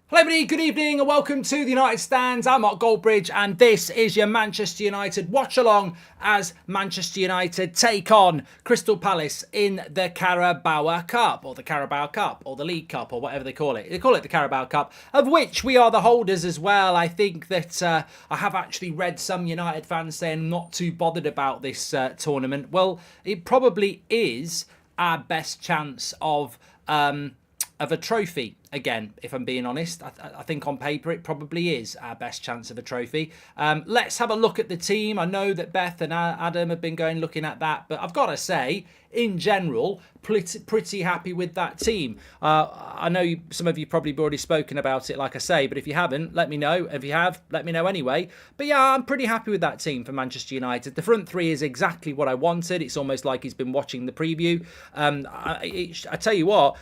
Hello everybody, good evening and welcome to the United Stands. I'm Mark Goldbridge and this is your Manchester United watch along as Manchester United take on Crystal Palace in the Carabao Cup or the Carabao Cup or the League Cup or whatever they call it. They call it the Carabao Cup, of which we are the holders as well. I think that I have actually read some United fans saying not too bothered about this tournament. Well, it probably is our best chance of a trophy. Again, if I'm being honest, I think on paper it probably is our best chance of a trophy. Let's have a look at the team. I know that Beth and Adam have been looking at that, but I've got to say, in general, pretty happy with that team. I know some of you probably already spoken about it, like I say, but if you haven't, let me know. If you have, let me know anyway. But yeah, I'm pretty happy with that team for Manchester United. The front three is exactly what I wanted. It's almost like he's been watching the preview. I tell you what,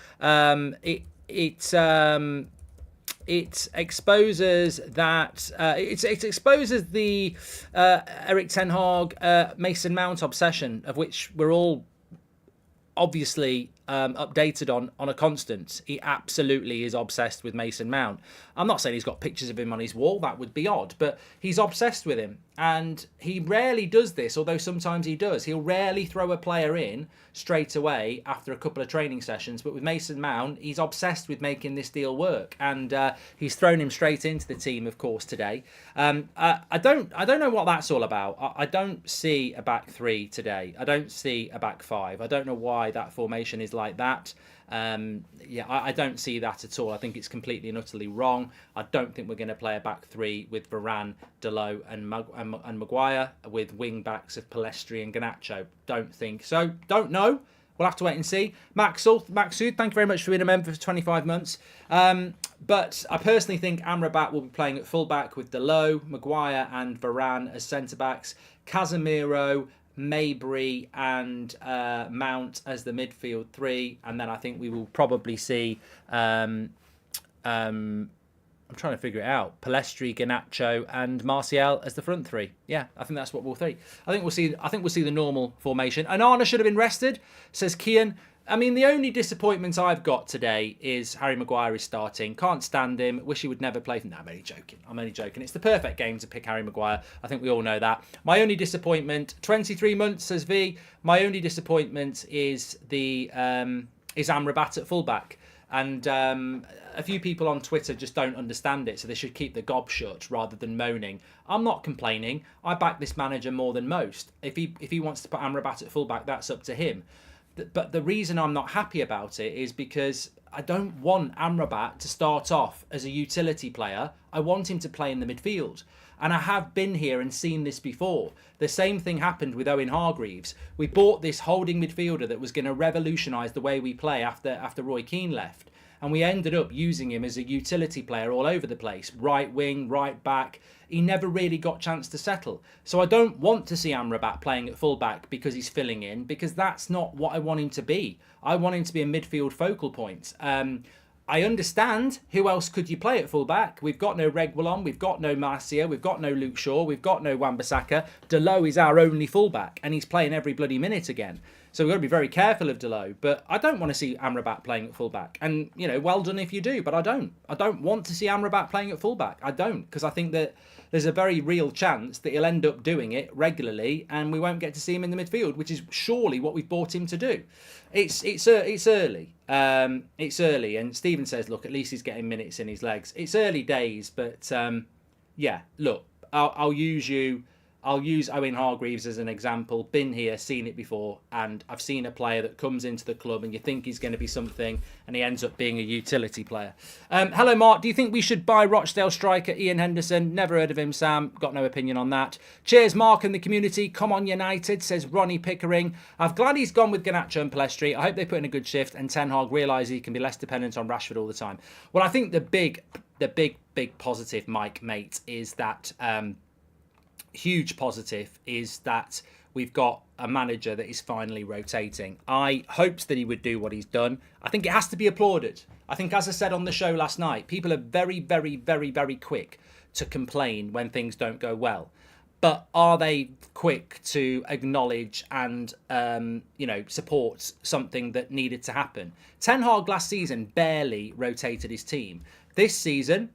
it exposes that it exposes the Erik ten Hag Mason Mount obsession, of which we're all obviously updated on a constant. He absolutely is obsessed with Mason Mount. I'm not saying he's got pictures of him on his wall, that would be odd, but he's obsessed with him. And he rarely does this, although sometimes he does. He'll rarely throw a player in straight away after a couple of training sessions. But with Mason Mount, he's obsessed with making this deal work. And he's thrown him straight into the team, of course, today. I don't know what that's all about. I don't see a back three today. I don't see a back five. I don't know why that formation is like that. I don't see that at all. I think it's completely and utterly wrong. I don't think we're going to play a back three with Varane, Dalot and Maguire, with wing backs of Pellistri and Garnacho. Don't think so. Don't know. We'll have to wait and see. Maxud, thank you very much for being a member for 25 months. But I personally think Amrabat will be playing at full-back with Dalot, Maguire and Varane as centre-backs. Casemiro, Mabry and Mount as the midfield three, and then I think we will probably see I'm trying to figure it out, Pellistri, Garnacho and Martial as the front three. Yeah, I think that's what we'll see. I think we'll see the normal formation. And Arna should have been rested, says Kian. I mean, the only disappointment I've got today is Harry Maguire is starting. Can't stand him. Wish he would never play. No, I'm only joking. It's the perfect game to pick Harry Maguire. I think we all know that. My only disappointment, 23 months, says V. My only disappointment is is Amrabat at fullback. And a few people on Twitter just don't understand it, so they should keep the gob shut rather than moaning. I'm not complaining. I back this manager more than most. If he wants to put Amrabat at fullback, that's up to him. But the reason I'm not happy about it is because I don't want Amrabat to start off as a utility player. I want him to play in the midfield. And I have been here and seen this before. The same thing happened with Owen Hargreaves. We bought this holding midfielder that was going to revolutionise the way we play after Roy Keane left. And we ended up using him as a utility player all over the place. Right wing, right back. He never really got a chance to settle. So I don't want to see Amrabat playing at fullback because he's filling in, because that's not what I want him to be. I want him to be a midfield focal point. I understand, who else could you play at fullback? We've got no Reguilon, we've got no Marcia, we've got no Luke Shaw, we've got no Wan-Bissaka. Dalot is our only fullback, and he's playing every bloody minute again. So we've got to be very careful of Dalot. But I don't want to see Amrabat playing at fullback. And, you know, well done if you do, but I don't. I don't want to see Amrabat playing at fullback. I don't, because I think that there's a very real chance that he'll end up doing it regularly and we won't get to see him in the midfield, which is surely what we've bought him to do. It's early. It's early. And Stephen says, look, at least he's getting minutes in his legs. It's early days, but yeah, look, I'll use Owen Hargreaves as an example. Been here, seen it before, and I've seen a player that comes into the club and you think he's going to be something and he ends up being a utility player. Hello, Mark. Do you think we should buy Rochdale striker Ian Henderson? Never heard of him, Sam. Got no opinion on that. Cheers, Mark and the community. Come on, United, says Ronnie Pickering. I'm glad he's gone with Garnacho and Pellistri. I hope they put in a good shift and Ten Hag realises he can be less dependent on Rashford all the time. Well, I think the big positive, Mike, mate, is that... huge positive is that we've got a manager that is finally rotating. I hoped that he would do what he's done. I think it has to be applauded. I think, as I said on the show last night, people are very, very, very, very quick to complain when things don't go well. But are they quick to acknowledge and, support something that needed to happen? Ten Hag last season barely rotated his team. This season,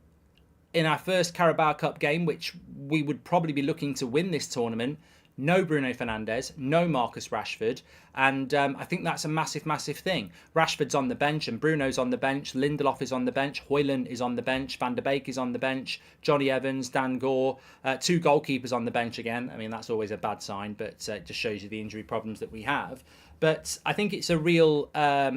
in our first Carabao Cup game, which we would probably be looking to win this tournament, no Bruno Fernandes, no Marcus Rashford. And I think that's a massive, massive thing. Rashford's on the bench and Bruno's on the bench. Lindelof is on the bench. Højlund is on the bench. Van der Beek is on the bench. Johnny Evans, Dan Gore, 2 goalkeepers on the bench again. I mean, that's always a bad sign, but it just shows you the injury problems that we have. But I think it's a real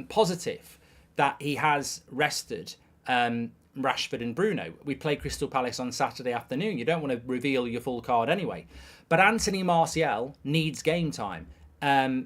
positive that he has rested Rashford and Bruno. We play Crystal Palace on Saturday afternoon. You don't want to reveal your full card anyway. But Anthony Martial needs game time. I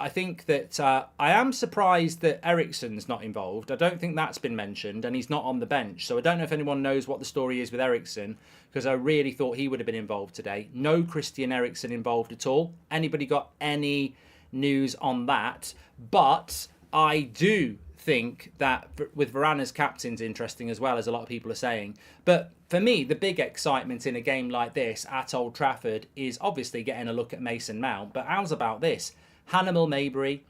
think that I am surprised that Eriksen's not involved. I don't think that's been mentioned, and he's not on the bench. So I don't know if anyone knows what the story is with Eriksen, because I really thought he would have been involved today. No Christian Eriksen involved at all. Anybody got any news on that? But I do think that with Varane as captain's interesting as well, as a lot of people are saying. But for me, the big excitement in a game like this at Old Trafford is obviously getting a look at Mason Mount. But how's about this? Hannibal Mabry,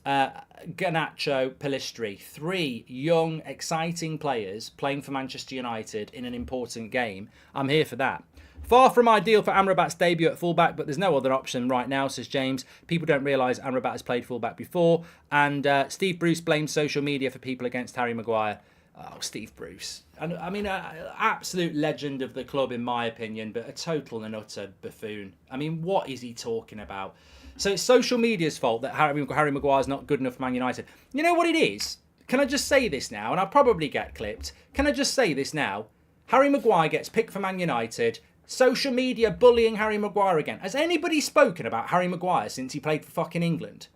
Garnacho, Pellistri, 3 young, exciting players playing for Manchester United in an important game. I'm here for that. Far from ideal for Amrabat's debut at fullback, but there's no other option right now, says James. People don't realise Amrabat has played fullback before. And Steve Bruce blames social media for people against Harry Maguire. Oh, Steve Bruce. I mean, an absolute legend of the club, in my opinion, but a total and utter buffoon. I mean, what is he talking about? So it's social media's fault that Harry Maguire's not good enough for Man United. You know what it is? Can I just say this now? And I'll probably get clipped. Can I just say this now? Harry Maguire gets picked for Man United. Social media bullying Harry Maguire again. Has anybody spoken about Harry Maguire since he played for fucking England?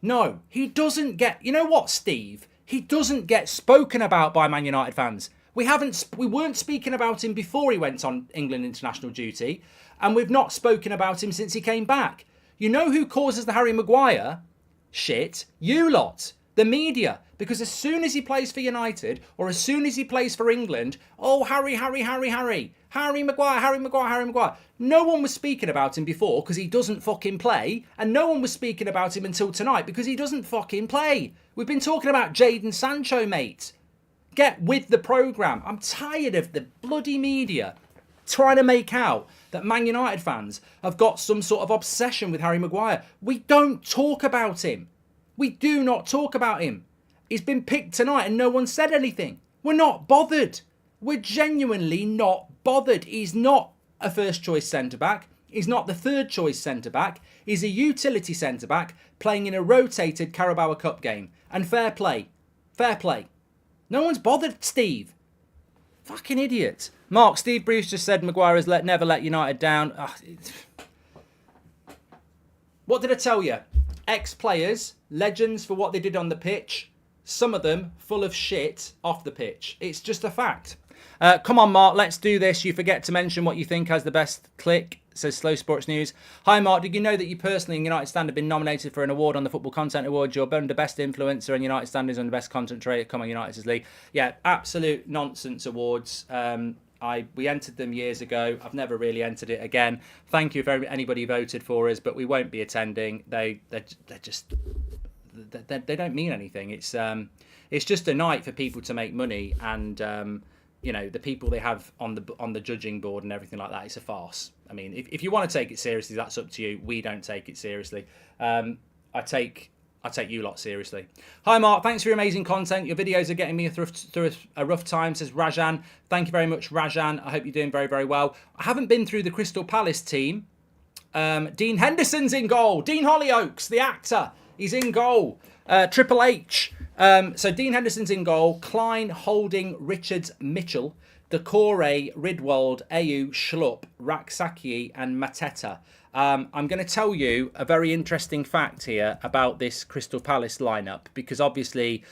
No, he doesn't get... You know what, Steve? He doesn't get spoken about by Man United fans. We weren't speaking about him before he went on England international duty, and we've not spoken about him since he came back. You know who causes the Harry Maguire shit? You lot. The media. Because as soon as he plays for United, or as soon as he plays for England, oh, Harry Maguire. No one was speaking about him before because he doesn't fucking play. And no one was speaking about him until tonight because he doesn't fucking play. We've been talking about Jadon Sancho, mate. Get with the programme. I'm tired of the bloody media trying to make out that Man United fans have got some sort of obsession with Harry Maguire. We don't talk about him. We do not talk about him. He's been picked tonight and no one said anything. We're not bothered. We're genuinely not bothered. He's not a first choice centre-back. He's not the third choice centre-back. He's a utility centre-back playing in a rotated Carabao Cup game. And fair play. Fair play. No one's bothered, Steve. Fucking idiot. Mark, Steve Bruce just said Maguire has never let United down. What did I tell you? Ex-players, legends for what they did on the pitch. Some of them full of shit off the pitch. It's just a fact. Come on, Mark, let's do this. You forget to mention what you think has the best click, says Slow Sports News. Hi, Mark. Did you know that you personally in United Stand have been nominated for an award on the Football Content Awards? You're the best influencer and United Stand is on the best content creator. Come on, United's League. Yeah, absolute nonsense awards. We entered them years ago. I've never really entered it again. Thank you if anybody voted for us, but we won't be attending. They don't mean anything. It's just a night for people to make money, and the people they have on the judging board and everything like that. It's a farce. I mean, if you want to take it seriously, that's up to you. We don't take it seriously. I take you lot seriously. Hi, Mark. Thanks for your amazing content. Your videos are getting me through a rough time, says Rajan. Thank you very much, Rajan. I hope you're doing very, very well. I haven't been through the Crystal Palace team. Dean Henderson's in goal. Dean Hollyoaks, the actor, he's in goal. Triple H. So Dean Henderson's in goal. Klein, Holding, Richards, Mitchell, Decore, Ridwald, Ayew, Schlupp, Raksaki and Mateta. I'm going to tell you a very interesting fact here about this Crystal Palace lineup, because obviously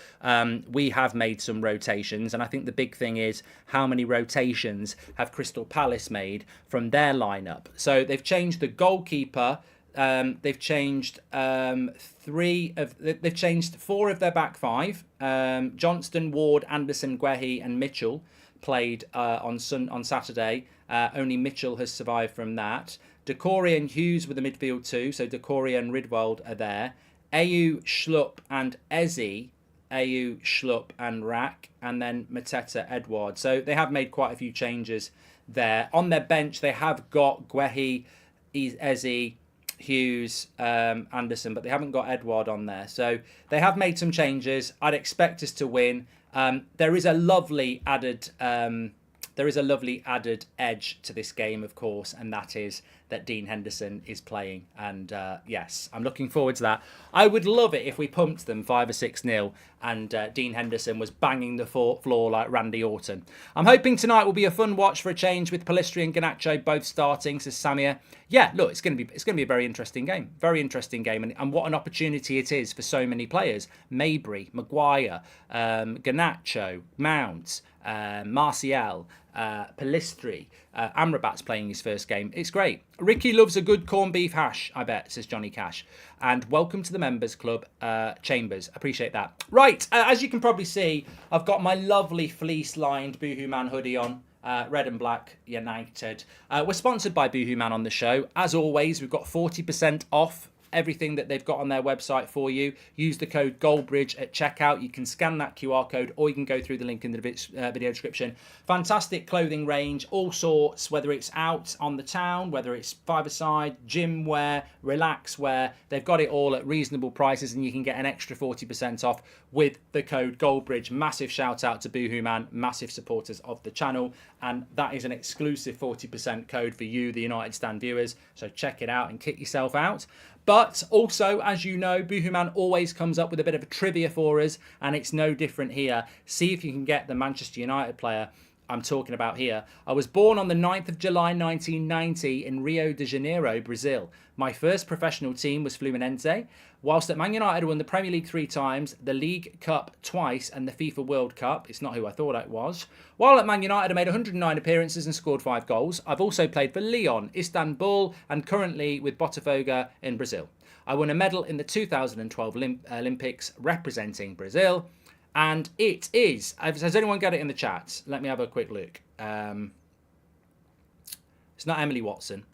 we have made some rotations, and I think the big thing is how many rotations have Crystal Palace made from their lineup. So they've changed the goalkeeper. They've changed they've changed 4 of their back 5. Johnston, Ward, Anderson, Guehi and Mitchell played on Saturday. Only Mitchell has survived from that. Decore and Hughes were the midfield 2, so Decore and Ridwald are there. Ayew, Schlupp and Eze Ayew, Schlupp and Rack, and then Mateta, Edouard. So they have made quite a few changes there. On their bench, they have got Guehi, Eze, Hughes, Anderson, but they haven't got Edouard on there. So they have made some changes. I'd expect us to win. There is a lovely added edge to this game, of course, and that is that Dean Henderson is playing. And yes, I'm looking forward to that. I would love it if we pumped them 5 or 6-0 and Dean Henderson was banging the floor like Randy Orton. I'm hoping tonight will be a fun watch for a change with Pellistri and Garnacho both starting, says Samir. Yeah, look, it's going to be a very interesting game. Very interesting game. And what an opportunity it is for so many players. Mabry, Maguire, Garnacho, Mount, Martial, Pellistri, Amrabat's playing his first game. It's great. Ricky loves a good corned beef hash, I bet, says Johnny Cash. And welcome to the members club, Chambers. Appreciate that. Right, as you can probably see, I've got my lovely fleece-lined Boohoo Man hoodie on. Red and Black United. We're sponsored by Boohoo Man on the show. As always, we've got 40% off everything that they've got on their website for you. Use the code Goldbridge at checkout. You can scan that QR code or you can go through the link in the video description. Fantastic clothing range, all sorts, whether it's out on the town, whether it's five-a-side, gym wear, relax wear. They've got it all at reasonable prices and you can get an extra 40% off with the code Goldbridge. Massive shout out to Boohoo Man, massive supporters of the channel. And that is an exclusive 40% code for you, the United Stand viewers. So check it out and kick yourself out. But also, as you know, Boohoo Man always comes up with a bit of a trivia for us, and it's no different here. See if you can get the Manchester United player I'm talking about here. I was born on the 9th of July 1990 in Rio de Janeiro, Brazil. My first professional team was Fluminense. Whilst at Man United, I won the Premier League 3 times, the League Cup twice, and the FIFA World Cup. It's not who I thought it was. While at Man United, I made 109 appearances and scored 5 goals. I've also played for Lyon, Istanbul, and currently with Botafogo in Brazil. I won a medal in the 2012 Olympics representing Brazil. And it is, has anyone got it in the chat? Let me have a quick look. It's not Emily Watson.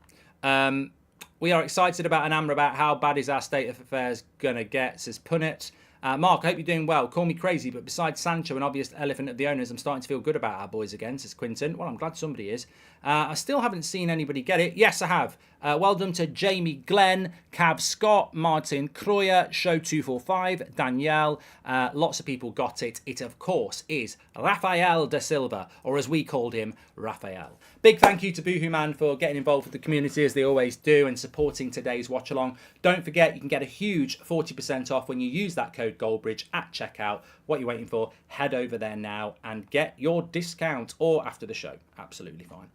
We are excited about an Amrabat. How bad is our state of affairs going to get, says Punnett. Mark, I hope you're doing well. Call me crazy, but besides Sancho, an obvious elephant of the owners, I'm starting to feel good about our boys again, says Quinton. Well, I'm glad somebody is. I still haven't seen anybody get it. Yes, I have. Well done to Jamie Glenn, Cav Scott, Martin Croyer, Show245, Danielle. Lots of people got it. It, of course, is Rafael da Silva, or as we called him, Raphael. Big thank you to Boohoo Man for getting involved with the community, as they always do, and supporting today's watch-along. Don't forget, you can get a huge 40% off when you use that code Goldbridge at checkout. What are you waiting for? Head over there now and get your discount, or after the show. Absolutely fine.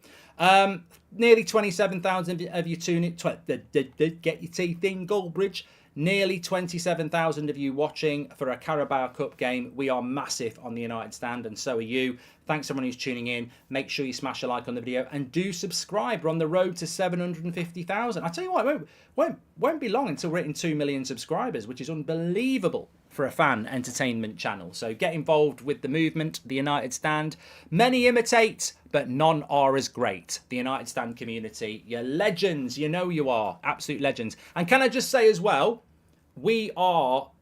Nearly 27,000 of you tuning. Get your teeth in, Goldbridge. Nearly 27,000 of you watching for a Carabao Cup game. We are massive on the United Stand, and so are you. Thanks everyone who's tuning in. Make sure you smash a like on the video and do subscribe. We're on the road to 750,000. I tell you what, it won't be long until we're hitting 2 million subscribers, which is unbelievable for a fan entertainment channel. So get involved with the movement, the United Stand. Many imitate, but none are as great. The United Stand community, you're legends. You know you are. Absolute legends. And can I just say as well,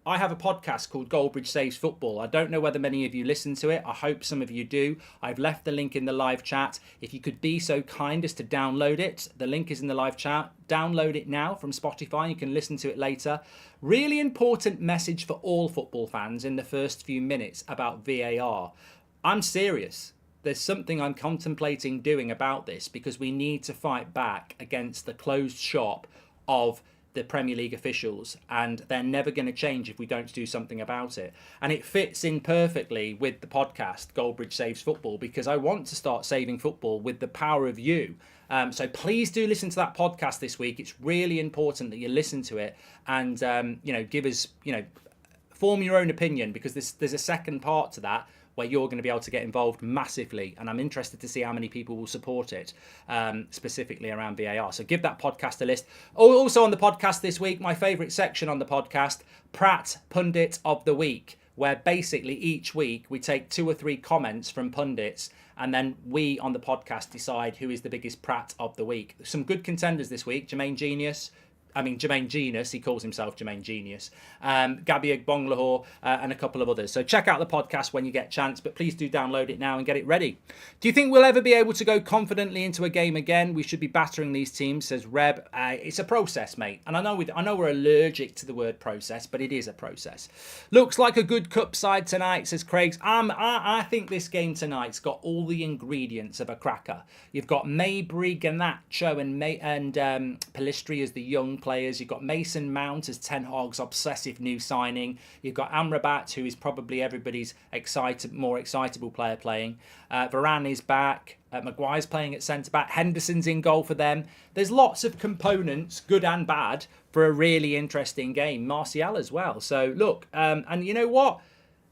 I have a podcast called Goldbridge Saves Football. I don't know whether many of you listen to it. I hope some of you do. I've left the link in the live chat. If you could be so kind as to download it, the link is in the live chat. Download it now from Spotify. You can listen to it later. Really important message for all football fans in the first few minutes about VAR. I'm serious. There's something I'm contemplating doing about this because we need to fight back against the closed shop of the Premier League officials, and they're never going to change if we don't do something about it. And it fits in perfectly with the podcast Goldbridge Saves Football, because I want to start saving football with the power of you. So please do listen to that podcast this week. It's really important that you listen to it and give us, form your own opinion, because there's a second part to that where you're going to be able to get involved massively. And I'm interested to see how many people will support it, specifically around VAR. So give that podcast a list. Also on the podcast this week, my favourite section on the podcast, Pratt Pundit of the Week, where basically each week we take 2 or 3 comments from pundits, and then we on the podcast decide who is the biggest Pratt of the week. Some good contenders this week. Jermaine Genius, Jermaine Genius, he calls himself Jermaine Genius, Gabby Bonglahor, and a couple of others. So check out the podcast when you get a chance, but please do download it now and get it ready. Do you think we'll ever be able to go confidently into a game again? We should be battering these teams, says Reb. It's a process, mate. And I know we're allergic to the word process, but it is a process. Looks like a good cup side tonight, says Craig's. I think this game tonight's got all the ingredients of a cracker. You've got Mabry, Garnacho, and Pellistri as the young players. You've got Mason Mount as Ten Hag's obsessive new signing. You've got Amrabat, who is probably everybody's more excitable player playing. Varane is back. Maguire's playing at centre-back. Henderson's in goal for them. There's lots of components, good and bad, for a really interesting game. Martial as well. So, look, and you know what?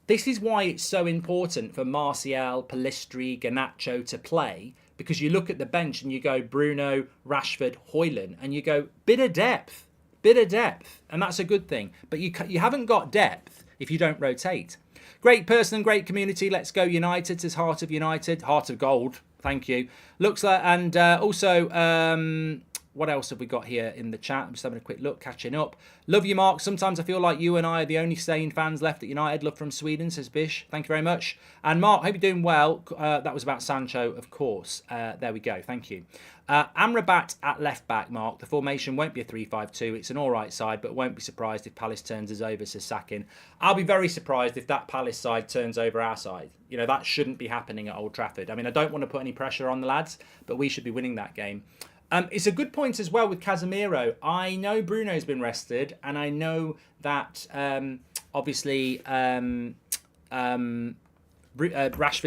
This is why it's so important for Martial, Pellistri, Garnacho to play, because you look at the bench and you go Bruno, Rashford, Højlund, and you go, bit of depth, and that's a good thing. But you haven't got depth if you don't rotate. Great person and great community. Let's go United, says Heart of United. Heart of Gold. Thank you. Looks like, and also, what else have we got here in the chat? I'm just having a quick look, catching up. Love you, Mark. Sometimes I feel like you and I are the only sane fans left at United. Love from Sweden, says Bish. Thank you very much. And Mark, hope you're doing well. That was about Sancho, of course. There we go. Thank you. Amrabat at left back, Mark. The formation won't be a 3-5-2. It's an all right side, but won't be surprised if Palace turns us over, says Sakin. I'll be very surprised if that Palace side turns over our side. You know, that shouldn't be happening at Old Trafford. I mean, I don't want to put any pressure on the lads, but we should be winning that game. It's a good point as well with Casemiro. I know Bruno's been rested, and I know that obviously Rashford's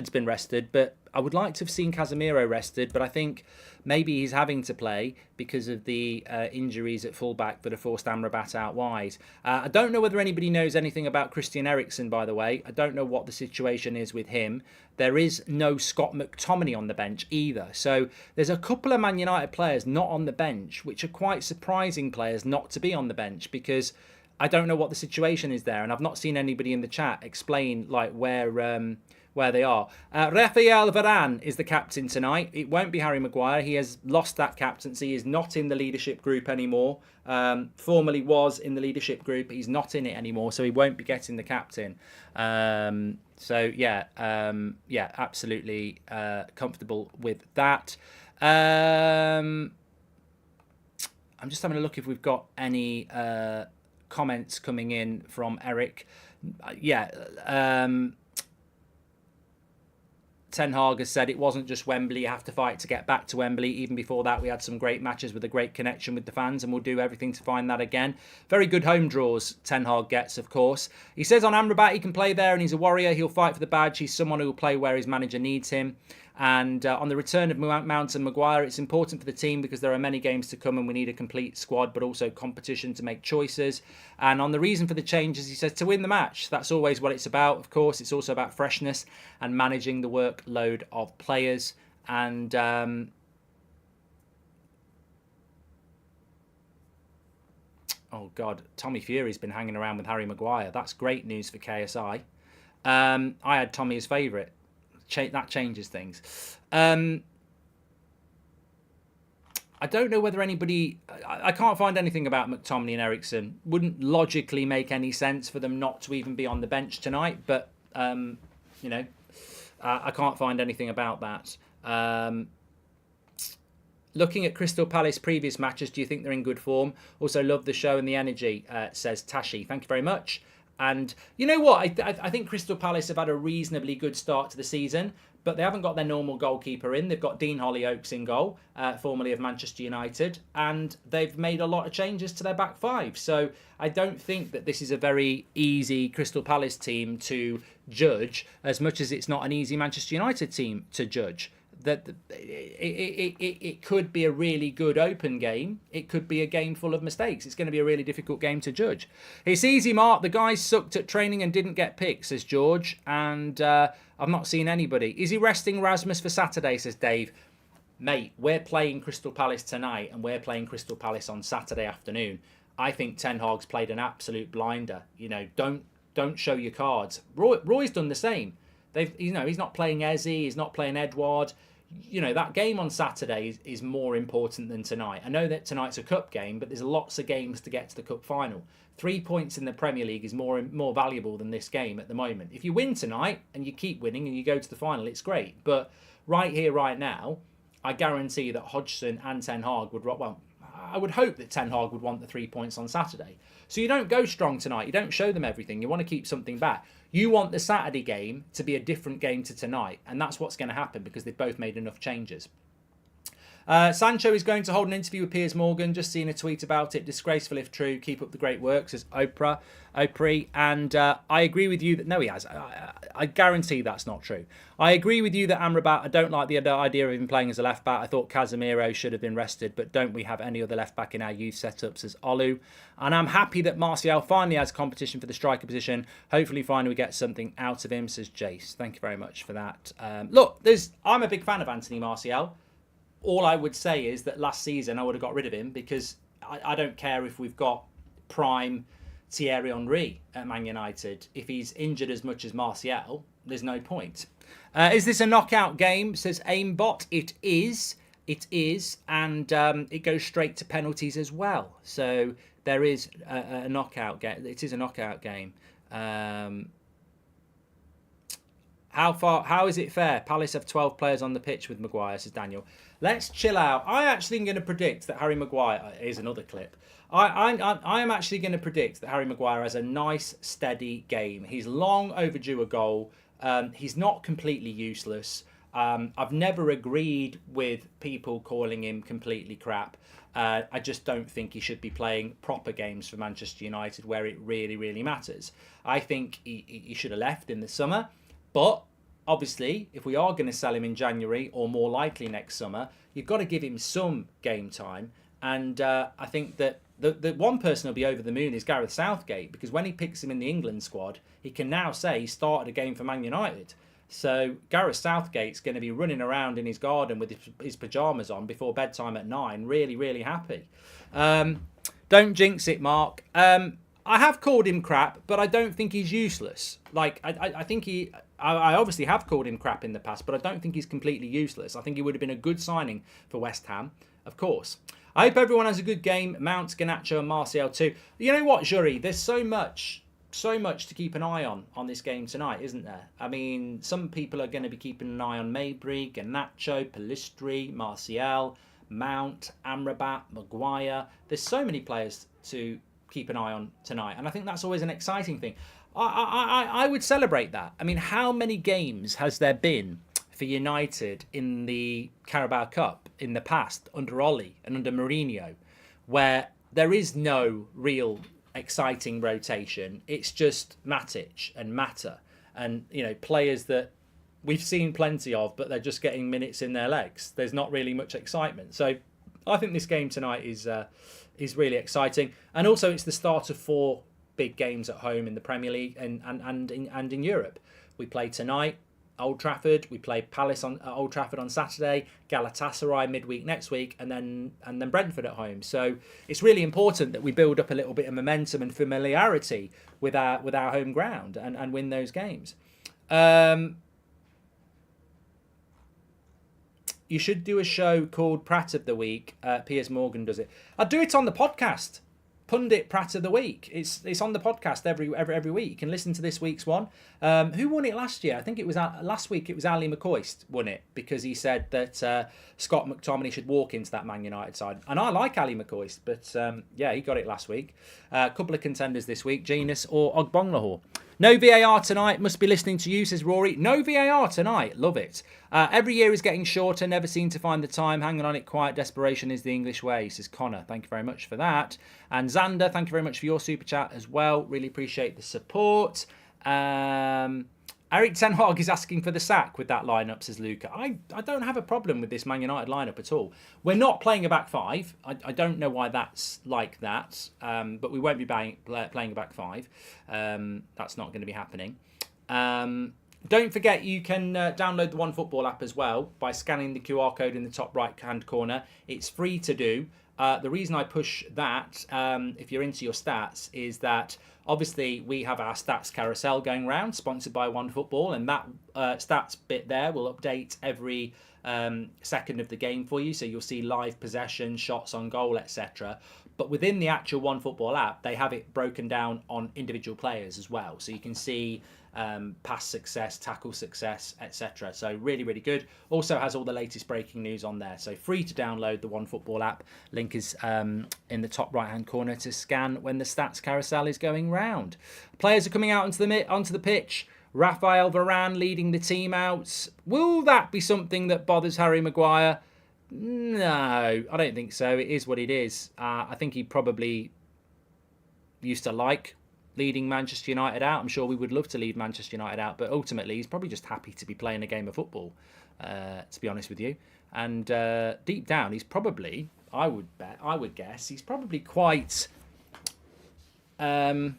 been rested, but I would like to have seen Casemiro rested, but I think maybe he's having to play because of the injuries at fullback that have forced Amrabat out wide. I don't know whether anybody knows anything about Christian Eriksen, by the way. I don't know what the situation is with him. There is no Scott McTominay on the bench either. So there's a couple of Man United players not on the bench, which are quite surprising players not to be on the bench, because I don't know what the situation is there, and I've not seen anybody in the chat explain like where they are. Rafael Varane is the captain tonight. It won't be Harry Maguire. He has lost that captaincy. He is not in the leadership group anymore. Formerly was in the leadership group. He's not in it anymore, so he won't be getting the captain. Absolutely comfortable with that. I'm just having a look if we've got any comments coming in from Eric. Ten Hag has said it wasn't just Wembley. You have to fight to get back to Wembley. Even before that, we had some great matches with a great connection with the fans, and we'll do everything to find that again. Very good home draws Ten Hag gets, of course. He says on Amrabat, he can play there and he's a warrior. He'll fight for the badge. He's someone who will play where his manager needs him. And on the return of Mount and Maguire, it's important for the team because there are many games to come and we need a complete squad, but also competition to make choices. And on the reason for the changes, he says to win the match. That's always what it's about. Of course, it's also about freshness and managing the workload of players. And oh God, Tommy Fury's been hanging around with Harry Maguire. That's great news for KSI. I had Tommy as favourite. That changes things. I don't know whether anybody... I can't find anything about McTominay and Eriksen. Wouldn't logically make any sense for them not to even be on the bench tonight, but, I can't find anything about that. Looking at Crystal Palace previous matches, do you think they're in good form? Also, love the show and the energy, says Tashi. Thank you very much. And you know what? I think Crystal Palace have had a reasonably good start to the season, but they haven't got their normal goalkeeper in. They've got Dean Hollyoaks in goal, formerly of Manchester United, and they've made a lot of changes to their back five. So I don't think that this is a very easy Crystal Palace team to judge, as much as it's not an easy Manchester United team to judge. That it could be a really good open game. It could be a game full of mistakes. It's going to be a really difficult game to judge. It's easy, Mark. The guys sucked at training and didn't get picked, says George. And I've not seen anybody. Is he resting Rasmus for Saturday, says Dave. Mate, we're playing Crystal Palace tonight and we're playing Crystal Palace on Saturday afternoon. I think Ten Hag's played an absolute blinder. You know, don't show your cards. Roy's done the same. He's not playing Eze. He's not playing Edouard. you know, that game on Saturday is more important than tonight. I know that tonight's a cup game, but there's lots of games to get to the cup final. 3 points in the Premier League is more valuable than this game at the moment. If you win tonight and you keep winning and you go to the final, it's great. But right here, right now, I guarantee that Hodgson and Ten Hag would, well, I would hope that Ten Hag would want the 3 points on Saturday. So you don't go strong tonight. You don't show them everything. You want to keep something back. You want the Saturday game to be a different game to tonight. And that's what's going to happen because they've both made enough changes. Sancho is going to hold an interview with Piers Morgan. Just seen a tweet about it. Disgraceful if true. Keep up the great work, says Oprah. And I agree with you that... No, he has. I guarantee that's not true. I agree with you that Amrabat, I don't like the idea of him playing as a left-back. I thought Casemiro should have been rested, but don't we have any other left-back in our youth setup, says Olu. And I'm happy that Martial finally has competition for the striker position. Hopefully finally we get something out of him, says Jace. Thank you very much for that. Look, I'm a big fan of Anthony Martial. All I would say is that last season I would have got rid of him because I don't care if we've got prime Thierry Henry at Man United. If he's injured as much as Martial, there's no point. Is this a knockout game, says Aimbot? It is. It is. And it goes straight to penalties as well. So there is a knockout game. It is a knockout game. How is it fair? Palace have 12 players on the pitch with Maguire, says Daniel. Let's chill out. I actually am going to predict that Harry Maguire... Here's another clip. I am actually going to predict that Harry Maguire has a nice, steady game. He's long overdue a goal. He's not completely useless. I've never agreed with people calling him completely crap. I just don't think he should be playing proper games for Manchester United where it really, really matters. I think he should have left in the summer. But obviously, if we are going to sell him in January or more likely next summer, you've got to give him some game time. And I think that the one person who'll be over the moon is Gareth Southgate, because when he picks him in the England squad, he can now say he started a game for Man United. So Gareth Southgate's going to be running around in his garden with his pyjamas on before bedtime at 9, really, really happy. Don't jinx it, Mark. I have called him crap, but I don't think he's useless. Like, I think I obviously have called him crap in the past, but I don't think he's completely useless. I think he would have been a good signing for West Ham, of course. I hope everyone has a good game. Mount, Garnacho and Martial too. You know what, Juri? There's so much to keep an eye on this game tonight, isn't there? I mean, some people are going to be keeping an eye on Mabry, Garnacho, Pellistri, Martial, Mount, Amrabat, Maguire. There's so many players to keep an eye on tonight, and I think that's always an exciting thing. I would celebrate that. I mean, how many games has there been for United in the Carabao Cup in the past under Ollie and under Mourinho where there is no real exciting rotation? It's just Matic and Mata and, you know, players that we've seen plenty of, but they're just getting minutes in their legs. There's not really much excitement. So I think this game tonight is really exciting, and also it's the start of 4 big games at home in the Premier League and in Europe. We play tonight, Old Trafford. We play Palace at Old Trafford on Saturday, Galatasaray midweek next week, and then Brentford at home. So it's really important that we build up a little bit of momentum and familiarity with our home ground and win those games. You should do a show called Pratt of the Week. Piers Morgan does it. I'll do it on the podcast. Pundit Pratt of the Week. It's on the podcast every week. You can listen to this week's one. Who won it last year? I think it was last week. It was Ali McCoist won it because he said that Scott McTominay should walk into that Man United side. And I like Ali McCoist, but yeah, he got it last week. A couple of contenders this week: Janus or Ogbonglahor. No VAR tonight. Must be listening to you, says Rory. No VAR tonight. Love it. Every year is getting shorter. Never seem to find the time. Hanging on it quiet. Desperation is the English way, says Connor. Thank you very much for that. And Xander, thank you very much for your super chat as well. Really appreciate the support. Eric Ten Hag is asking for the sack with that lineup, says Luca. I don't have a problem with this Man United lineup at all. We're not playing a back five. I don't know why that's like that, but we won't be playing a back five. That's not going to be happening. Don't forget you can download the OneFootball app as well by scanning the QR code in the top right-hand corner. It's free to do. The reason I push that, if you're into your stats, is that obviously we have our stats carousel going round, sponsored by OneFootball, and that stats bit there will update every second of the game for you. So you'll see live possession, shots on goal, etc. But within the actual OneFootball app, they have it broken down on individual players as well. So you can see pass success, tackle success, etc. So really, really good. Also has all the latest breaking news on there. So free to download the OneFootball app. Link is in the top right-hand corner to scan when the stats carousel is going round. Players are coming out onto the pitch. Raphael Varane leading the team out. Will that be something that bothers Harry Maguire? No, I don't think so. It is what it is. I think he probably used to like leading Manchester United out. I'm sure we would love to lead Manchester United out, but ultimately he's probably just happy to be playing a game of football, to be honest with you. And deep down, he's probably, I would guess, he's probably quite, I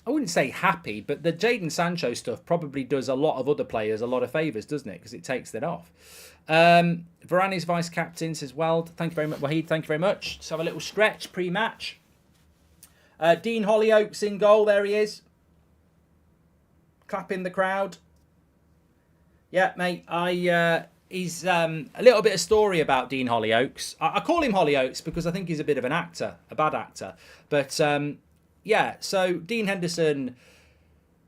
wouldn't say happy, but the Jadon Sancho stuff probably does a lot of other players a lot of favours, doesn't it? Because it takes that off. Varane is vice captain, says, well, thank you very much, Wahid, thank you very much. Let's have a little stretch pre-match. Dean Hollyoaks in goal, there he is. Clapping the crowd. Yeah, mate, he's a little bit of story about Dean Hollyoaks. I call him Hollyoaks because I think he's a bit of an actor, a bad actor. But yeah, so Dean Henderson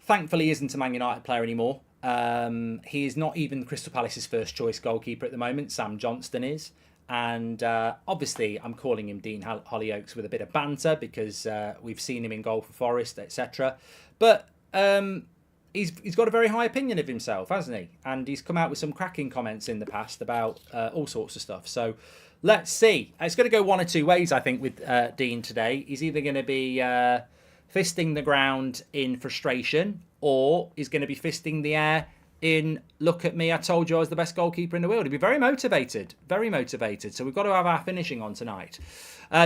thankfully isn't a Man United player anymore. He is not even Crystal Palace's first choice goalkeeper at the moment. Sam Johnston is. And obviously I'm calling him Dean Hollyoaks with a bit of banter because we've seen him in goal for Forest, etc. But he's got a very high opinion of himself, hasn't he? And he's come out with some cracking comments in the past about all sorts of stuff. So let's see. It's going to go one or two ways, I think, with Dean today. He's either going to be fisting the ground in frustration, or he's going to be fisting the air in, look at me, I told you I was the best goalkeeper in the world. He'd be very motivated, very motivated. So we've got to have our finishing on tonight.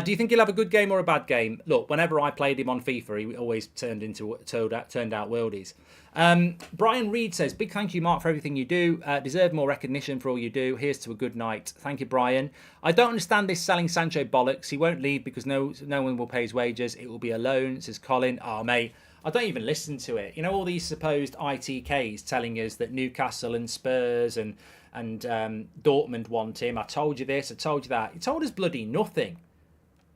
Do you think he'll have a good game or a bad game? Look, whenever I played him on FIFA, he always turned out worldies. Brian Reed says, big thank you, Mark, for everything you do. Deserve more recognition for all you do. Here's to a good night. Thank you, Brian. I don't understand this selling Sancho bollocks. He won't leave because no one will pay his wages. It will be a loan, says Colin. Oh, mate, I don't even listen to it. You know, all these supposed ITKs telling us that Newcastle and Spurs and Dortmund want him. I told you this, I told you that. He told us bloody nothing.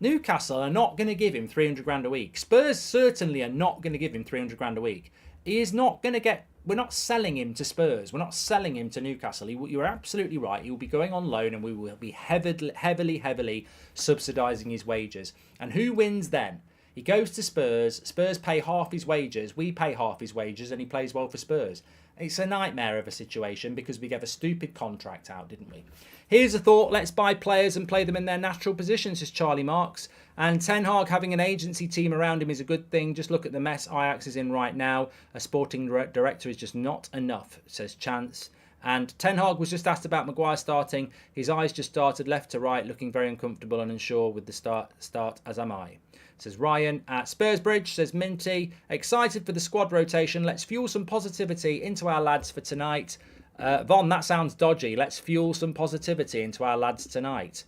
Newcastle are not going to give him 300 grand a week. Spurs certainly are not going to give him 300 grand a week. He is not going to get... We're not selling him to Spurs. We're not selling him to Newcastle. You're absolutely right. He will be going on loan and we will be heavily subsidising his wages. And who wins then? He goes to Spurs. Spurs pay half his wages. We pay half his wages and he plays well for Spurs. It's a nightmare of a situation because we gave a stupid contract out, didn't we? Here's a thought. Let's buy players and play them in their natural positions, says Charlie Marks. And Ten Hag having an agency team around him is a good thing. Just look at the mess Ajax is in right now. A sporting director is just not enough, says Chance. And Ten Hag was just asked about Maguire starting. His eyes just started left to right, looking very uncomfortable and unsure with the start, as am I. Says Ryan. At Spursbridge, says Minty. Excited for the squad rotation. Let's fuel some positivity into our lads for tonight. Von, that sounds dodgy. Let's fuel some positivity into our lads tonight.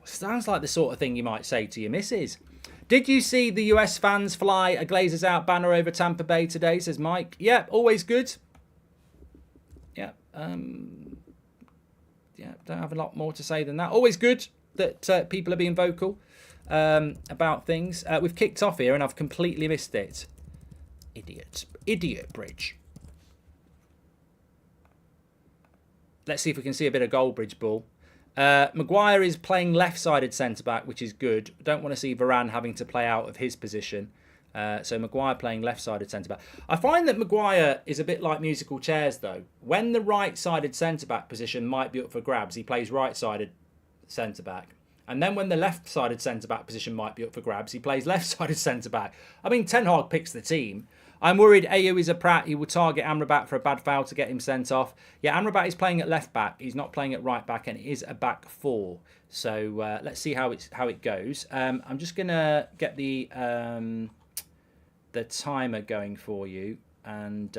Sounds like the sort of thing you might say to your missus. Did you see the US fans fly a Glazers out banner over Tampa Bay today, says Mike. Yeah, always good. Yeah, yeah, don't have a lot more to say than that. Always good that people are being vocal about things. We've kicked off here and I've completely missed it. Idiot Bridge. Let's see if we can see a bit of Goldbridge ball. Maguire is playing left-sided centre-back, which is good. Don't want to see Varane having to play out of his position. So Maguire playing left-sided centre-back. I find that Maguire is a bit like musical chairs, though. When the right-sided centre-back position might be up for grabs, he plays right-sided centre-back. And then when the left-sided centre-back position might be up for grabs, he plays left-sided centre-back. I mean, Ten Hag picks the team. I'm worried Ayew is a prat. He will target Amrabat for a bad foul to get him sent off. Yeah, Amrabat is playing at left back. He's not playing at right back, and it is a back four. So let's see how it goes. I'm just gonna get the timer going for you. And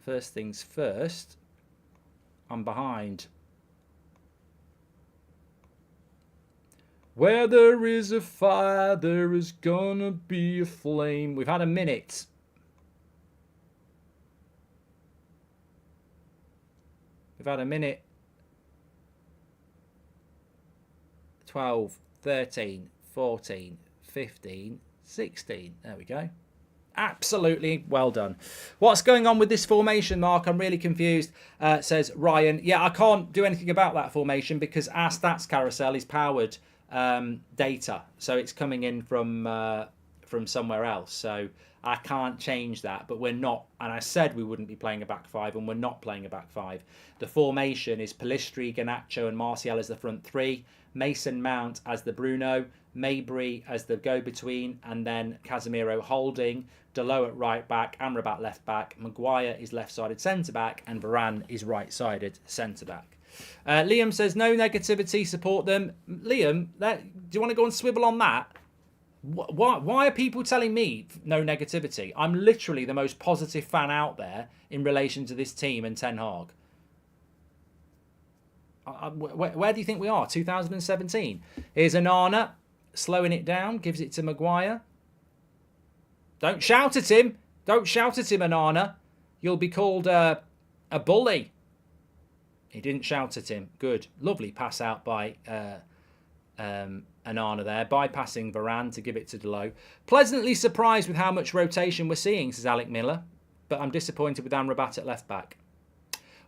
first things first, I'm behind. Where there is a fire, there is gonna be a flame. We've had a minute. We've had a minute. 12, 13, 14, 15, 16. There we go. Absolutely well done. What's going on with this formation, Mark? I'm really confused, says Ryan. Yeah, I can't do anything about that formation because our stats carousel is powered data. So it's coming in from somewhere else. So I can't change that, but we're not. And I said we wouldn't be playing a back five, and we're not playing a back five. The formation is Pellistri, Garnacho, and Martial as the front three. Mason Mount as the Bruno, Mabry as the go-between, and then Casemiro holding, Dalot at right back, Amrabat left back, Maguire is left-sided centre-back, and Varane is right-sided centre-back. Liam says, no negativity, support them. Liam, do you want to go and swivel on that? Why are people telling me no negativity? I'm literally the most positive fan out there in relation to this team and Ten Hag. Where do you think we are? 2017. Here's Onana slowing it down, gives it to Maguire. Don't shout at him. Don't shout at him, Onana. You'll be called a bully. He didn't shout at him. Good. Lovely pass out by Onana there, bypassing Varane to give it to Dalot. Pleasantly surprised with how much rotation we're seeing, says Alec Miller, but I'm disappointed with Amrabat at left back.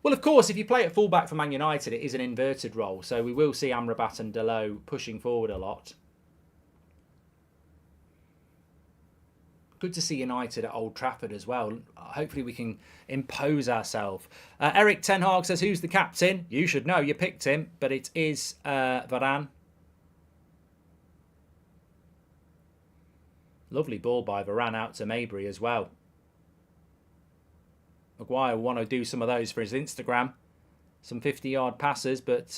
Well, of course, if you play at fullback for Man United, it is an inverted role. So we will see Amrabat and Dalot pushing forward a lot. Good to see United at Old Trafford as well. Hopefully we can impose ourselves. Eric Ten Hag says, who's the captain? You should know. You picked him. But it is Varane. Lovely ball by Varane out to Mabry as well. Maguire will want to do some of those for his Instagram. Some 50-yard passes, but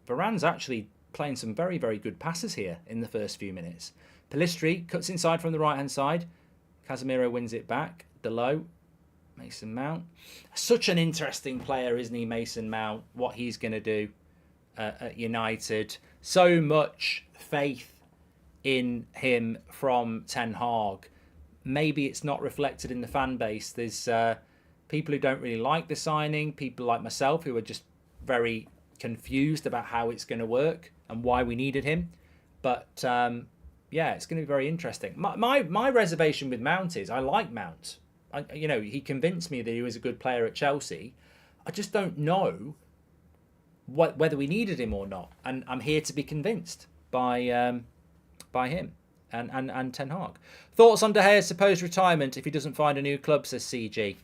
Varane's actually playing some very, very good passes here in the first few minutes. Pellistri cuts inside from the right-hand side. Casemiro wins it back. Dalot, Mason Mount. Such an interesting player, isn't he, Mason Mount? What he's going to do at United. So much faith in him from Ten Hag. Maybe it's not reflected in the fan base. There's people who don't really like the signing, people like myself who are just very confused about how it's going to work and why we needed him. But yeah, it's going to be very interesting. My reservation with Mount is I like Mount. He convinced me that he was a good player at Chelsea. I just don't know whether we needed him or not, and I'm here to be convinced by him and Ten Hag. Thoughts on De Gea's supposed retirement if he doesn't find a new club, says CG.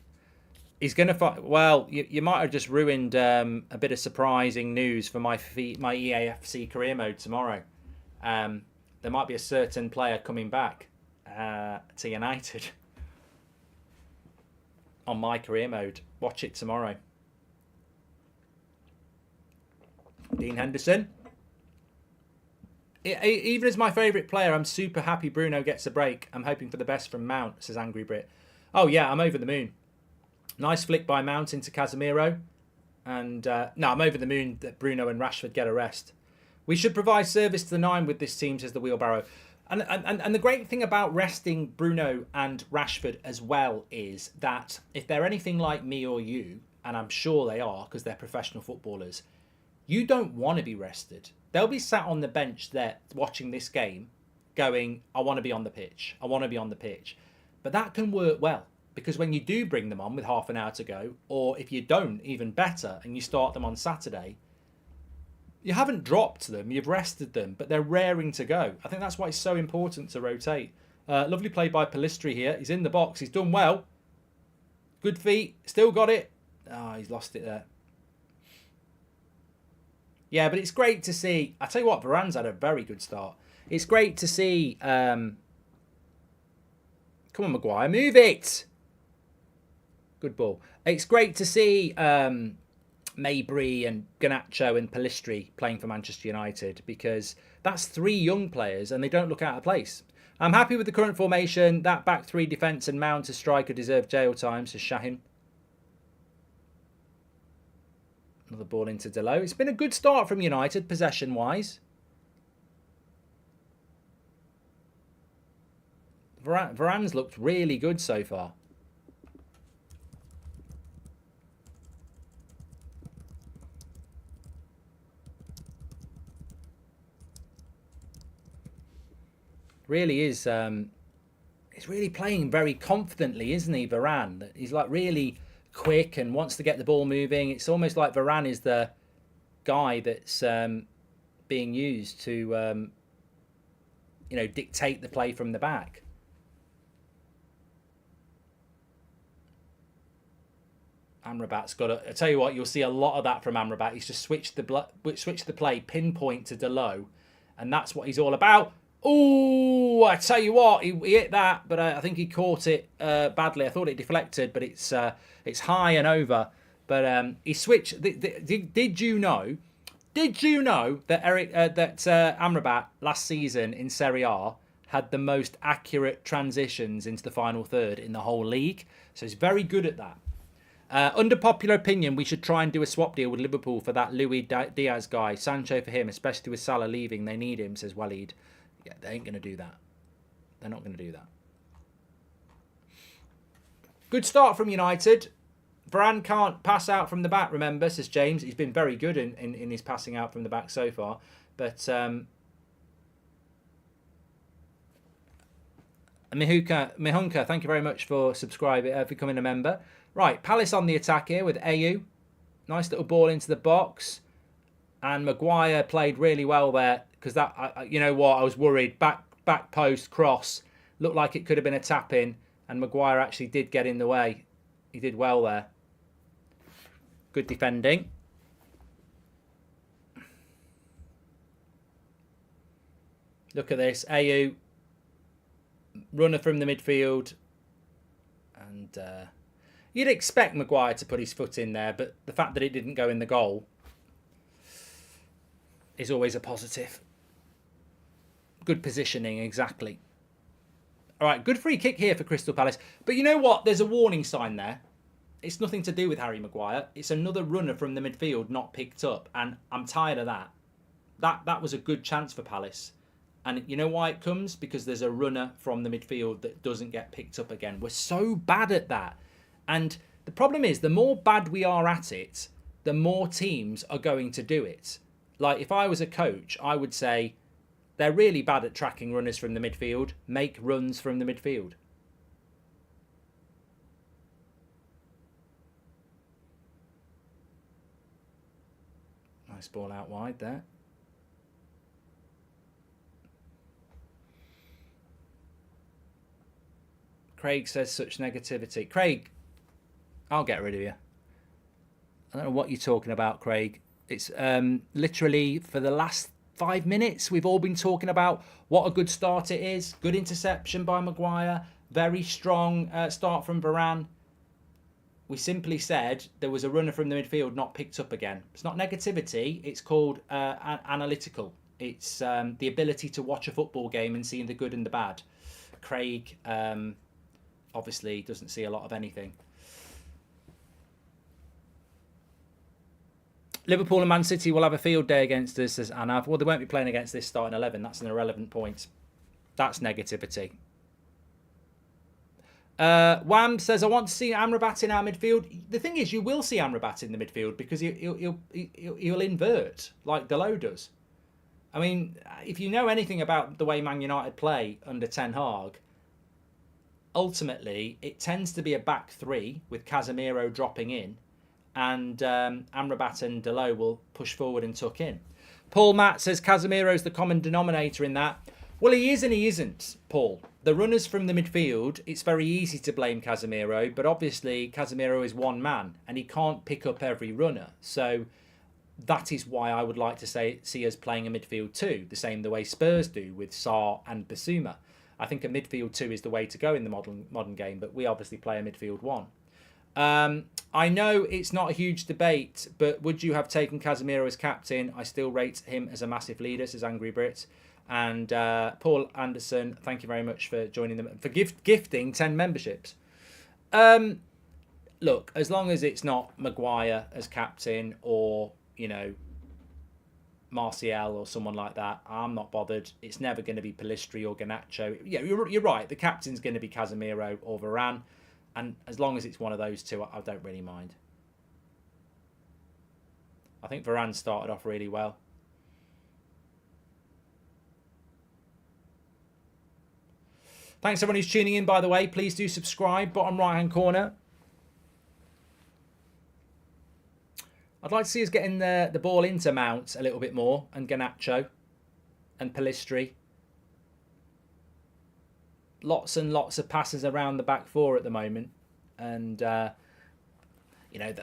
He's going to find... Well, you might have just ruined a bit of surprising news for my EAFC career mode tomorrow. There might be a certain player coming back to United on my career mode. Watch it tomorrow. Dean Henderson. Even as my favourite player, I'm super happy Bruno gets a break. I'm hoping for the best from Mount, says Angry Brit. Oh, yeah, I'm over the moon. Nice flick by Mount into Casemiro. And, no, I'm over the moon that Bruno and Rashford get a rest. We should provide service to the 9 with this team, says the Wheelbarrow. And the great thing about resting Bruno and Rashford as well is that if they're anything like me or you, and I'm sure they are because they're professional footballers, you don't want to be rested. They'll be sat on the bench there watching this game going, I want to be on the pitch. I want to be on the pitch. But that can work well because when you do bring them on with half an hour to go, or if you don't, even better, and you start them on Saturday, you haven't dropped them, you've rested them, but they're raring to go. I think that's why it's so important to rotate. Lovely play by Pellistri here. He's in the box. He's done well. Good feet. Still got it. Oh, he's lost it there. Yeah, but it's great to see. I tell you what, Varane's had a very good start. It's great to see. Come on, Maguire, move it. Good ball. It's great to see Mabry and Garnacho and Pellistri playing for Manchester United because that's 3 young players and they don't look out of place. I'm happy with the current formation. That back 3 defence and Mount as striker deserve jail time, says Shahin. Another ball into Dalot. It's been a good start from United, possession-wise. Varane's looked really good so far. Really is. He's really playing very confidently, isn't he, Varane? He's like really quick and wants to get the ball moving. It's almost like Varane is the guy that's being used to, dictate the play from the back. Amrabat's got to. I tell you what, you'll see a lot of that from Amrabat. He's just switched the play, pinpoint to Delot, and that's what he's all about. Oh, I tell you what, he hit that, but I think he caught it badly. I thought it deflected, but it's high and over. But he switched. Did you know that Amrabat last season in Serie A had the most accurate transitions into the final third in the whole league? So he's very good at that. Under popular opinion, we should try and do a swap deal with Liverpool for that Luis Diaz guy. Sancho for him, especially with Salah leaving. They need him, says Walid. Yeah, they ain't going to do that. They're not going to do that. Good start from United. Varane can't pass out from the back, remember, says James. He's been very good in his passing out from the back so far. But Mihunka, thank you very much for subscribing, for becoming a member. Right, Palace on the attack here with Ayew. Nice little ball into the box. And Maguire played really well there. Because that, you know what, I was worried. Back post, cross. Looked like it could have been a tap-in. And Maguire actually did get in the way. He did well there. Good defending. Look at this. Ayew. Runner from the midfield. And you'd expect Maguire to put his foot in there. But the fact that it didn't go in the goal is always a positive. Good positioning, exactly. All right, good free kick here for Crystal Palace. But you know what? There's a warning sign there. It's nothing to do with Harry Maguire. It's another runner from the midfield not picked up. And I'm tired of that. That was a good chance for Palace. And you know why it comes? Because there's a runner from the midfield that doesn't get picked up again. We're so bad at that. And the problem is, the more bad we are at it, the more teams are going to do it. Like, if I was a coach, I would say, they're really bad at tracking runners from the midfield. Make runs from the midfield. Nice ball out wide there. Craig says such negativity. Craig, I'll get rid of you. I don't know what you're talking about, Craig. It's literally for the last 5 minutes, we've all been talking about what a good start it is. Good interception by Maguire. Very strong start from Varane. We simply said there was a runner from the midfield not picked up again. It's not negativity. It's called analytical. It's the ability to watch a football game and see the good and the bad. Craig obviously doesn't see a lot of anything. Liverpool and Man City will have a field day against us, says Anav. Well, they won't be playing against this starting 11. That's an irrelevant point. That's negativity. Wham says, I want to see Amrabat in our midfield. The thing is, you will see Amrabat in the midfield because he'll invert like Delot does. I mean, if you know anything about the way Man United play under Ten Hag, ultimately, it tends to be a back three with Casemiro dropping in. And Amrabat and Delot will push forward and tuck in. Paul Matt says Casemiro's the common denominator in that. Well, he is and he isn't, Paul. The runners from the midfield, it's very easy to blame Casemiro, but obviously Casemiro is one man and he can't pick up every runner. So that is why I would like to see us playing a midfield two, the way Spurs do with Sarr and Basuma. I think a midfield two is the way to go in the modern game, but we obviously play a midfield one. I know it's not a huge debate, but would you have taken Casemiro as captain? I still rate him as a massive leader, says Angry Brit. And Paul Anderson, thank you very much for joining them, for gifting 10 memberships. Look, as long as it's not Maguire as captain or, Martial or someone like that. I'm not bothered. It's never going to be Pellistri or Garnacho. Yeah, you're right. The captain's going to be Casemiro or Varane. And as long as it's one of those two, I don't really mind. I think Varane started off really well. Thanks everyone who's tuning in, by the way. Please do subscribe. Bottom right-hand corner. I'd like to see us getting the ball into Mount a little bit more, and Garnacho and Pellistri. Lots and lots of passes around the back four at the moment. And, you know,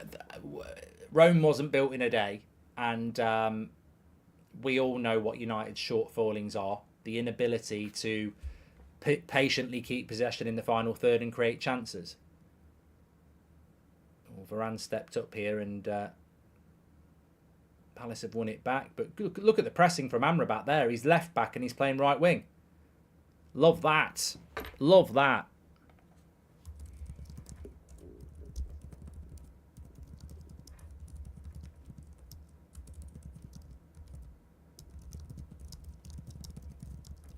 Rome wasn't built in a day. And we all know what United's shortfallings are. The inability to patiently keep possession in the final third and create chances. Well, Varane stepped up here and Palace have won it back. But look at the pressing from Amrabat there. He's left back and he's playing right wing. Love that. Love that.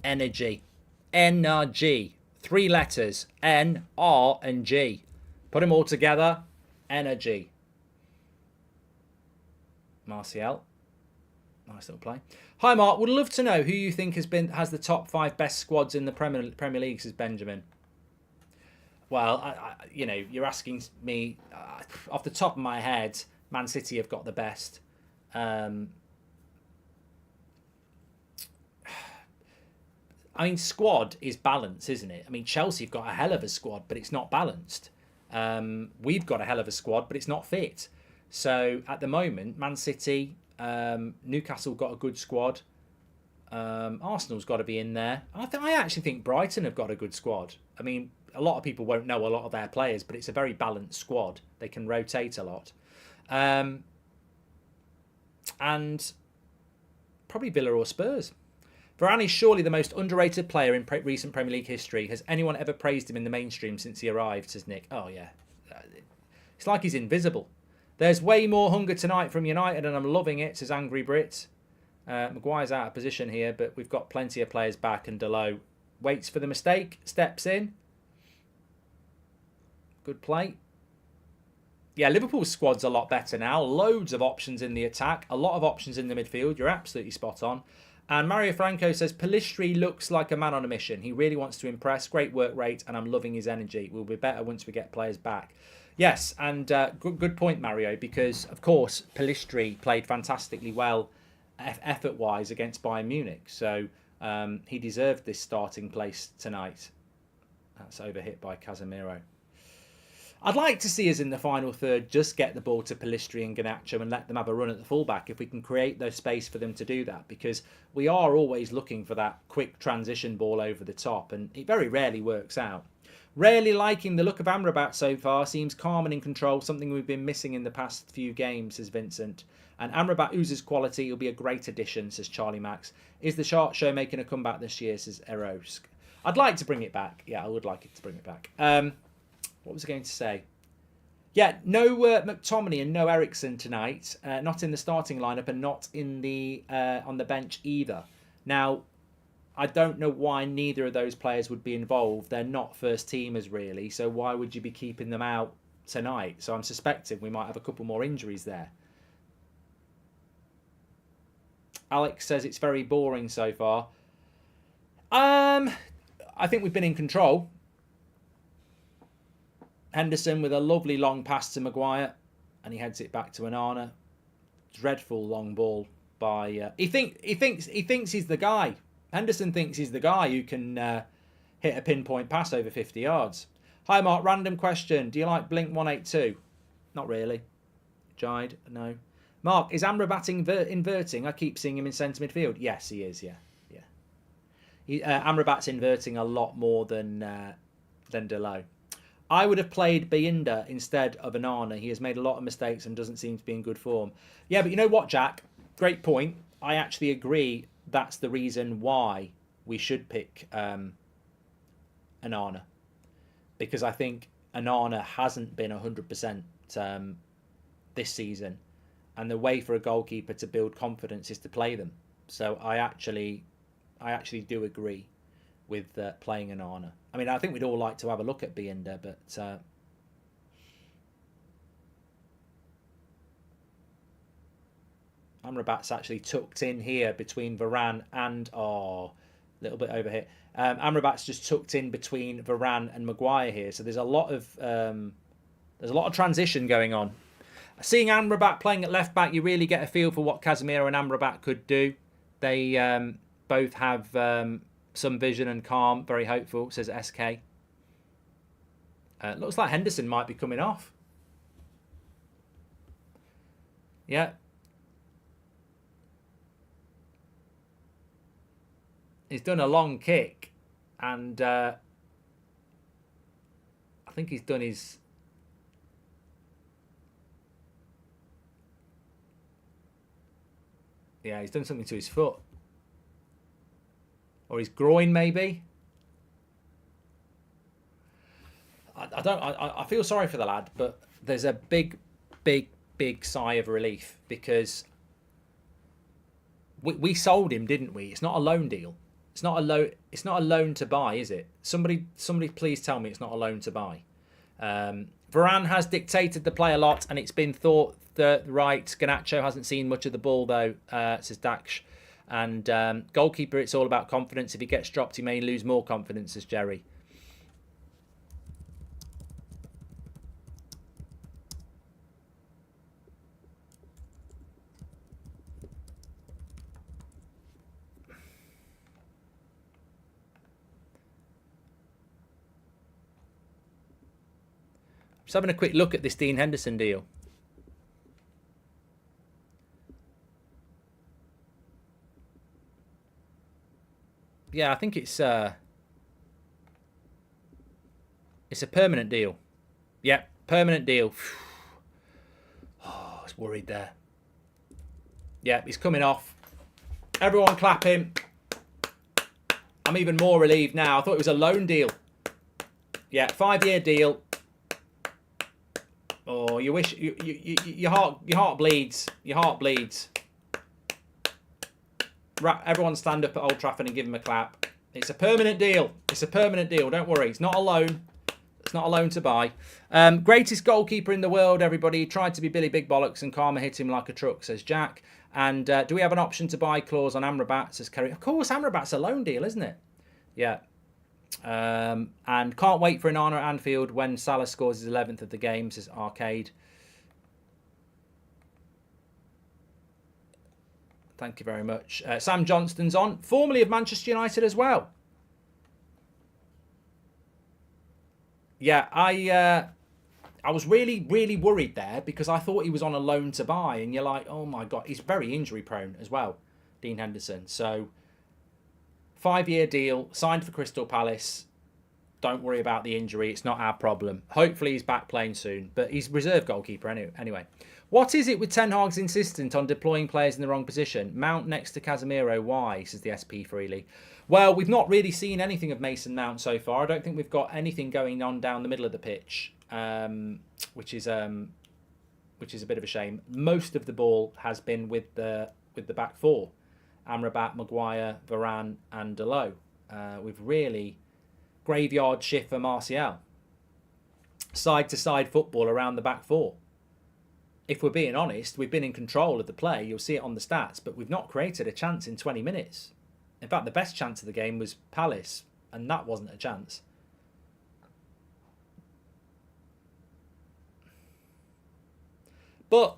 Energy. N-R-G. 3 letters. N, R, and G. Put them all together. Energy. Martial. Nice little play. Hi, Mark. Would love to know who you think has the top 5 best squads in the Premier League, says Benjamin. Well, you know, you're asking me off the top of my head. Man City have got the best. I mean, squad is balance, isn't it? I mean, Chelsea have got a hell of a squad, but it's not balanced. We've got a hell of a squad, but it's not fit. So at the moment, Man City, Newcastle got a good squad. Arsenal's got to be in there. I actually think Brighton have got a good squad. I mean, a lot of people won't know a lot of their players, but it's a very balanced squad. They can rotate a lot. And probably Villa or Spurs. Varane is surely the most underrated player in recent Premier League history. Has anyone ever praised him in the mainstream since he arrived, says Nick. Oh, yeah. It's like he's invisible. There's way more hunger tonight from United, and I'm loving it, says Angry Brit. Maguire's out of position here, but we've got plenty of players back, and Delo waits for the mistake, steps in. Good play. Yeah, Liverpool's squad's a lot better now. Loads of options in the attack, a lot of options in the midfield. You're absolutely spot on. And Mario Franco says, Pellistri looks like a man on a mission. He really wants to impress. Great work rate, and I'm loving his energy. We'll be better once we get players back. Yes, and good point, Mario, because, of course, Pellistri played fantastically well effort-wise against Bayern Munich. So he deserved this starting place tonight. That's overhit by Casemiro. I'd like to see us in the final third just get the ball to Pellistri and Garnacho and let them have a run at the fullback if we can create the space for them to do that, because we are always looking for that quick transition ball over the top, and it very rarely works out. Rarely liking the look of Amrabat so far. Seems calm and in control, something we've been missing in the past few games, says Vincent. And Amrabat oozes quality. He'll be a great addition, says Charlie Max. Is the Shark Show making a comeback this year, says Erosk. I'd like to bring it back. Yeah, I would like it to bring it back. What was I going to say? Yeah, no McTominay and no Eriksen tonight. Not in the starting lineup and not in the on the bench either. Now, I don't know why neither of those players would be involved. They're not first teamers really, so why would you be keeping them out tonight? So I'm suspecting we might have a couple more injuries there. Alex says it's very boring so far. I think we've been in control. Henderson with a lovely long pass to Maguire, and he heads it back to Onana. Dreadful long ball by. He thinks he's the guy. Henderson thinks he's the guy who can hit a pinpoint pass over 50 yards. Hi Mark, random question. Do you like Blink 182? Not really. Jide, no. Mark, is Amrabat inverting? I keep seeing him in centre midfield. Yes, he is. Yeah. Amrabat's inverting a lot more than Delo. I would have played Bayinda instead of Onana. He has made a lot of mistakes and doesn't seem to be in good form. Yeah, but you know what, Jack? Great point. I actually agree that's the reason why we should pick Onana. Because I think Onana hasn't been 100% this season. And the way for a goalkeeper to build confidence is to play them. So I actually do agree with playing Onana. I mean, I think we'd all like to have a look at Binder, but Amrabat's actually tucked in here between Varane and a little bit over here. Amrabat's just tucked in between Varane and Maguire here, so there's a lot of transition going on. Seeing Amrabat playing at left back, you really get a feel for what Casemiro and Amrabat could do. They both have some vision and calm. Very hopeful, says SK. Looks like Henderson might be coming off. Yeah. He's done a long kick, and I think he's done his... Yeah, he's done something to his foot. Or his groin, maybe. I feel sorry for the lad, but there's a big sigh of relief, because we sold him, didn't we? It's not a loan deal. It's not a loan to buy, is it? Somebody please tell me it's not a loan to buy. Varane has dictated the play a lot, and it's been thought that, right, Garnacho hasn't seen much of the ball, though, says Daksh. And goalkeeper, it's all about confidence. If he gets dropped, he may lose more confidence, says Jerry. Just having a quick look at this Dean Henderson deal. Yeah, I think it's a permanent deal. Yeah, permanent deal. Oh, I was worried there. Yeah, he's coming off. Everyone clap him. I'm even more relieved now. I thought it was a loan deal. Yeah, 5-year deal. Oh, you wish your heart bleeds. Your heart bleeds. Everyone stand up at Old Trafford and give him a clap. It's a permanent deal. It's a permanent deal. Don't worry. It's not a loan. It's not a loan to buy. Greatest goalkeeper in the world, everybody. He tried to be Billy Big Bollocks and karma hit him like a truck, says Jack. And do we have an option to buy clause on Amrabat, says Kerry. Of course, Amrabat's a loan deal, isn't it? Yeah. And can't wait for an honour at Anfield when Salah scores his 11th of the game, says Arcade. Thank you very much. Sam Johnston's on, formerly of Manchester United as well. Yeah, I was really worried there, because I thought he was on a loan to buy, and you're like, oh my God, he's very injury prone as well, Dean Henderson. So 5-year deal, signed for Crystal Palace. Don't worry about the injury. It's not our problem. Hopefully he's back playing soon. But he's reserve goalkeeper anyway. What is it with Ten Hag's insistence on deploying players in the wrong position? Mount next to Casemiro. Why? Says the SP Freely. Well, we've not really seen anything of Mason Mount so far. I don't think we've got anything going on down the middle of the pitch, which is a bit of a shame. Most of the ball has been with the back four. Amrabat, Maguire, Varane and Dalot. We've really graveyard shift for Martial. Side-to-side football around the back four. If we're being honest, we've been in control of the play. You'll see it on the stats, but we've not created a chance in 20 minutes. In fact, the best chance of the game was Palace, and that wasn't a chance. But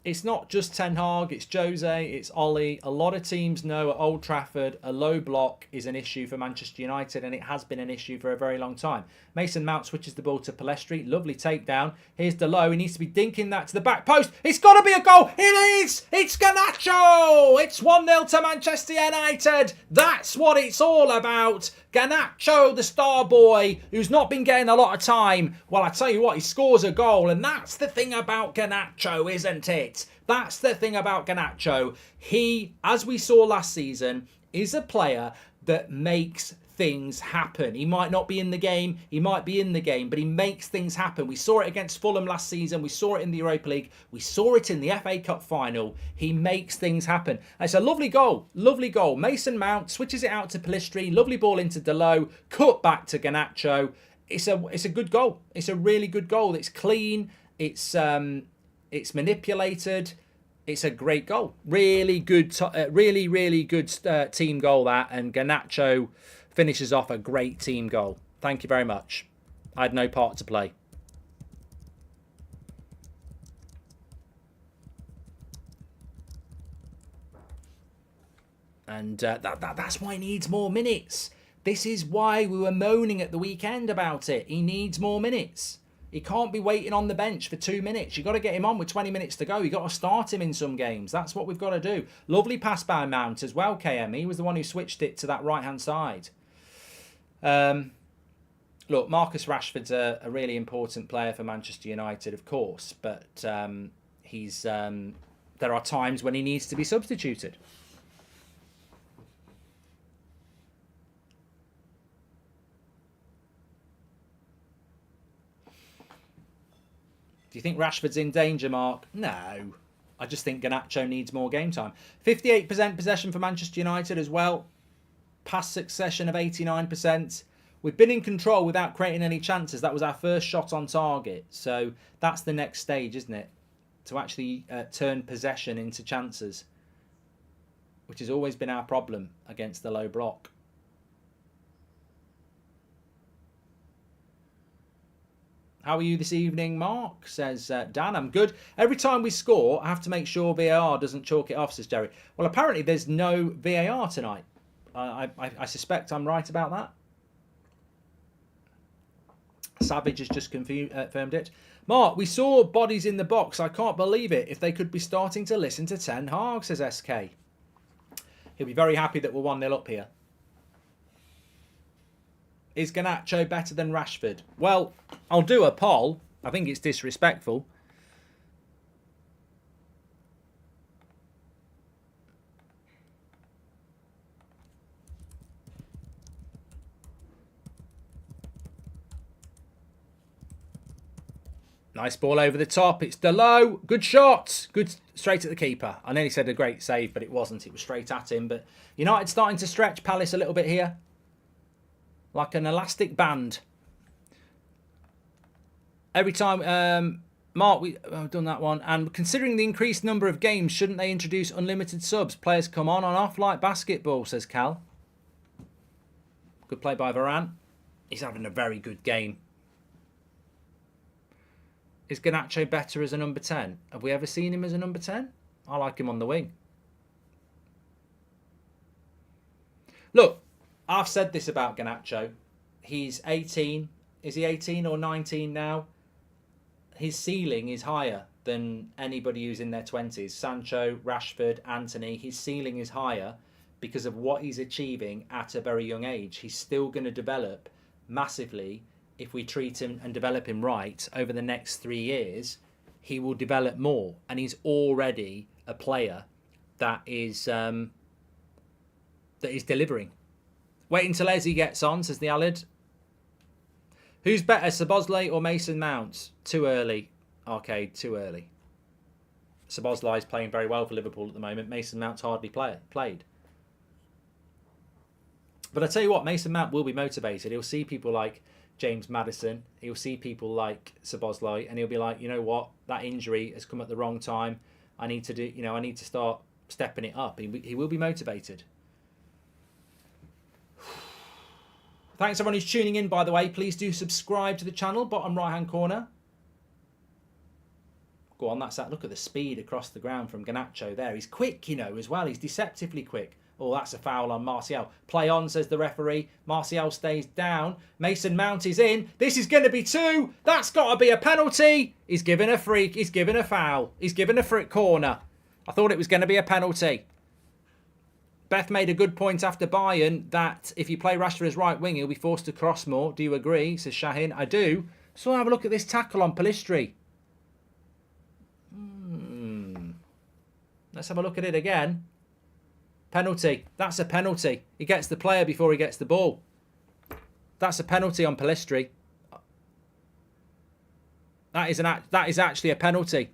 it's not just Ten Hag, it's Jose, it's Ollie. A lot of teams know at Old Trafford a low block is an issue for Manchester United, and it has been an issue for a very long time. Mason Mount switches the ball to Palestri. Lovely takedown. Here's Dalot. He needs to be dinking that to the back post. It's got to be a goal. It is. It's Garnacho. It's 1-0 to Manchester United. That's what it's all about. Garnacho, the star boy, who's not been getting a lot of time. Well, I tell you what, he scores a goal, and that's the thing about Garnacho, isn't it? That's the thing about Garnacho. He, as we saw last season, is a player that makes things happen. He might not be in the game, he might be in the game, but he makes things happen. We saw it against Fulham last season, we saw it in the Europa League, we saw it in the FA Cup final. He makes things happen. And it's a lovely goal, lovely goal. Mason Mount switches it out to Pellistri, lovely ball into Delo, cut back to Garnacho. It's a good goal. It's a really good goal. It's clean, it's manipulated. It's a great goal. Really good, really good team goal that. And Garnacho finishes off a great team goal. Thank you very much. I had no part to play. And that's why he needs more minutes. This is why we were moaning at the weekend about it. He needs more minutes. He can't be waiting on the bench for 2 minutes. You've got to get him on with 20 minutes to go. You've got to start him in some games. That's what we've got to do. Lovely pass by Mount as well, KM. He was the one who switched it to that right-hand side. Look, Marcus Rashford's a really important player for Manchester United, of course. But there are times when he needs to be substituted. Do you think Rashford's in danger, Mark? No. I just think Garnacho needs more game time. 58% possession for Manchester United as well. Pass succession of 89%. We've been in control without creating any chances. That was our first shot on target. So that's the next stage, isn't it? To actually turn possession into chances. Which has always been our problem against the low block. How are you this evening, Mark? Says Dan. I'm good. Every time we score, I have to make sure VAR doesn't chalk it off, says Jerry. Well, apparently there's no VAR tonight. I suspect I'm right about that. Savage has just confirmed it. Mark, we saw bodies in the box. I can't believe it. If they could be starting to listen to Ten Hag, says SK. He'll be very happy that we're 1-0 up here. Is Garnacho better than Rashford? Well, I'll do a poll. I think it's disrespectful. Nice ball over the top. It's Delo. Good shot. Good straight at the keeper. I nearly said a great save, but it wasn't. It was straight at him. But United starting to stretch Palace a little bit here. Like an elastic band. Every time, Mark, I've done that one. And considering the increased number of games, shouldn't they introduce unlimited subs? Players come on and off like basketball, says Cal. Good play by Varane. He's having a very good game. Is Garnacho better as a number 10? Have we ever seen him as a number 10? I like him on the wing. Look. I've said this about Garnacho. He's 18. Is he 18 or 19 now? His ceiling is higher than anybody who's in their 20s. Sancho, Rashford, Anthony. His ceiling is higher because of what he's achieving at a very young age. He's still going to develop massively if we treat him and develop him right over the next 3 years. He will develop more. And he's already a player that is delivering. Wait until Ezzy gets on, says the Alid. Who's better, Szoboszlai or Mason Mount? Too early. Arcade, too early. Szoboszlai is playing very well for Liverpool at the moment. Mason Mount's hardly played. But I tell you what, Mason Mount will be motivated. He'll see people like James Maddison. He'll see people like Szoboszlai, and he'll be like, you know what? That injury has come at the wrong time. I need to start stepping it up. He will be motivated. Thanks everyone who's tuning in, by the way. Please do subscribe to the channel, bottom right-hand corner. Go on, that's that. Look at the speed across the ground from Garnacho there. He's quick, as well. He's deceptively quick. Oh, that's a foul on Martial. Play on, says the referee. Martial stays down. Mason Mount is in. This is going to be 2. That's got to be a penalty. He's given a freak. He's given a foul. He's given a free corner. I thought it was going to be a penalty. Beth made a good point after Bayern that if you play Rashford as right wing, he'll be forced to cross more. Do you agree? Says Shahin. I do. So have a look at this tackle on Pellistri. Let's have a look at it again. Penalty. That's a penalty. He gets the player before he gets the ball. That's a penalty on Pellistri. That is actually a penalty.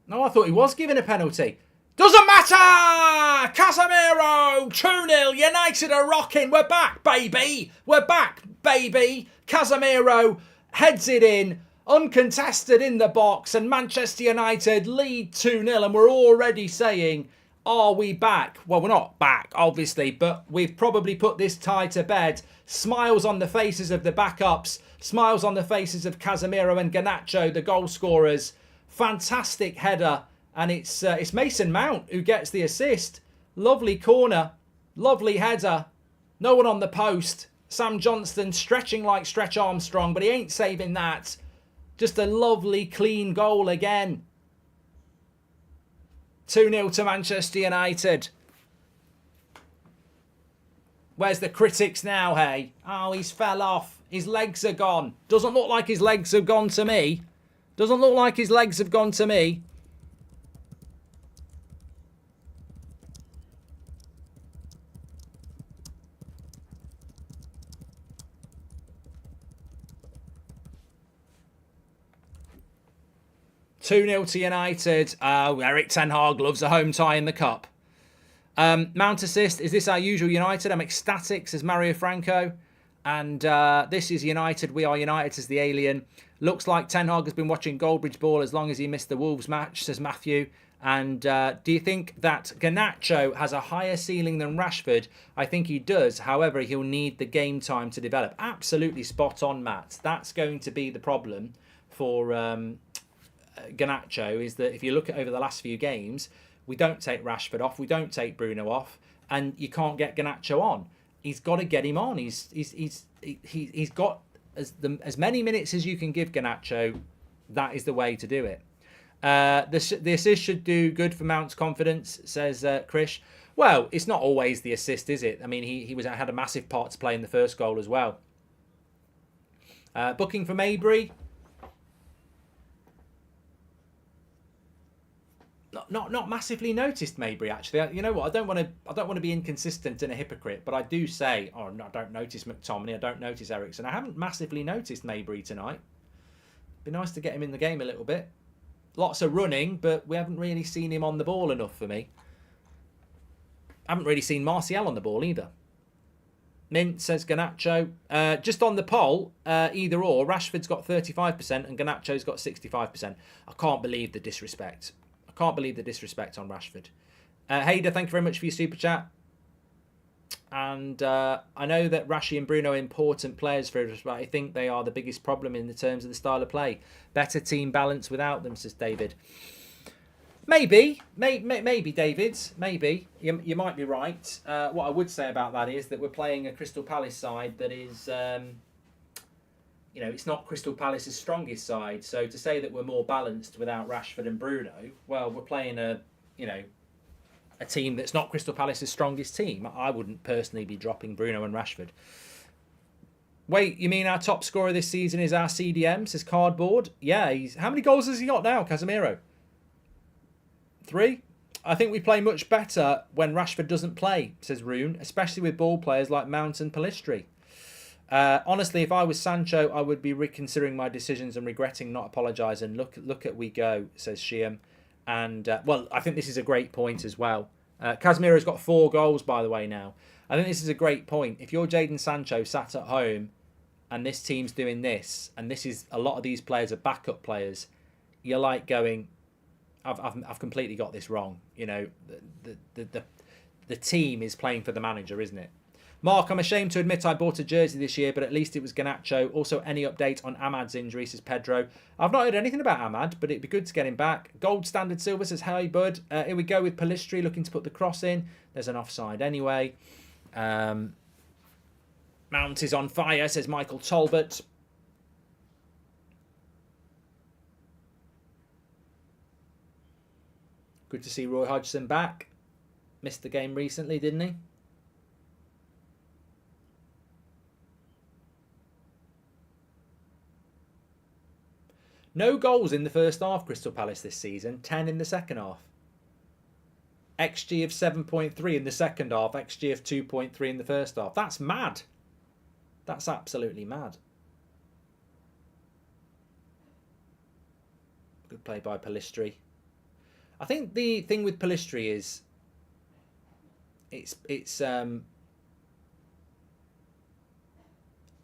No, I thought he was given a penalty. Doesn't matter! Casemiro! 2-0. United are rocking. We're back, baby. We're back, baby. Casemiro heads it in, uncontested in the box, and Manchester United lead 2-0. And we're already saying, are we back? Well, we're not back, obviously, but we've probably put this tie to bed. Smiles on the faces of the backups. Smiles on the faces of Casemiro and Garnacho, the goal scorers. Fantastic header, and it's Mason Mount who gets the assist. Lovely corner, lovely header. No one on the post. Sam Johnston stretching like Stretch Armstrong, but he ain't saving that. Just a lovely, clean goal again. 2-0 to Manchester United. Where's the critics now, hey? Oh, he's fell off. His legs are gone. Doesn't look like his legs have gone to me. Doesn't look like his legs have gone to me. (2-0 to United. Oh, Eric Ten Hag loves a home tie in the cup. Mount assist. Is this our usual United? I'm ecstatic, says Mario Franco. And this is United. We are United, says the alien. Looks like Ten Hag has been watching Goldbridge ball as long as he missed the Wolves match, says Matthew. And do you think that Garnacho has a higher ceiling than Rashford? I think he does. However, he'll need the game time to develop. Absolutely spot on, Matt. That's going to be the problem for Garnacho, is that if you look at over the last few games, we don't take Rashford off, we don't take Bruno off, and you can't get Garnacho on. He's got to get him on. He's got as many minutes as you can give Garnacho. That is the way to do it. The assist should do good for Mount's confidence, says Krish. Well, it's not always the assist, is it? I mean, he had a massive part to play in the first goal as well. Booking for Maybury. Not massively noticed Maybury, actually. You know what? I don't want to be inconsistent and a hypocrite, but I do say, oh, no, I don't notice McTominay, I don't notice Eriksen. I haven't massively noticed Maybury tonight. Be nice to get him in the game a little bit. Lots of running, but we haven't really seen him on the ball enough for me. I haven't really seen Martial on the ball either. Mint says Garnacho. Just on the poll, either or, Rashford's got 35% and Garnacho's got 65%. I can't believe the disrespect. Can't believe the disrespect on Rashford. Hader, thank you very much for your super chat. And I know that Rashi and Bruno are important players for us, but I think they are the biggest problem in the terms of the style of play. Better team balance without them, says David. Maybe David. Maybe. You might be right. What I would say about that is that we're playing a Crystal Palace side that is... it's not Crystal Palace's strongest side. So to say that we're more balanced without Rashford and Bruno, well, we're playing a team that's not Crystal Palace's strongest team. I wouldn't personally be dropping Bruno and Rashford. Wait, you mean our top scorer this season is our CDM, says Cardboard? Yeah, how many goals has he got now, Casemiro? 3? I think we play much better when Rashford doesn't play, says Rune, especially with ball players like Mount and Pellistri. Honestly, if I was Sancho, I would be reconsidering my decisions and regretting not apologising. Look at we go, says Shiam. And, well, I think this is a great point as well. Casemiro's got 4 goals, by the way, now. I think this is a great point. If you're Jadon Sancho sat at home and this team's doing this, and this is a lot of these players are backup players, you're like going, I've completely got this wrong. You know, the team is playing for the manager, isn't it? Mark, I'm ashamed to admit I bought a jersey this year, but at least it was Garnacho. Also, any update on Ahmad's injury, says Pedro. I've not heard anything about Ahmad, but it'd be good to get him back. Gold Standard Silver says, hi, bud. Here we go with Pellistri looking to put the cross in. There's an offside anyway. Mount is on fire, says Michael Talbot. Good to see Roy Hodgson back. Missed the game recently, didn't he? No goals in the first half, Crystal Palace this season. 10 in the second half. XG of 7.3 in the second half. XG of 2.3 in the first half. That's mad. That's absolutely mad. Good play by Pellistri. I think the thing with Pellistri is it's here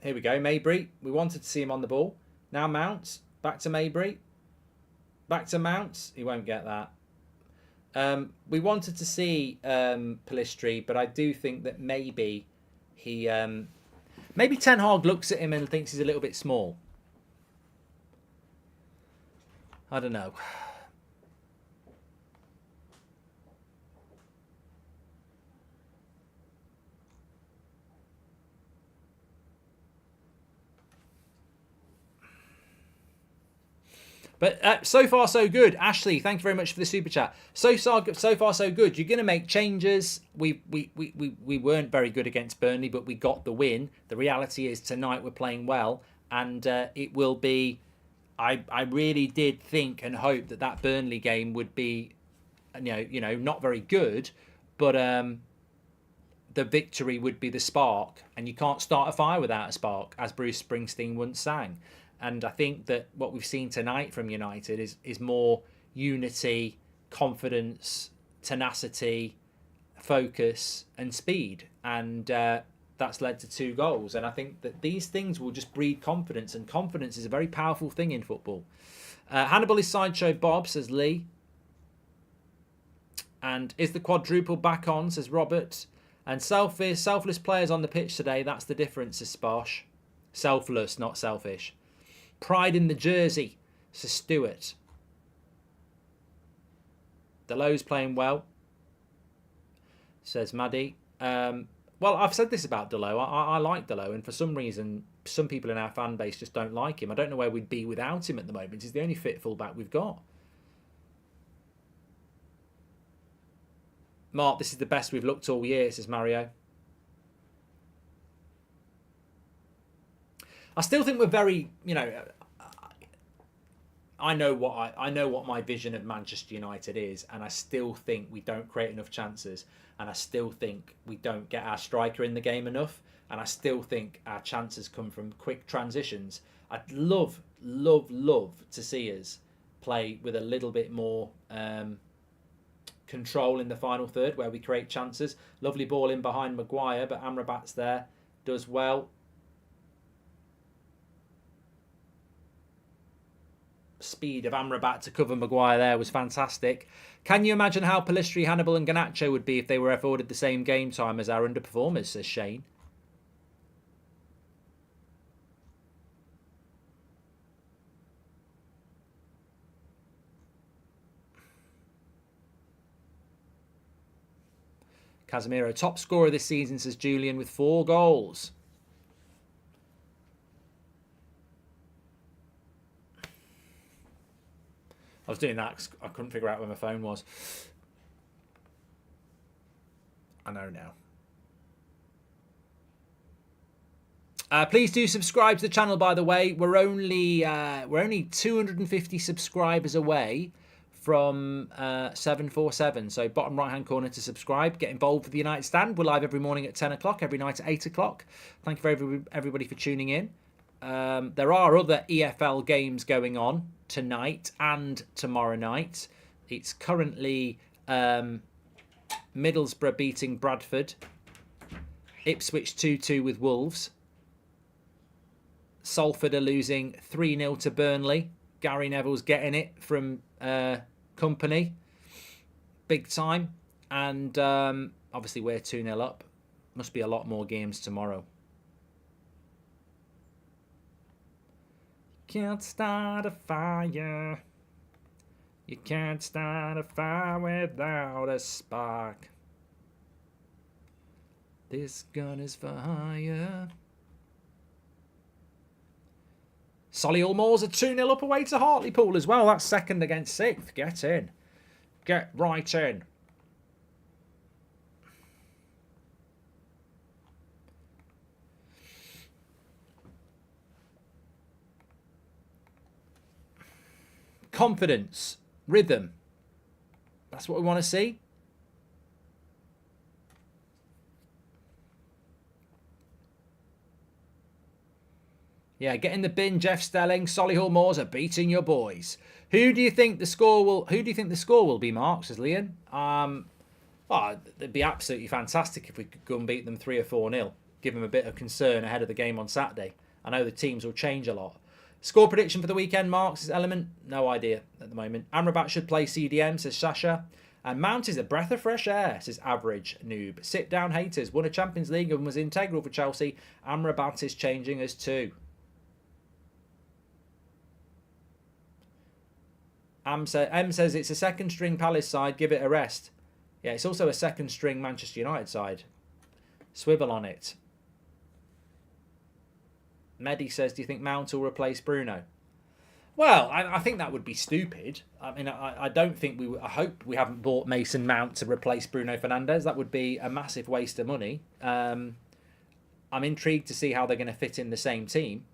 we go, Mabry. We wanted to see him on the ball. Now Mounts. Back to Mabry. Back to Mounts. He won't get that. We wanted to see Pellistri, but I do think that maybe he maybe Ten Hag looks at him and thinks he's a little bit small. I don't know. But so far, so good. Ashley, thank you very much for the super chat. So far, so good. You're going to make changes. We weren't very good against Burnley, but we got the win. The reality is tonight we're playing well, and it will be. I really did think and hope that Burnley game would be, not very good, but the victory would be the spark, and you can't start a fire without a spark, as Bruce Springsteen once sang. And I think that what we've seen tonight from United is more unity, confidence, tenacity, focus and speed. And that's led to 2 goals. And I think that these things will just breed confidence. And confidence is a very powerful thing in football. Hannibal is Sideshow Bob, says Lee. And is the quadruple back on, says Robert. And selfless players on the pitch today. That's the difference, says Sparsh. Selfless, not selfish. Pride in the jersey, says Stewart. Delo's playing well, says Maddie. Well, I've said this about Delo. I like Delo, and for some reason, some people in our fan base just don't like him. I don't know where we'd be without him at the moment. He's the only fit fullback we've got. Mark, this is the best we've looked all year, says Mario. I still think we're very, I know what my vision of Manchester United is, and I still think we don't create enough chances, and I still think we don't get our striker in the game enough, and I still think our chances come from quick transitions. I'd love to see us play with a little bit more control in the final third, where we create chances. Lovely ball in behind Maguire, but Amrabat's there, does well. Speed of Amrabat to cover Maguire there was fantastic. Can you imagine how Pellistri, Hannibal and Garnacho would be if they were afforded the same game time as our underperformers, says Shane. Casemiro, top scorer this season, says Julian, with 4 goals. I was doing that because I couldn't figure out where my phone was. I know now. Please do subscribe to the channel, by the way. We're only 250 subscribers away from 747. So bottom right-hand corner to subscribe. Get involved with the United Stand. We're live every morning at 10 o'clock, every night at 8 o'clock. Thank you for everybody for tuning in. There are other EFL games going on tonight and tomorrow night. It's currently Middlesbrough beating Bradford, Ipswich 2-2 with Wolves, Salford are losing 3-0 to Burnley. Gary Neville's getting it from Company big time, and obviously we're 2-0 up. Must be a lot more games tomorrow. Can't start a fire. You can't start a fire without a spark. This gun is for hire. Solihull Moors are 2-0 up away to Hartlepool as well. That's second against 6th. Get in. Get right in. confidence, rhythm. That's what we want to see. Yeah, get in the bin, Jeff Stelling. Solihull Moors are beating your boys. Who do you think the score will be, Mark? Says Leon. It'd be absolutely fantastic if we could go and beat them 3 or 4-0. Give them a bit of concern ahead of the game on Saturday. I know the teams will change a lot. Score prediction for the weekend, Mark, says Element. No idea at the moment. Amrabat should play CDM, says Sasha. And Mount is a breath of fresh air, says Average Noob. Sit down, haters. Won a Champions League and was integral for Chelsea. Amrabat is changing us too. M says it's a second string Palace side. Give it a rest. Yeah, it's also a second string Manchester United side. Swivel on it. Mehdi says, do you think Mount will replace Bruno? Well, I think that would be stupid. I mean, I don't think I hope we haven't bought Mason Mount to replace Bruno Fernandes. That would be a massive waste of money. I'm intrigued to see how they're going to fit in the same team.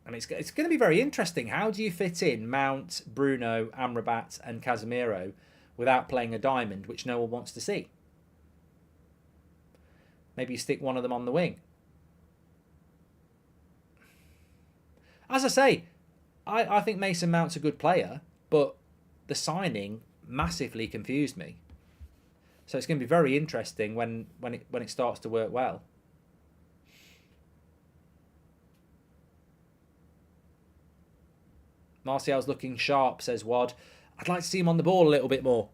And it's going to be very interesting. How do you fit in Mount, Bruno, Amrabat and Casemiro without playing a diamond, which no one wants to see? Maybe you stick one of them on the wing. As I say, I think Mason Mount's a good player, but the signing massively confused me. So it's going to be very interesting when it starts to work well. Martial's looking sharp, says Wad. I'd like to see him on the ball a little bit more.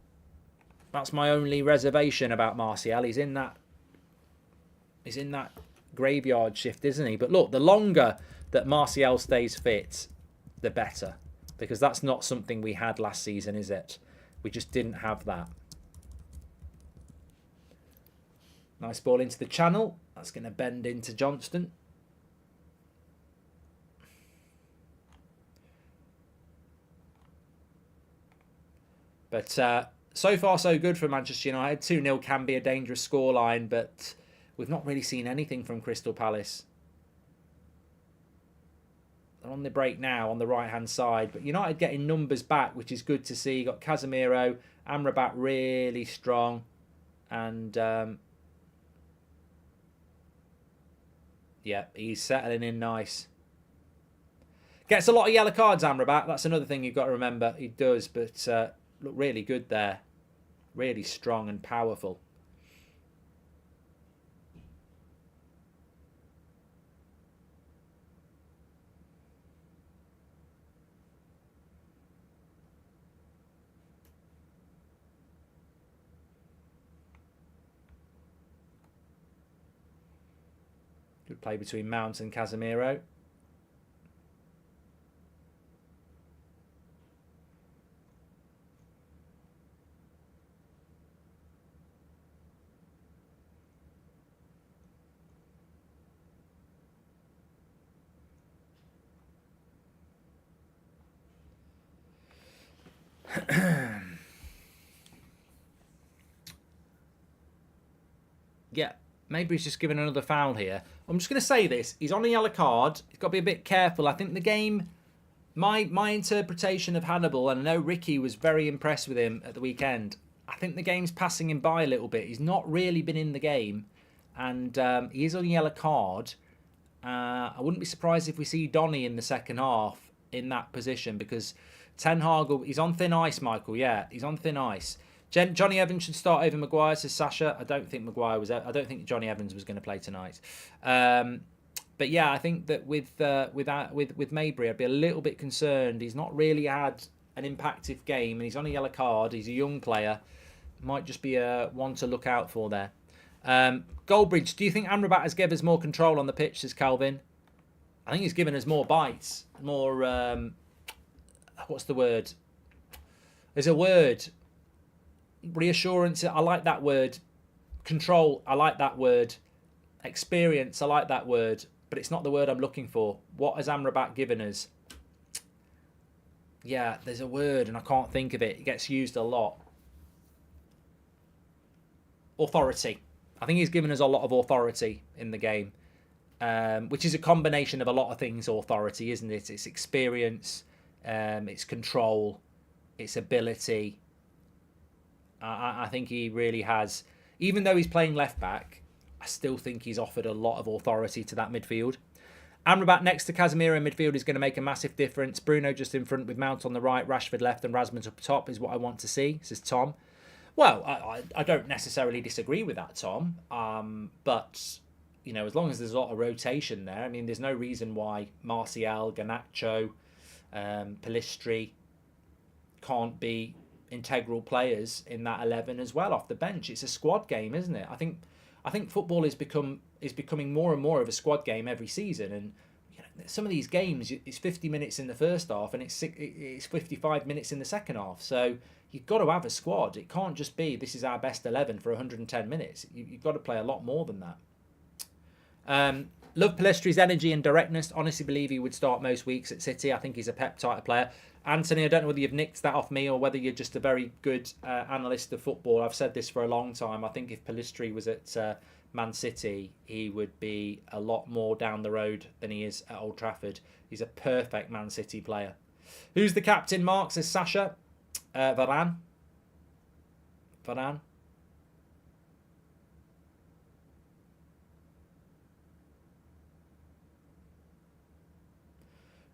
That's my only reservation about Martial. He's in that graveyard shift, isn't he? But look, the longer that Martial stays fit, the better. Because that's not something we had last season, is it? We just didn't have that. Nice ball into the channel. That's going to bend into Johnston. But so far, so good for Manchester United. 2-0 can be a dangerous scoreline, but we've not really seen anything from Crystal Palace. They're on the break now on the right-hand side, but United getting numbers back, which is good to see. Got Casemiro, Amrabat really strong, and yeah, he's settling in nice. Gets a lot of yellow cards, Amrabat. That's another thing you've got to remember. He does, but look really good there. Really strong and powerful. Good play between Mount and Casemiro. Yeah, maybe he's just given another foul here. I'm just going to say this. He's on a yellow card. He's got to be a bit careful. I think the game, my interpretation of Hannibal, and I know Ricky was very impressed with him at the weekend, I think the game's passing him by a little bit. He's not really been in the game, and he is on a yellow card. I wouldn't be surprised if we see Donny in the second half in that position, because Ten Hag, he's on thin ice, Michael. Yeah, he's on thin ice. Johnny Evans should start over Maguire, says Sasha. I don't think Johnny Evans was going to play tonight. But yeah, I think that with Mabry, I'd be a little bit concerned. He's not really had an impactful game, and he's on a yellow card. He's a young player. Might just be one to look out for there. Goldbridge, do you think Amrabat has given us more control on the pitch, says Calvin? I think he's given us more bites, more. What's the word? There's a word. Reassurance, I like that word. Control, I like that word. Experience, I like that word. But it's not the word I'm looking for. What has Amrabat given us? Yeah, there's a word and I can't think of it. It gets used a lot. Authority. I think he's given us a lot of authority in the game. which is a combination of a lot of things. Authority, isn't it? It's experience, it's control, it's ability. I think he really has, even though he's playing left back, I still think he's offered a lot of authority to that midfield. Amrabat next to Casemiro in midfield is going to make a massive difference. Bruno just in front with Mount on the right, Rashford left and Rasmus up top is what I want to see, says Tom. Well, I don't necessarily disagree with that, Tom. But, you know, as long as there's a lot of rotation there, I mean, there's no reason why Martial, Garnacho, Pellistri can't be integral players in that 11 as well off the bench. It's a squad game, isn't it? I think football is becoming more and more of a squad game every season, and you know, some of these games it's 50 minutes in the first half and it's 55 minutes in the second half. So you've got to have a squad. It can't just be this is our best 11 for 110 minutes. You've got to play a lot more than that. Love Pellistri's energy and directness. Honestly believe he would start most weeks at City. I think he's a Pep type player. Anthony, I don't know whether you've nicked that off me or whether you're just a very good analyst of football. I've said this for a long time. I think if Pellistri was at Man City, he would be a lot more down the road than he is at Old Trafford. He's a perfect Man City player. Who's the captain, Mark? Says Sasha. Varane.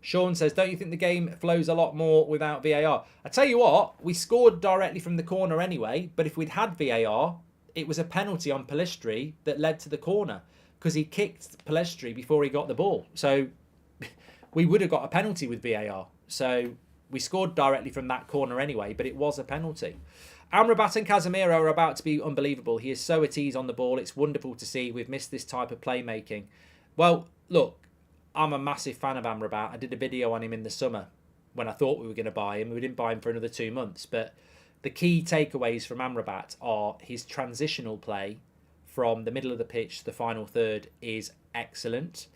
Sean says, don't you think the game flows a lot more without VAR? I tell you what, we scored directly from the corner anyway, but if we'd had VAR, it was a penalty on Pellistri that led to the corner because he kicked Pellistri before he got the ball. So we would have got a penalty with VAR. So we scored directly from that corner anyway, but it was a penalty. Amrabat and Casemiro are about to be unbelievable. He is so at ease on the ball. It's wonderful to see. We've missed this type of playmaking. Well, look, I'm a massive fan of Amrabat. I did a video on him in the summer when I thought we were going to buy him. We didn't buy him for another 2 months. But the key takeaways from Amrabat are his transitional play from the middle of the pitch to the final third is excellent.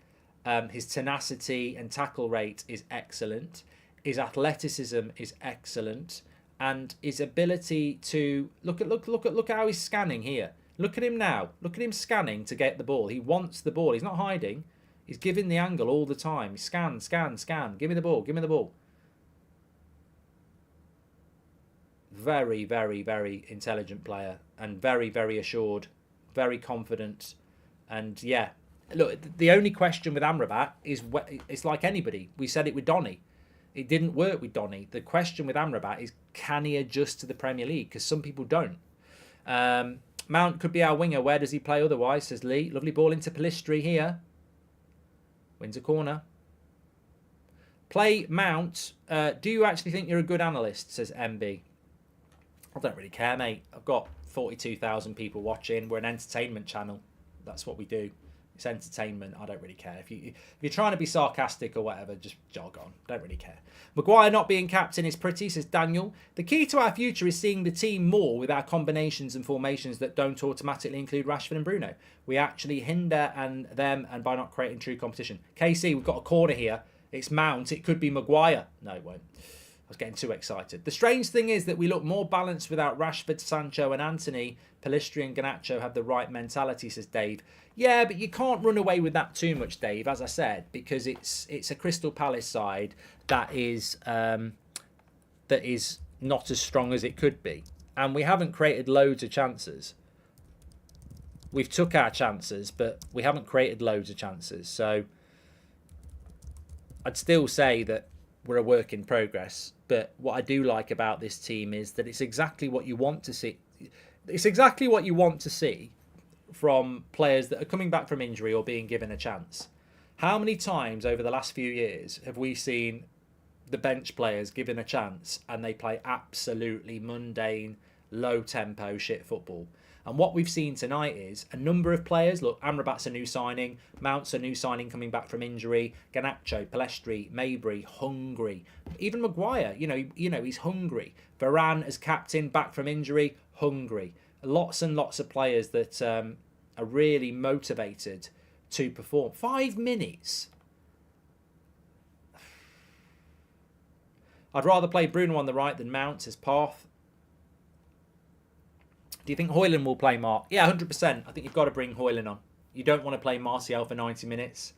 His tenacity and tackle rate is excellent. His athleticism is excellent. And his ability to look how he's scanning here. Look at him now. Look at him scanning to get the ball. He wants the ball. He's not hiding. He's giving the angle all the time. Scan. Give me the ball. Very, very, very intelligent player and very, very assured, very confident. And yeah, look, the only question with Amrabat is it's like anybody. We said it with Donny. It didn't work with Donny. The question with Amrabat is, can he adjust to the Premier League? Because some people don't. Mount could be our winger. Where does he play otherwise, says Lee. Lovely ball into Pellistri here. Wins a corner. Play Mount. Do you actually think you're a good analyst, says MB. I don't really care, mate. I've got 42,000 people watching. We're an entertainment channel. That's what we do. It's entertainment. I don't really care. If you're trying to be sarcastic or whatever, just jog on. Don't really care. Maguire not being captain is pretty, says Daniel. The key to our future is seeing the team more with our combinations and formations that don't automatically include Rashford and Bruno. We actually hinder them and by not creating true competition. KC, we've got a corner here. It's Mount. It could be Maguire. No, it won't. I was getting too excited. The strange thing is that we look more balanced without Rashford, Sancho and Anthony. Pellistri and Garnacho have the right mentality, says Dave. Yeah, but you can't run away with that too much, Dave, as I said, because it's a Crystal Palace side that is not as strong as it could be. And we haven't created loads of chances. We've took our chances, but we haven't created loads of chances. So I'd still say that we're a work in progress. But what I do like about this team is that it's exactly what you want to see. It's exactly what you want to see from players that are coming back from injury or being given a chance. How many times over the last few years have we seen the bench players given a chance and they play absolutely mundane, low-tempo shit football? And what we've seen tonight is a number of players. Look, Amrabat's a new signing. Mount's a new signing coming back from injury. Garnacho, Pellistri, Mabry, hungry. Even Maguire, you know, he's hungry. Varane as captain, back from injury, hungry. Lots and lots of players that are really motivated to perform. 5 minutes. I'd rather play Bruno on the right than Mount, says Parth. Do you think Højlund will play, Mark? Yeah, 100%. I think you've got to bring Højlund on. You don't want to play Martial for 90 minutes,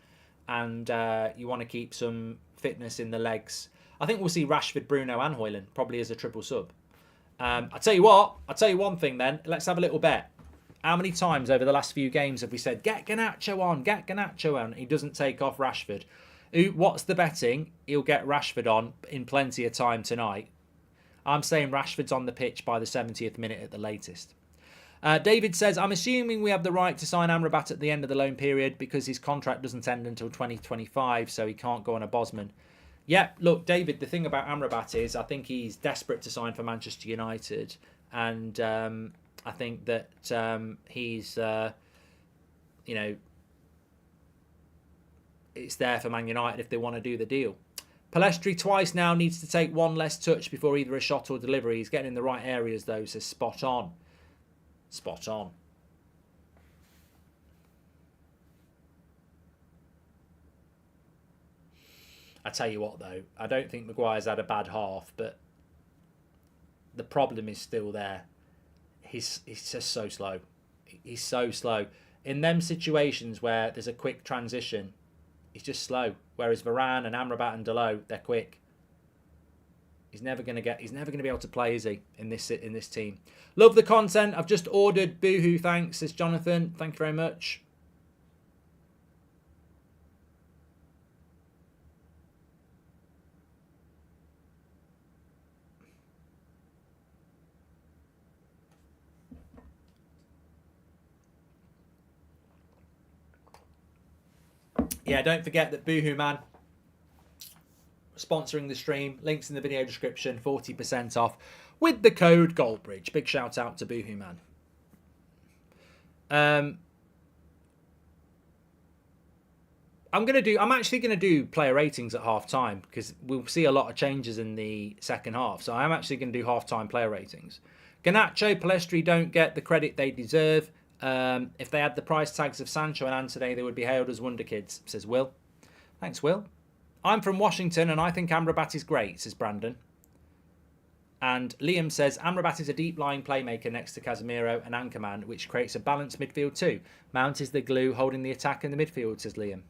and you want to keep some fitness in the legs. I think we'll see Rashford, Bruno and Højlund probably as a triple sub. I'll tell you what. I'll tell you one thing then. Let's have a little bet. How many times over the last few games have we said, get Garnacho on, get Garnacho on? He doesn't take off Rashford. What's the betting? He'll get Rashford on in plenty of time tonight. I'm saying Rashford's on the pitch by the 70th minute at the latest. David says, I'm assuming we have the right to sign Amrabat at the end of the loan period because his contract doesn't end until 2025, so he can't go on a Bosman. Yeah, look, David, the thing about Amrabat is I think he's desperate to sign for Manchester United. And I think that he's, it's there for Man United if they want to do the deal. Palestri twice now needs to take one less touch before either a shot or delivery. He's getting in the right areas though, so spot on. Spot on. I tell you what though, I don't think Maguire's had a bad half, but the problem is still there. He's just so slow. He's so slow. In them situations where there's a quick transition, he's just slow. Whereas Varane and Amrabat and Dalot, they're quick. He's never going to be able to play, is he, in this team? Love the content. I've just ordered. Boohoo, thanks, says Jonathan. Thank you very much. Yeah, don't forget that Boohoo Man sponsoring the stream. Links in the video description. 40% off with the code Goldbridge. Big shout out to Boohoo Man. I'm actually gonna do player ratings at half time because we'll see a lot of changes in the second half. So I'm actually gonna do half time player ratings. Garnacho, Palestri don't get the credit they deserve. If they had the price tags of Sancho and Antony, they would be hailed as wonder kids, says Will. Thanks, Will. I'm from Washington and I think Amrabat is great, says Brandon. And Liam says, Amrabat is a deep-lying playmaker next to Casemiro and Anchorman, which creates a balanced midfield too. Mount is the glue holding the attack in the midfield, says Liam.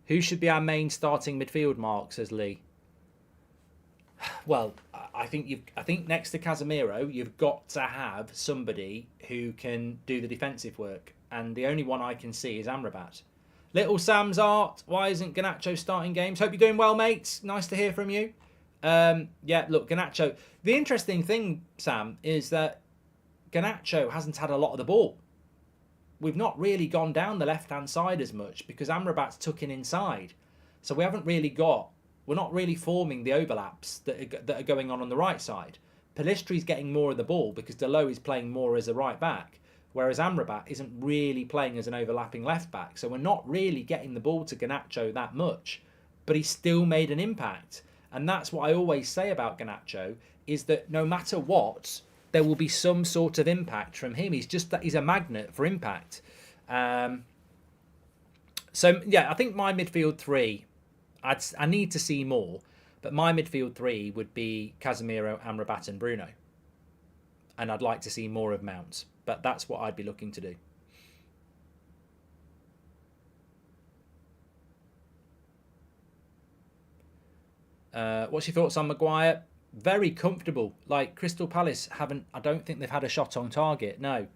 Who should be our main starting midfield, Mark, says Lee. Well, I think next to Casemiro, you've got to have somebody who can do the defensive work. And the only one I can see is Amrabat. Little Sam's Art, why isn't Garnacho starting games? Hope you're doing well, mates. Nice to hear from you. Yeah, look, Garnacho. The interesting thing, Sam, is that Garnacho hasn't had a lot of the ball. We've not really gone down the left-hand side as much because Amrabat's tucking inside. So we're not really forming the overlaps that are going on the right side. Palestri's getting more of the ball because Dalot is playing more as a right back, whereas Amrabat isn't really playing as an overlapping left back. So we're not really getting the ball to Garnacho that much, but he's still made an impact. And that's what I always say about Garnacho, is that no matter what, there will be some sort of impact from him. He's a magnet for impact. So yeah, I think my midfield three, I need to see more, but my midfield three would be Casemiro, Amrabat and Bruno. And I'd like to see more of Mount, but that's what I'd be looking to do. What's your thoughts on Maguire? Very comfortable. Like Crystal Palace I don't think they've had a shot on target. No,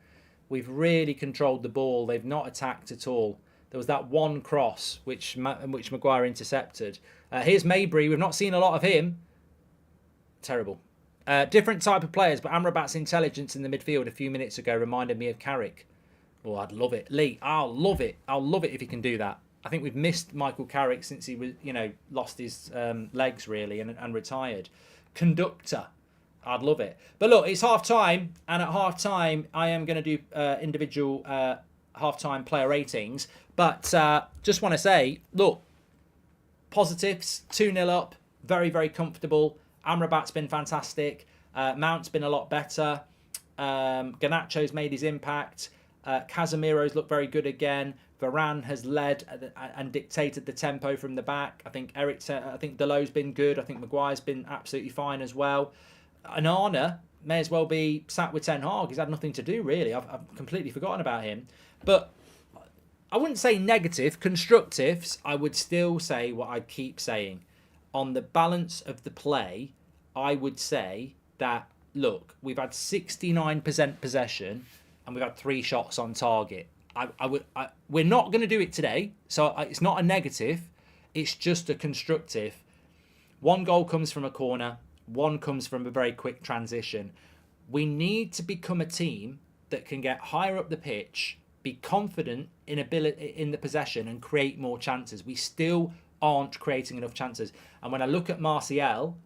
we've really controlled the ball. They've not attacked at all. There was that one cross which Maguire intercepted. Here's Mabry. We've not seen a lot of him. Terrible. Different type of players, but Amrabat's intelligence in the midfield a few minutes ago reminded me of Carrick. Oh, I'd love it. Lee, I'll love it. I'll love it if he can do that. I think we've missed Michael Carrick since he was, lost his legs really and retired. Conductor. I'd love it. But look, it's half time, and at half time I am going to do individual half-time player ratings. But just want to say, look, positives, 2-0 up, very, very comfortable. Amrabat's been fantastic. Mount's been a lot better. Garnacho's made his impact. Casemiro's looked very good again. Varane has led and dictated the tempo from the back. I think Dalot's been good. I think Maguire's been absolutely fine as well. And Arna, may as well be sat with Ten Hag. He's had nothing to do, really. I've completely forgotten about him. But I wouldn't say negative. Constructives, I would still say what I keep saying. On the balance of the play, I would say that, look, we've had 69% possession and we've had 3 shots on target. We're not going to do it today, so it's not a negative. It's just a constructive. 1 goal comes from a corner. 1 comes from a very quick transition. We need to become a team that can get higher up the pitch, be confident in the possession, and create more chances. We still aren't creating enough chances. And when I look at Martial,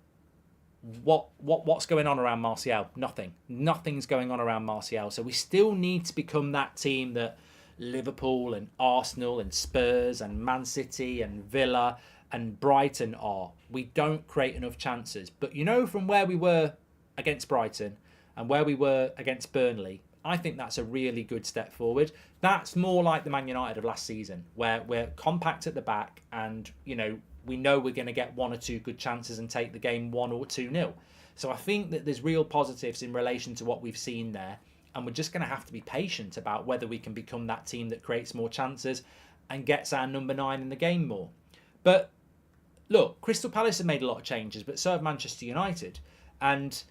what's going on around Martial? Nothing's going on around Martial. So we still need to become that team that Liverpool and Arsenal and Spurs and Man City and Villa and Brighton are. We don't create enough chances. But from where we were against Brighton and where we were against Burnley, I think that's a really good step forward. That's more like the Man United of last season, where we're compact at the back and, we know we're going to get 1 or 2 good chances and take the game 1 or 2-0. So I think that there's real positives in relation to what we've seen there. And we're just going to have to be patient about whether we can become that team that creates more chances and gets our number 9 in the game more. But look, Crystal Palace have made a lot of changes, but so have Manchester United. And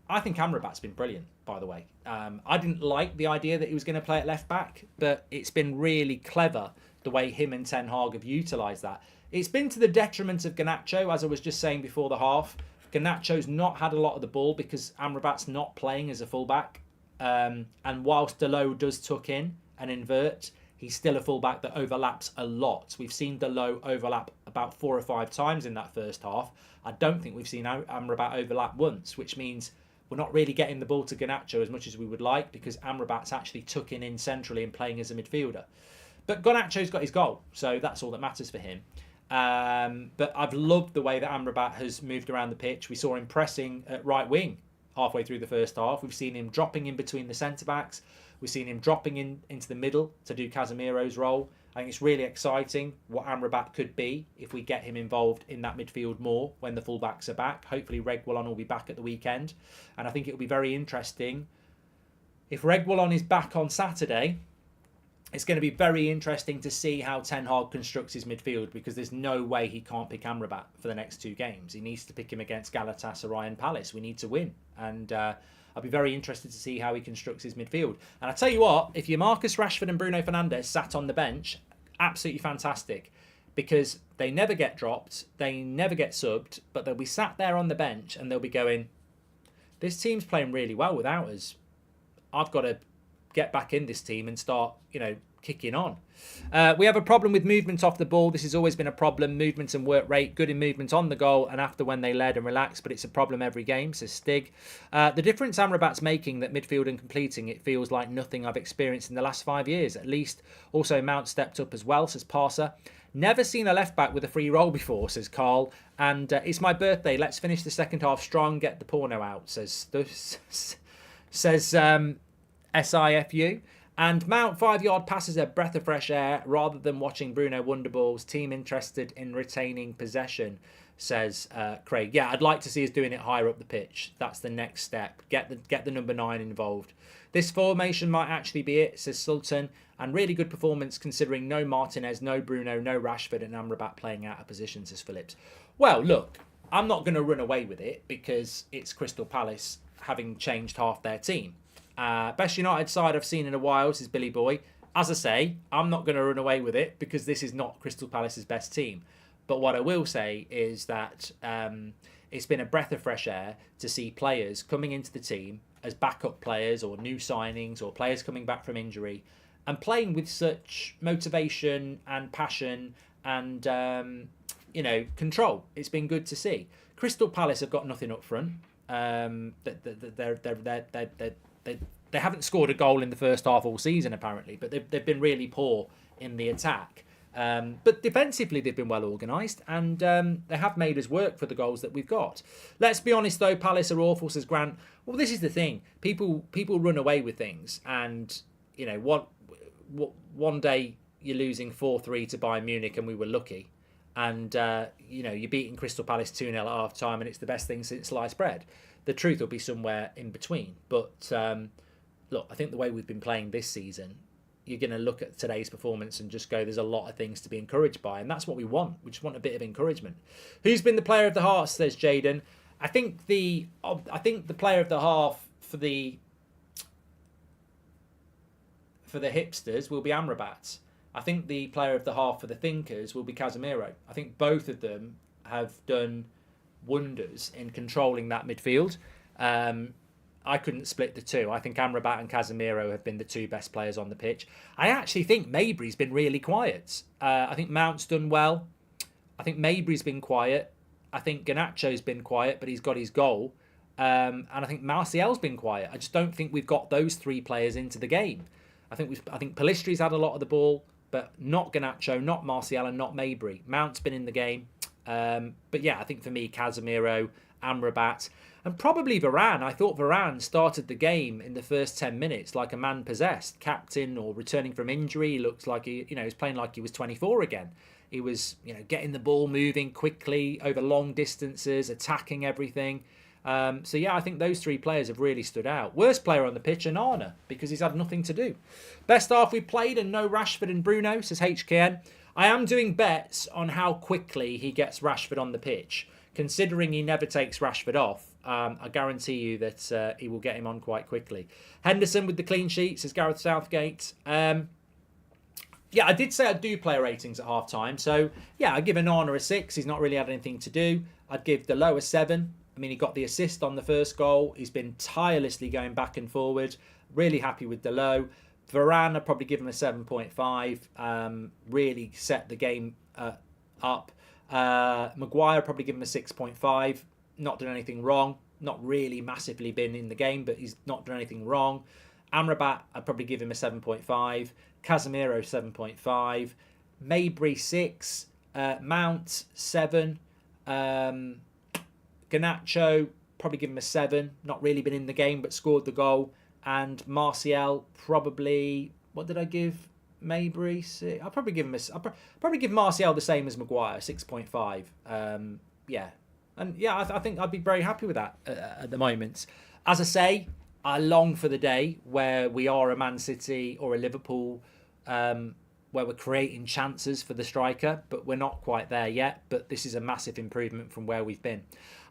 I think Amrabat's been brilliant, by the way. I didn't like the idea that he was going to play at left back, but it's been really clever the way him and Ten Hag have utilised that. It's been to the detriment of Garnacho, as I was just saying before the half. Garnacho's not had a lot of the ball because Amrabat's not playing as a fullback. And whilst Dalot does tuck in and invert, he's still a fullback that overlaps a lot. We've seen Dalot overlap about 4 or 5 times in that first half. I don't think we've seen Amrabat overlap once, which means we're not really getting the ball to Garnacho as much as we would like because Amrabat's actually tucking in centrally and playing as a midfielder. But Garnacho's got his goal, so that's all that matters for him. But I've loved the way that Amrabat has moved around the pitch. We saw him pressing at right wing halfway through the first half. We've seen him dropping in between the centre-backs. We've seen him dropping into the middle to do Casemiro's role. I think it's really exciting what Amrabat could be if we get him involved in that midfield more when the full-backs are back. Hopefully Reguilon will be back at the weekend. And I think it will be very interesting. If Reguilon is back on Saturday, it's going to be very interesting to see how Ten Hag constructs his midfield because there's no way he can't pick Amrabat for the next 2 games. He needs to pick him against Galatasaray and Palace. We need to win. And I'll be very interested to see how he constructs his midfield. And I tell you what, if you're Marcus Rashford and Bruno Fernandes sat on the bench, absolutely fantastic because they never get dropped, they never get subbed, but they'll be sat there on the bench and they'll be going, this team's playing really well without us. I've got to get back in this team and start, kicking on. We have a problem with movement off the ball. This has always been a problem. Movement and work rate, good in movement on the goal and after when they led and relaxed, but it's a problem every game, says Stig. The difference Amrabat's making, that midfield and completing, it feels like nothing I've experienced in the last 5 years, at least. Also, Mount stepped up as well, says Parser. Never seen a left back with a free roll before, says Carl. And it's my birthday. Let's finish the second half strong. Get the porno out, says SIFU. And Mount 5-yard passes a breath of fresh air rather than watching Bruno Wonderballs. Team interested in retaining possession, says Craig. Yeah, I'd like to see us doing it higher up the pitch. That's the next step. Get the number 9 involved. This formation might actually be it, says Sultan. And really good performance considering no Martinez, no Bruno, no Rashford and Amrabat playing out of position, says Phillips. Well, look, I'm not going to run away with it because it's Crystal Palace having changed half their team. Best United side I've seen in a while, says Billy Boy. As I say, I'm not going to run away with it because this is not Crystal Palace's best team. But what I will say is that it's been a breath of fresh air to see players coming into the team as backup players or new signings or players coming back from injury and playing with such motivation and passion and control. It's been good to see. Crystal Palace have got nothing up front. They haven't scored a goal in the first half all season, apparently, but they've been really poor in the attack. But defensively, they've been well organised, and they have made us work for the goals that we've got. Let's be honest, though, Palace are awful, says Grant. Well, this is the thing. People run away with things, and, one day you're losing 4-3 to Bayern Munich, and we were lucky. And, you're beating Crystal Palace 2-0 at half-time, and it's the best thing since sliced bread. The truth will be somewhere in between. But look, I think the way we've been playing this season, you're going to look at today's performance and just go, there's a lot of things to be encouraged by. And that's what we want. We just want a bit of encouragement. Who's been the player of the half, says Jaden. I think the player of the half for the hipsters will be Amrabat. I think the player of the half for the thinkers will be Casemiro. I think both of them have done wonders in controlling that midfield. I couldn't split the two. I think Amrabat and Casemiro have been the two best players on the pitch. I actually think Mabry's been really quiet. I think Mount's done well. I think Mabry's been quiet. I think Garnacho's been quiet, but he's got his goal. And I think Martial's been quiet. I just don't think we've got those three players into the game. I think Pellistri's had a lot of the ball, but not Garnacho, not Martial, and not Mabry. Mount's been in the game. But yeah, I think for me, Casemiro, Amrabat, and probably Varane. I thought Varane started the game in the first 10 minutes like a man possessed, captain or returning from injury. He looks like he was playing like he was 24 again. He was, getting the ball moving quickly over long distances, attacking everything. So yeah, I think those three players have really stood out. Worst player on the pitch, Onana, because he's had nothing to do. Best half we played and no Rashford and Bruno, says HKN. I am doing bets on how quickly he gets Rashford on the pitch. Considering he never takes Rashford off, I guarantee you that he will get him on quite quickly. Henderson with the clean sheet, says Gareth Southgate. Yeah, I did say I'd do player ratings at half-time. So, yeah, I'd give Onana a 6. He's not really had anything to do. I'd give Dalot a 7. I mean, he got the assist on the first goal. He's been tirelessly going back and forward. Really happy with Dalot. Varane, I'd probably give him a 7.5. Really set the game up. Maguire, probably give him a 6.5. Not done anything wrong. Not really massively been in the game, but he's not done anything wrong. Amrabat, I'd probably give him a 7.5. Casemiro, 7.5. Mabry, 6. Mount, 7. Garnacho, probably give him a 7. Not really been in the game, but scored the goal. And Martial, probably, what did I give Mabry? I'll probably give him I'll probably give Martial the same as Maguire, 6.5. Yeah. And yeah, I think I'd be very happy with that at the moment. As I say, I long for the day where we are a Man City or a Liverpool, where we're creating chances for the striker, but we're not quite there yet. But this is a massive improvement from where we've been.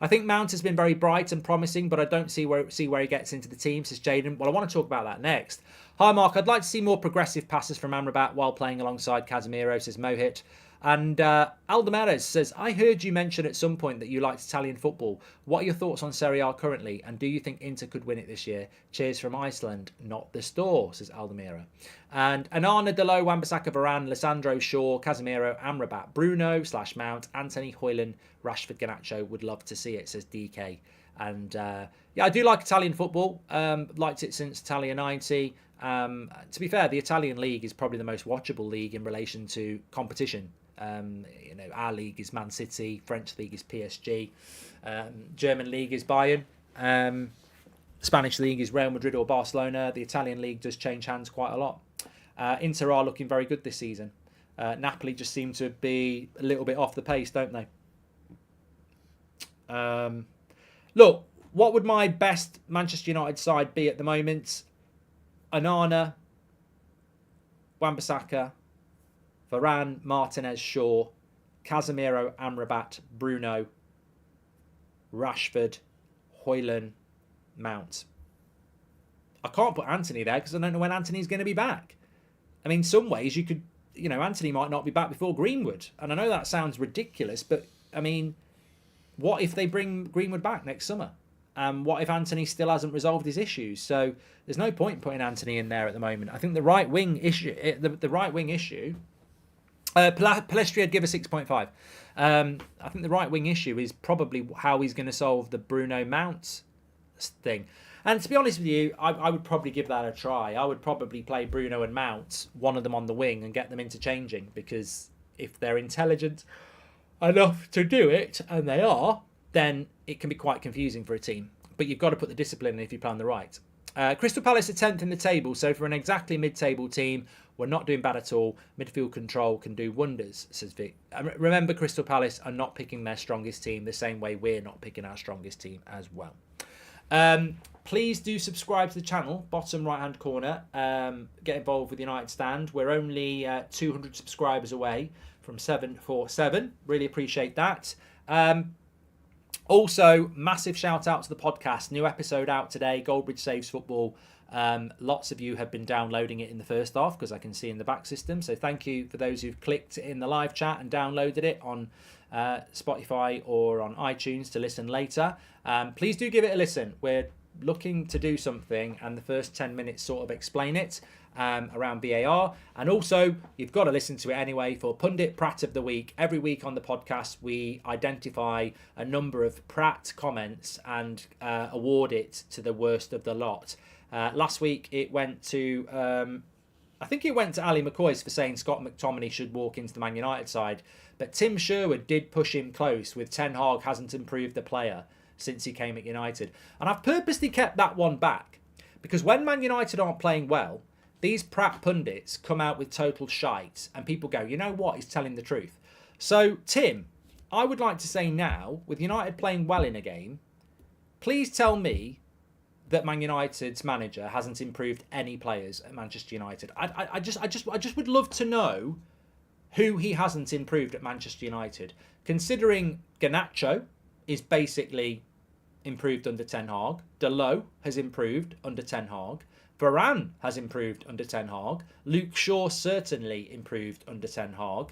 I think Mount has been very bright and promising, but I don't see where he gets into the team, says Jaden. Well, I want to talk about that next. Hi, Mark. I'd like to see more progressive passes from Amrabat while playing alongside Casemiro, says Mohit. And Aldemarez says, I heard you mention at some point that you liked Italian football. What are your thoughts on Serie A currently? And do you think Inter could win it this year? Cheers from Iceland, not the store, says Aldemira. And Onana, Dalot, Wan-Bissaka, Varane, Lissandro, Shaw, Casemiro, Amrabat, Bruno / Mount, Anthony, Højlund, Rashford, Garnacho. Would love to see it, says DK. And yeah, I do like Italian football. Liked it since Italia 90. To be fair, the Italian league is probably the most watchable league in relation to competition. Our league is Man City, French league is PSG, German league is Bayern, Spanish league is Real Madrid or Barcelona. The Italian league does change hands quite a lot. Inter are looking very good this season. Napoli just seem to be a little bit off the pace, don't they? Look, what would my best Manchester United side be at the moment? Onana, Wan-Bissaka, Varane, Martinez, Shaw, Casemiro, Amrabat, Bruno, Rashford, Højlund, Mount. I can't put Anthony there because I don't know when Anthony's going to be back. I mean, some ways you could, Anthony might not be back before Greenwood. And I know that sounds ridiculous, but I mean, what if they bring Greenwood back next summer? What if Anthony still hasn't resolved his issues? So there's no point in putting Anthony in there at the moment. I think the right wing issue, Pelistri would give a 6.5. I think the right wing issue is probably how he's going to solve the Bruno Mount thing. And to be honest with you, I would probably give that a try. I would probably play Bruno and Mount, one of them on the wing, and get them interchanging, because if they're intelligent enough to do it, and they are, then it can be quite confusing for a team. But you've got to put the discipline in if you plan the right. Crystal Palace are 10th in the table, so for an exactly mid-table team, we're not doing bad at all. Midfield control can do wonders, says Vic. Remember, Crystal Palace are not picking their strongest team the same way we're not picking our strongest team as well. Please do subscribe to the channel, bottom right hand corner. Get involved with United Stand. We're only 200 subscribers away from 747. Really appreciate that. Also, massive shout out to the podcast. New episode out today, Goldbridge Saves Football. Lots of you have been downloading it in the first half because I can see in the back system. So thank you for those who've clicked in the live chat and downloaded it on Spotify or on iTunes to listen later. Please do give it a listen. We're looking to do something, and the first 10 minutes sort of explain it around VAR. And also, you've got to listen to it anyway for Pundit Pratt of the Week. Every week on the podcast, we identify a number of Pratt comments and award it to the worst of the lot. Last week, it went to... I think it went to Ali McCoy's for saying Scott McTominay should walk into the Man United side. But Tim Sherwood did push him close with Ten Hag hasn't improved the player since he came at United. And I've purposely kept that one back because when Man United aren't playing well, these Pratt pundits come out with total shite and people go, you know what, he's telling the truth. So, Tim, I would like to say now, with United playing well in a game, please tell me that Man United's manager hasn't improved any players at Manchester United. I just would love to know who he hasn't improved at Manchester United, considering Garnacho is basically improved under Ten Hag. Delot has improved under Ten Hag. Varane has improved under Ten Hag. Luke Shaw certainly improved under Ten Hag.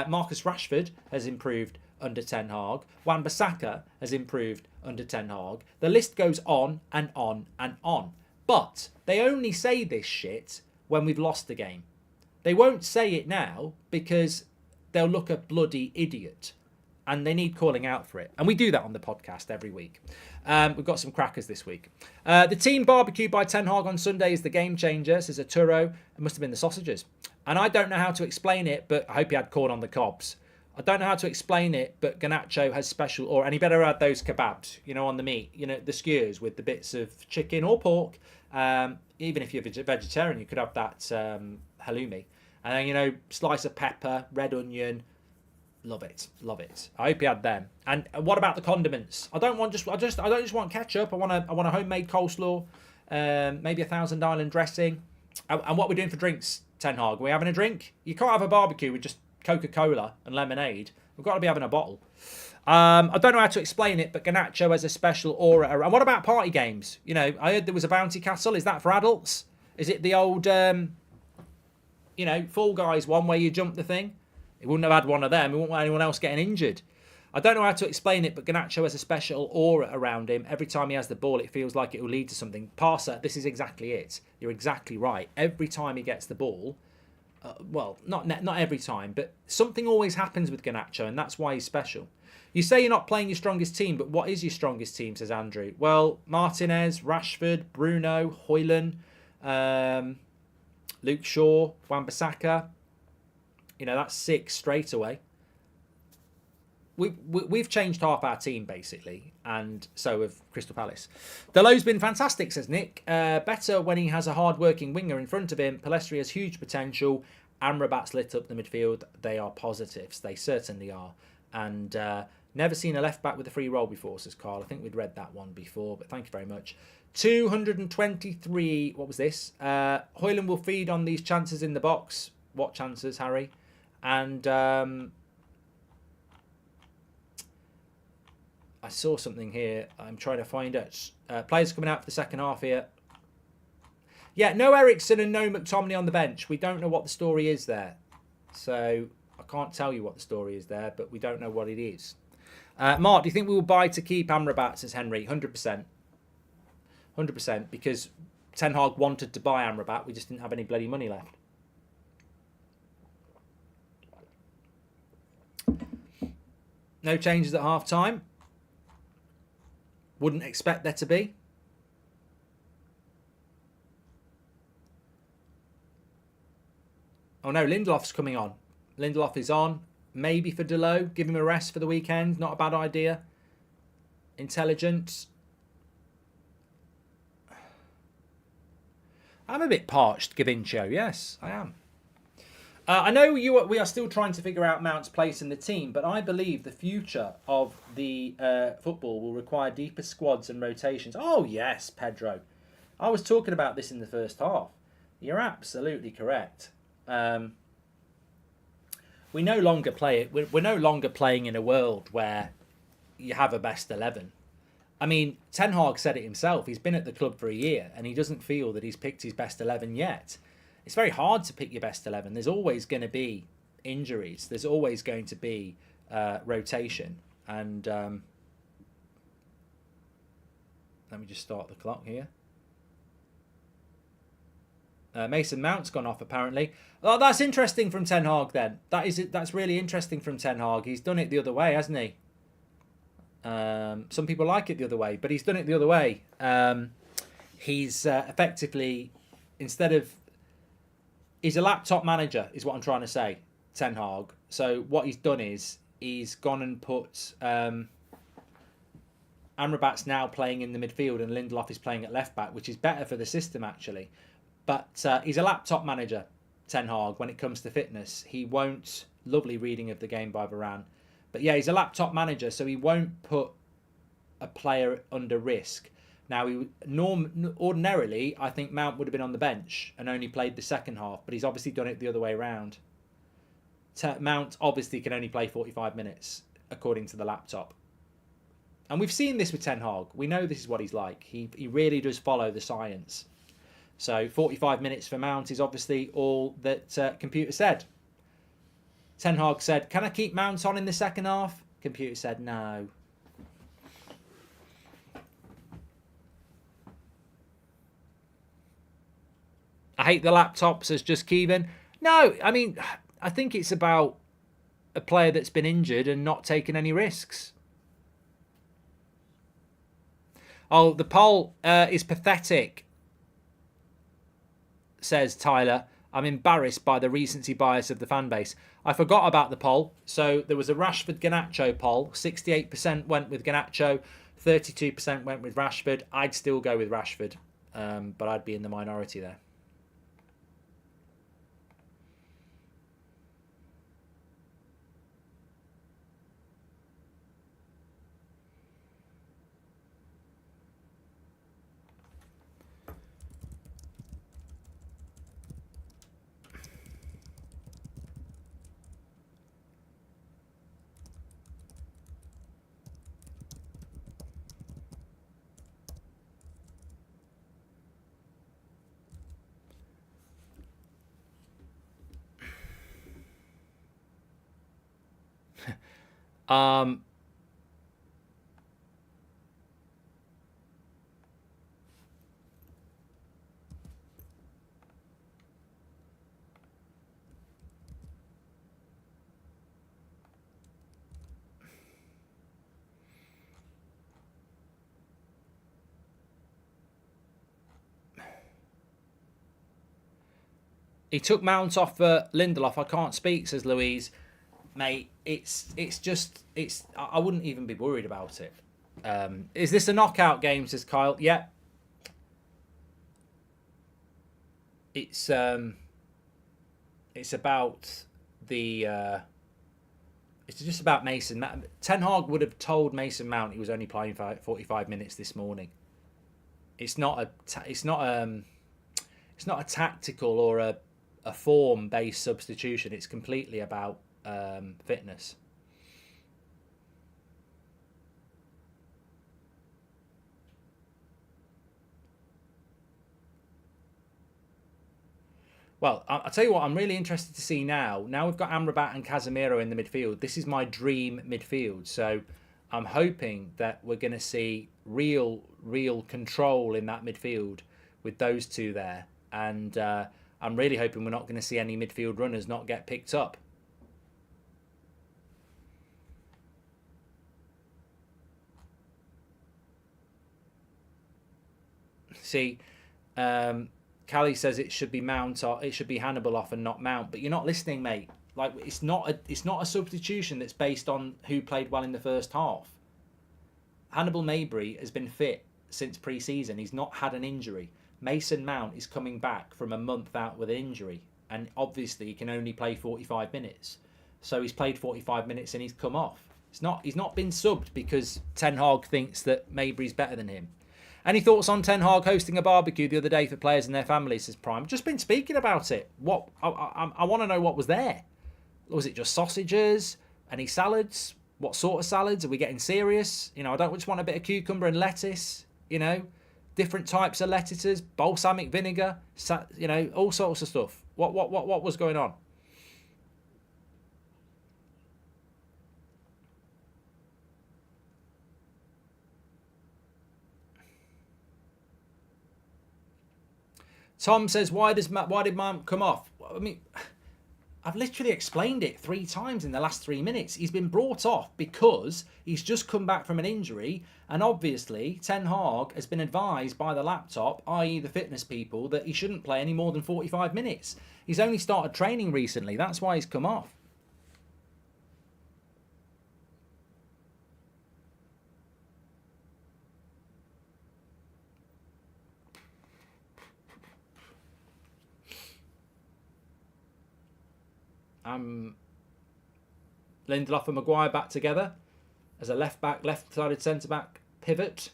Marcus Rashford has improved under Ten Hag. Wan-Bissaka has improved under Ten Hag. The list goes on and on and on. But they only say this shit when we've lost the game. They won't say it now because they'll look a bloody idiot. And they need calling out for it. And we do that on the podcast every week. We've got some crackers this week. The team barbecue by Ten Hag on Sunday is the game changer, says Arturo. It must have been the sausages. And I don't know how to explain it, but I hope he had corn on the cobs. I don't know how to explain it, but Garnacho has special... and he better add those kebabs, on the meat. The skewers with the bits of chicken or pork. Even if you're vegetarian, you could have that halloumi. And then, slice of pepper, red onion... Love it, love it. I hope he had them. And what about the condiments? I don't just want ketchup. I want a homemade coleslaw, maybe a Thousand Island dressing. And what we're doing for drinks, Ten Hag? Are we having a drink? You can't have a barbecue with just Coca-Cola and lemonade. We've got to be having a bottle. I don't know how to explain it, but Garnacho has a special aura. And what about party games? I heard there was a bounty castle. Is that for adults? Is it the old, Fall Guys one where you jump the thing? He wouldn't have had one of them. He wouldn't want anyone else getting injured. I don't know how to explain it, but Garnacho has a special aura around him. Every time he has the ball, it feels like it will lead to something. Parser, this is exactly it. You're exactly right. Every time he gets the ball, not every time, but something always happens with Garnacho, and that's why he's special. You say you're not playing your strongest team, but what is your strongest team, says Andrew? Well, Martinez, Rashford, Bruno, Højlund, Luke Shaw, Wan-Bissaka. That's 6 straight away. We've changed half our team, basically, and so have Crystal Palace. Delot's been fantastic, says Nick. Better when he has a hard-working winger in front of him. Pellistri has huge potential. Amrabat's lit up the midfield. They are positives. They certainly are. And never seen a left-back with a free roll before, says Carl. I think we'd read that one before, but thank you very much. 223... What was this? Højlund will feed on these chances in the box. What chances, Harry? And I saw something here. I'm trying to find it. Players coming out for the second half here. Yeah, no Ericsson and no McTominay on the bench. We don't know what the story is there. So I can't tell you what the story is there, but we don't know what it is. Mark, do you think we will buy to keep Amrabat, says Henry? 100%. 100%, because Ten Hag wanted to buy Amrabat. We just didn't have any bloody money left. No changes at half-time. Wouldn't expect there to be. Oh no, Lindelof's coming on. Lindelof is on. Maybe for Delot. Give him a rest for the weekend. Not a bad idea. Intelligent. I'm a bit parched, Gavincio. Yes, I am. I know we are still trying to figure out Mount's place in the team, but I believe the future of the football will require deeper squads and rotations. Oh, yes, Pedro. I was talking about this in the first half. You're absolutely correct. We no longer play it. We're no longer playing in a world where you have a best 11. I mean, Ten Hag said it himself. He's been at the club for a year and he doesn't feel that he's picked his best 11 yet. It's very hard to pick your best 11. There's always going to be injuries. There's always going to be rotation. And let me just start the clock here. Mason Mount's gone off apparently. Oh, that's interesting from Ten Hag then. That's really interesting from Ten Hag. He's done it the other way, hasn't he? Some people like it the other way, but he's done it the other way. He's effectively, instead of... He's a laptop manager, is what I'm trying to say, Ten Hag. So what he's done is he's gone and put... Amrabat's now playing in the midfield and Lindelof is playing at left back, which is better for the system actually. But he's a laptop manager, Ten Hag, when it comes to fitness. He won't... Lovely reading of the game by Varane. But yeah, he's a laptop manager, so he won't put a player under risk. Now, ordinarily, I think Mount would have been on the bench and only played the second half, but he's obviously done it the other way around. Mount obviously can only play 45 minutes, according to the laptop. And we've seen this with Ten Hag. We know this is what he's like. He really does follow the science. So 45 minutes for Mount is obviously all that computer said. Ten Hag said, can I keep Mount on in the second half? Computer said, no. I hate the laptop, says Just Kevin. No, I mean, I think it's about a player that's been injured and not taking any risks. Oh, the poll is pathetic, says Tyler. I'm embarrassed by the recency bias of the fan base. I forgot about the poll. So there was a Rashford-Garnacho poll. 68% went with Garnacho. 32% went with Rashford. I'd still go with Rashford, but I'd be in the minority there. He took Mount off for Lindelof. I can't speak, says Louise. Mate, I wouldn't even be worried about it. Is this a knockout game, says Kyle? Yeah. It's about the... it's just about Mason Mount. Ten Hag would have told Mason Mount he was only playing for 45 minutes this morning. It's not a tactical or a form-based substitution. It's completely about fitness. Well, I'll tell you what, I'm really interested to see now. Now we've got Amrabat and Casemiro in the midfield. This is my dream midfield. So I'm hoping that we're going to see real control in that midfield with those two there. And I'm really hoping we're not going to see any midfield runners not get picked up. See, Callie says it should be Mount or it should be Hannibal off and not Mount, but you're not listening, mate. Like it's not a substitution that's based on who played well in the first half. Hannibal Mabry has been fit since pre-season. He's not had an injury. Mason Mount is coming back from a month out with an injury. and obviously he can only play 45 minutes. So he's played 45 minutes and he's come off. He's not been subbed because Ten Hag thinks that Mabry's better than him. Any thoughts on Ten Hag hosting a barbecue the other day for players and their families, says Prime? Just been speaking about it. What I want to know what was there. Was it just sausages? Any salads? What sort of salads? Are we getting serious? You know, I don't just want a bit of cucumber and lettuce, you know. Different types of lettuces, balsamic vinegar, you know, all sorts of stuff. What was going on? Tom says, why did Mount come off? I mean, I've literally explained it 3 times in the last 3 minutes. He's been brought off because he's just come back from an injury, and obviously Ten Hag has been advised by the laptop, i.e. the fitness people, that he shouldn't play any more than 45 minutes. He's only started training recently. That's why he's come off. Lindelof and Maguire back together as a left-sided centre-back pivot.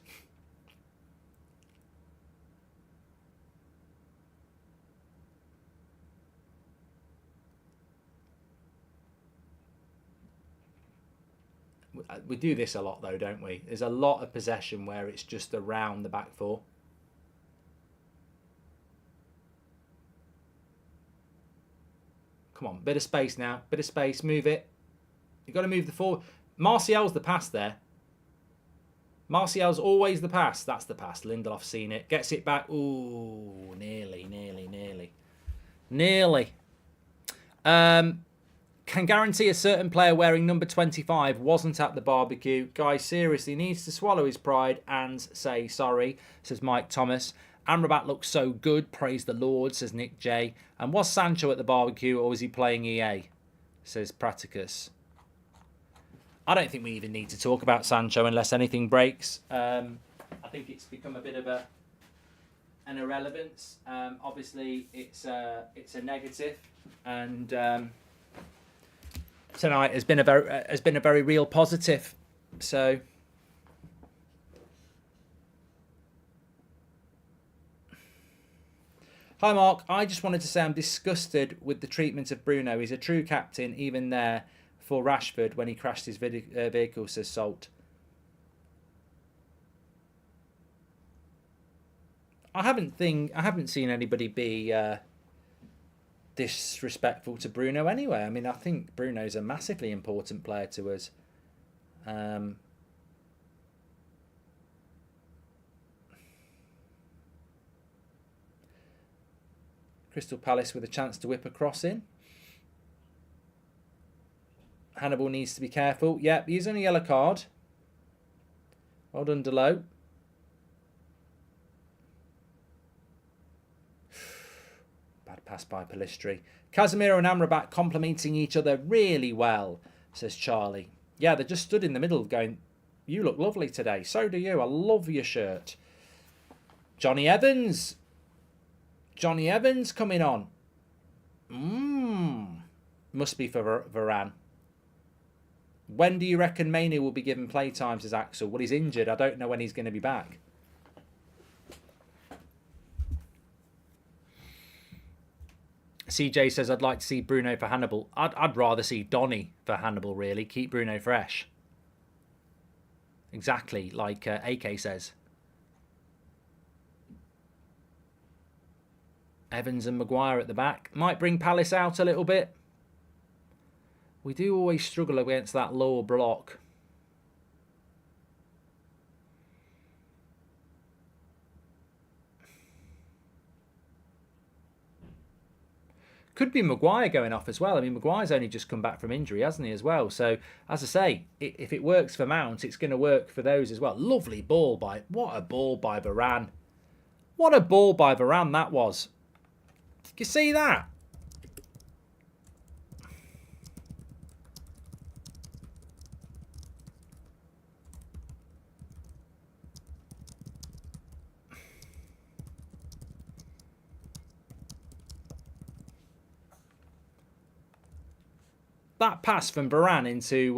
We do this a lot though, don't we? There's a lot of possession where it's just around the back four. Come on, bit of space now. Bit of space. Move it. You've got to move the forward. Martial's the pass there. Martial's always the pass. That's the pass. Lindelof's seen it. Gets it back. Ooh, nearly. Can guarantee a certain player wearing number 25 wasn't at the barbecue. Guy seriously needs to swallow his pride and say sorry, says Mike Thomas. Amrabat looks so good, praise the Lord, says Nick J. And was Sancho at the barbecue or was he playing EA, says Praticus. I don't think we even need to talk about Sancho unless anything breaks. I think it's become a bit of an irrelevance. Obviously, it's a negative, and tonight has been a very real positive. So. Hi Mark, I just wanted to say I'm disgusted with the treatment of Bruno. He's a true captain, even there for Rashford when he crashed his vehicle, says Salt. I haven't seen anybody be disrespectful to Bruno anyway. I mean, I think Bruno's a massively important player to us. Crystal Palace with a chance to whip a cross in. Hannibal needs to be careful. Yep, he's on a yellow card. Well done, Delo. Bad pass by Pellistri. Casemiro and Amrabat complementing each other really well, says Charlie. Yeah, they just stood in the middle going, you look lovely today. So do you. I love your shirt. Johnny Evans. Johnny Evans coming on. Must be for Varane. When do you reckon Mainoo will be given play time, says Axel? Well, he's injured. I don't know when he's going to be back. CJ says, I'd like to see Bruno for Hannibal. I'd rather see Donny for Hannibal, really. Keep Bruno fresh. Exactly, like AK says. Evans and Maguire at the back. Might bring Palace out a little bit. We do always struggle against that lower block. Could be Maguire going off as well. I mean, Maguire's only just come back from injury, hasn't he, as well? So, as I say, if it works for Mount, it's going to work for those as well. Lovely ball by... What a ball by Varane. What a ball by Varane that was. You see that? That pass from Varane into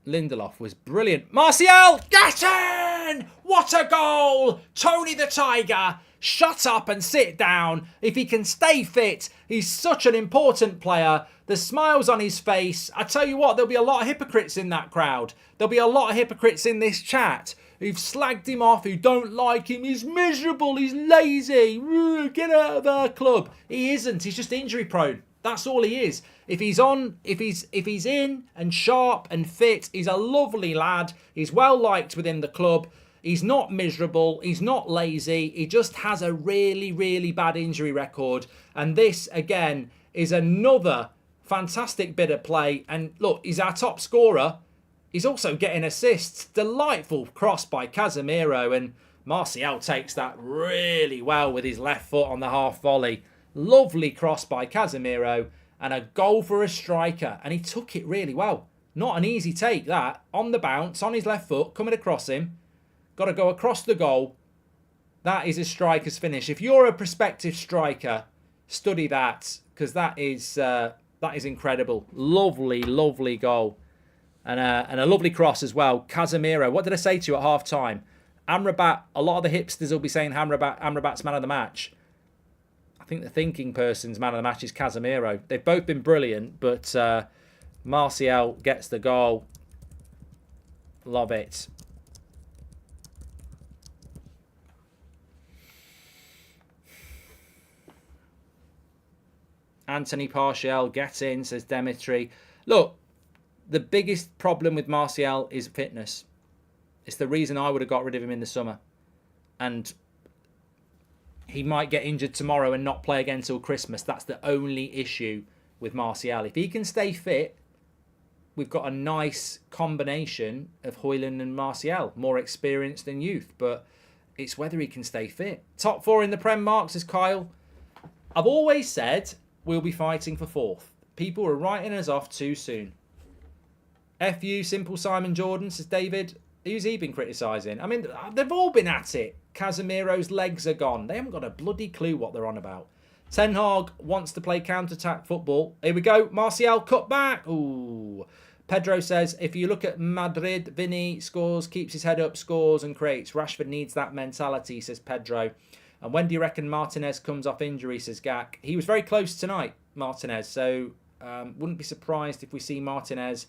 Lindelof was brilliant. Martial, get in! What a goal! Tony the Tiger, shut up and sit down. If he can stay fit, he's such an important player. The smiles on his face. I tell you what, there'll be a lot of hypocrites in that crowd. There'll be a lot of hypocrites in this chat who've slagged him off, who don't like him. He's miserable, he's lazy. Get out of our club. He isn't. He's just injury prone. That's all he is. If he's in and sharp and fit, he's a lovely lad. He's well liked within the club. He's not miserable. He's not lazy. He just has a really, really bad injury record. And this, again, is another fantastic bit of play. And look, he's our top scorer. He's also getting assists. Delightful cross by Casemiro. And Martial takes that really well with his left foot on the half volley. Lovely cross by Casemiro. And a goal for a striker. And he took it really well. Not an easy take, that. On the bounce, on his left foot, coming across him. Got to go across the goal. That is a striker's finish. If you're a prospective striker, study that. Because that is incredible. Lovely, lovely goal. And a lovely cross as well. Casemiro. What did I say to you at half time? Amrabat. A lot of the hipsters will be saying Amrabat's man of the match. I think the thinking person's man of the match is Casemiro. They've both been brilliant, but Martial gets the goal. Love it. Anthony Partial gets in, says Demetri. Look, the biggest problem with Martial is fitness. It's the reason I would have got rid of him in the summer. And he might get injured tomorrow and not play again till Christmas. That's the only issue with Martial. If he can stay fit, we've got a nice combination of Højlund and Martial. More experienced than youth. But it's whether he can stay fit. Top 4 in the Prem, Mark, says Kyle. I've always said we'll be fighting for 4th. People are writing us off too soon. FU, Simple Simon Jordan, says David. Who's he been criticising? I mean, they've all been at it. Casemiro's legs are gone. They haven't got a bloody clue what they're on about. Ten Hag wants to play counter-attack football. Here we go. Martial cut back. Ooh. Pedro says, if you look at Madrid, Vinny scores, keeps his head up, scores and creates. Rashford needs that mentality, says Pedro. And when do you reckon Martinez comes off injury, says Gak? He was very close tonight, Martinez. So wouldn't be surprised if we see Martinez.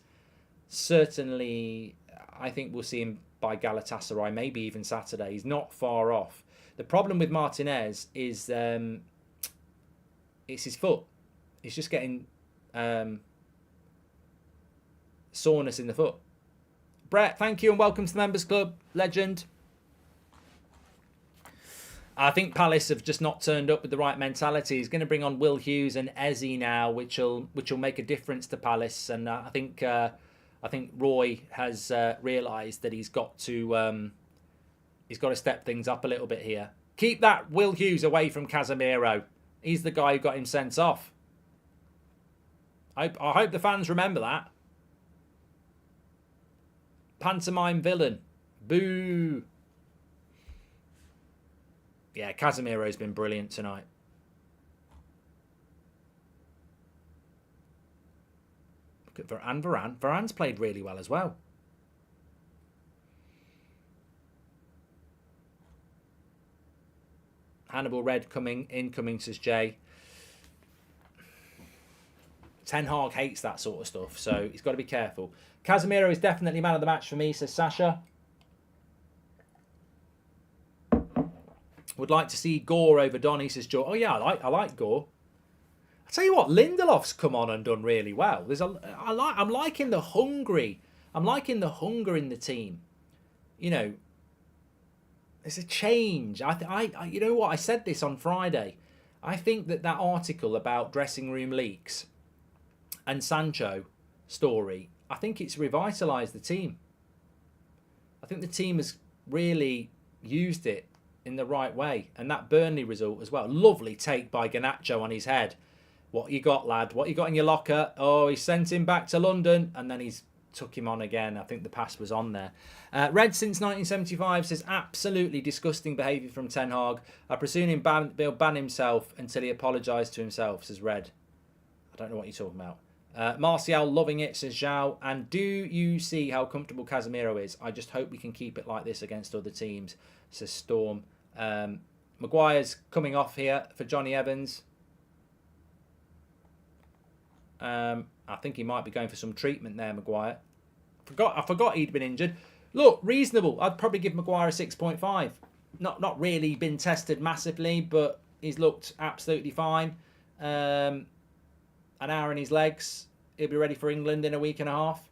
Certainly, I think we'll see him by Galatasaray, maybe even Saturday. He's not far off. The problem with Martinez is it's his foot. He's just getting soreness in the foot. Brett, thank you and welcome to the Members Club. Legend. I think Palace have just not turned up with the right mentality. He's going to bring on Will Hughes and Eze now, which will make a difference to Palace. And I think Roy has realised that he's got to step things up a little bit here. Keep that Will Hughes away from Casemiro. He's the guy who got him sent off. I hope the fans remember that. Pantomime villain. Boo. Yeah, Casemiro's been brilliant tonight. Look at Varane. Varane's played really well as well. Hannibal Red incoming, says Jay. Ten Hag hates that sort of stuff, so he's got to be careful. Casemiro is definitely man of the match for me, says Sasha. Would like to see Gore over Donny, says Joe. Oh yeah, I like Gore. I tell you what, Lindelof's come on and done really well. I'm liking the hungry. I'm liking the hunger in the team. You know, there's a change. I you know what? I said this on Friday. I think that article about dressing room leaks and Sancho story, I think it's revitalised the team. I think the team has really used it in the right way. And that Burnley result as well. Lovely take by Garnacho on his head. What you got, lad? What you got in your locker? Oh, he sent him back to London and then he's took him on again. I think the pass was on there. Red since 1975 says absolutely disgusting behaviour from Ten Hag. I presume he'll ban himself until he apologised to himself, says Red. I don't know what you're talking about. Martial loving it, says Zhao. And do you see how comfortable Casemiro is? I just hope we can keep it like this against other teams, says Storm. Maguire's coming off here for Johnny Evans. I think he might be going for some treatment there, Maguire. I forgot he'd been injured. Look, reasonable. I'd probably give Maguire a 6.5. Not really been tested massively, but he's looked absolutely fine. An hour in his legs. He'll be ready for England in a week and a half.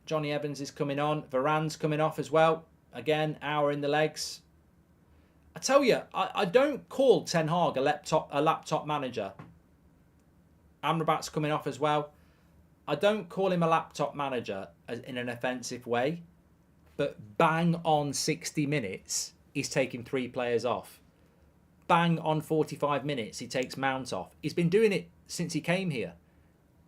Johnny Evans is coming on. Varane's coming off as well. Again, hour in the legs. I tell you, I don't call Ten Hag a laptop manager. Amrabat's coming off as well. I don't call him a laptop manager in an offensive way, but bang on 60 minutes, he's taking 3 players off. Bang on 45 minutes, he takes Mount off. He's been doing it since he came here.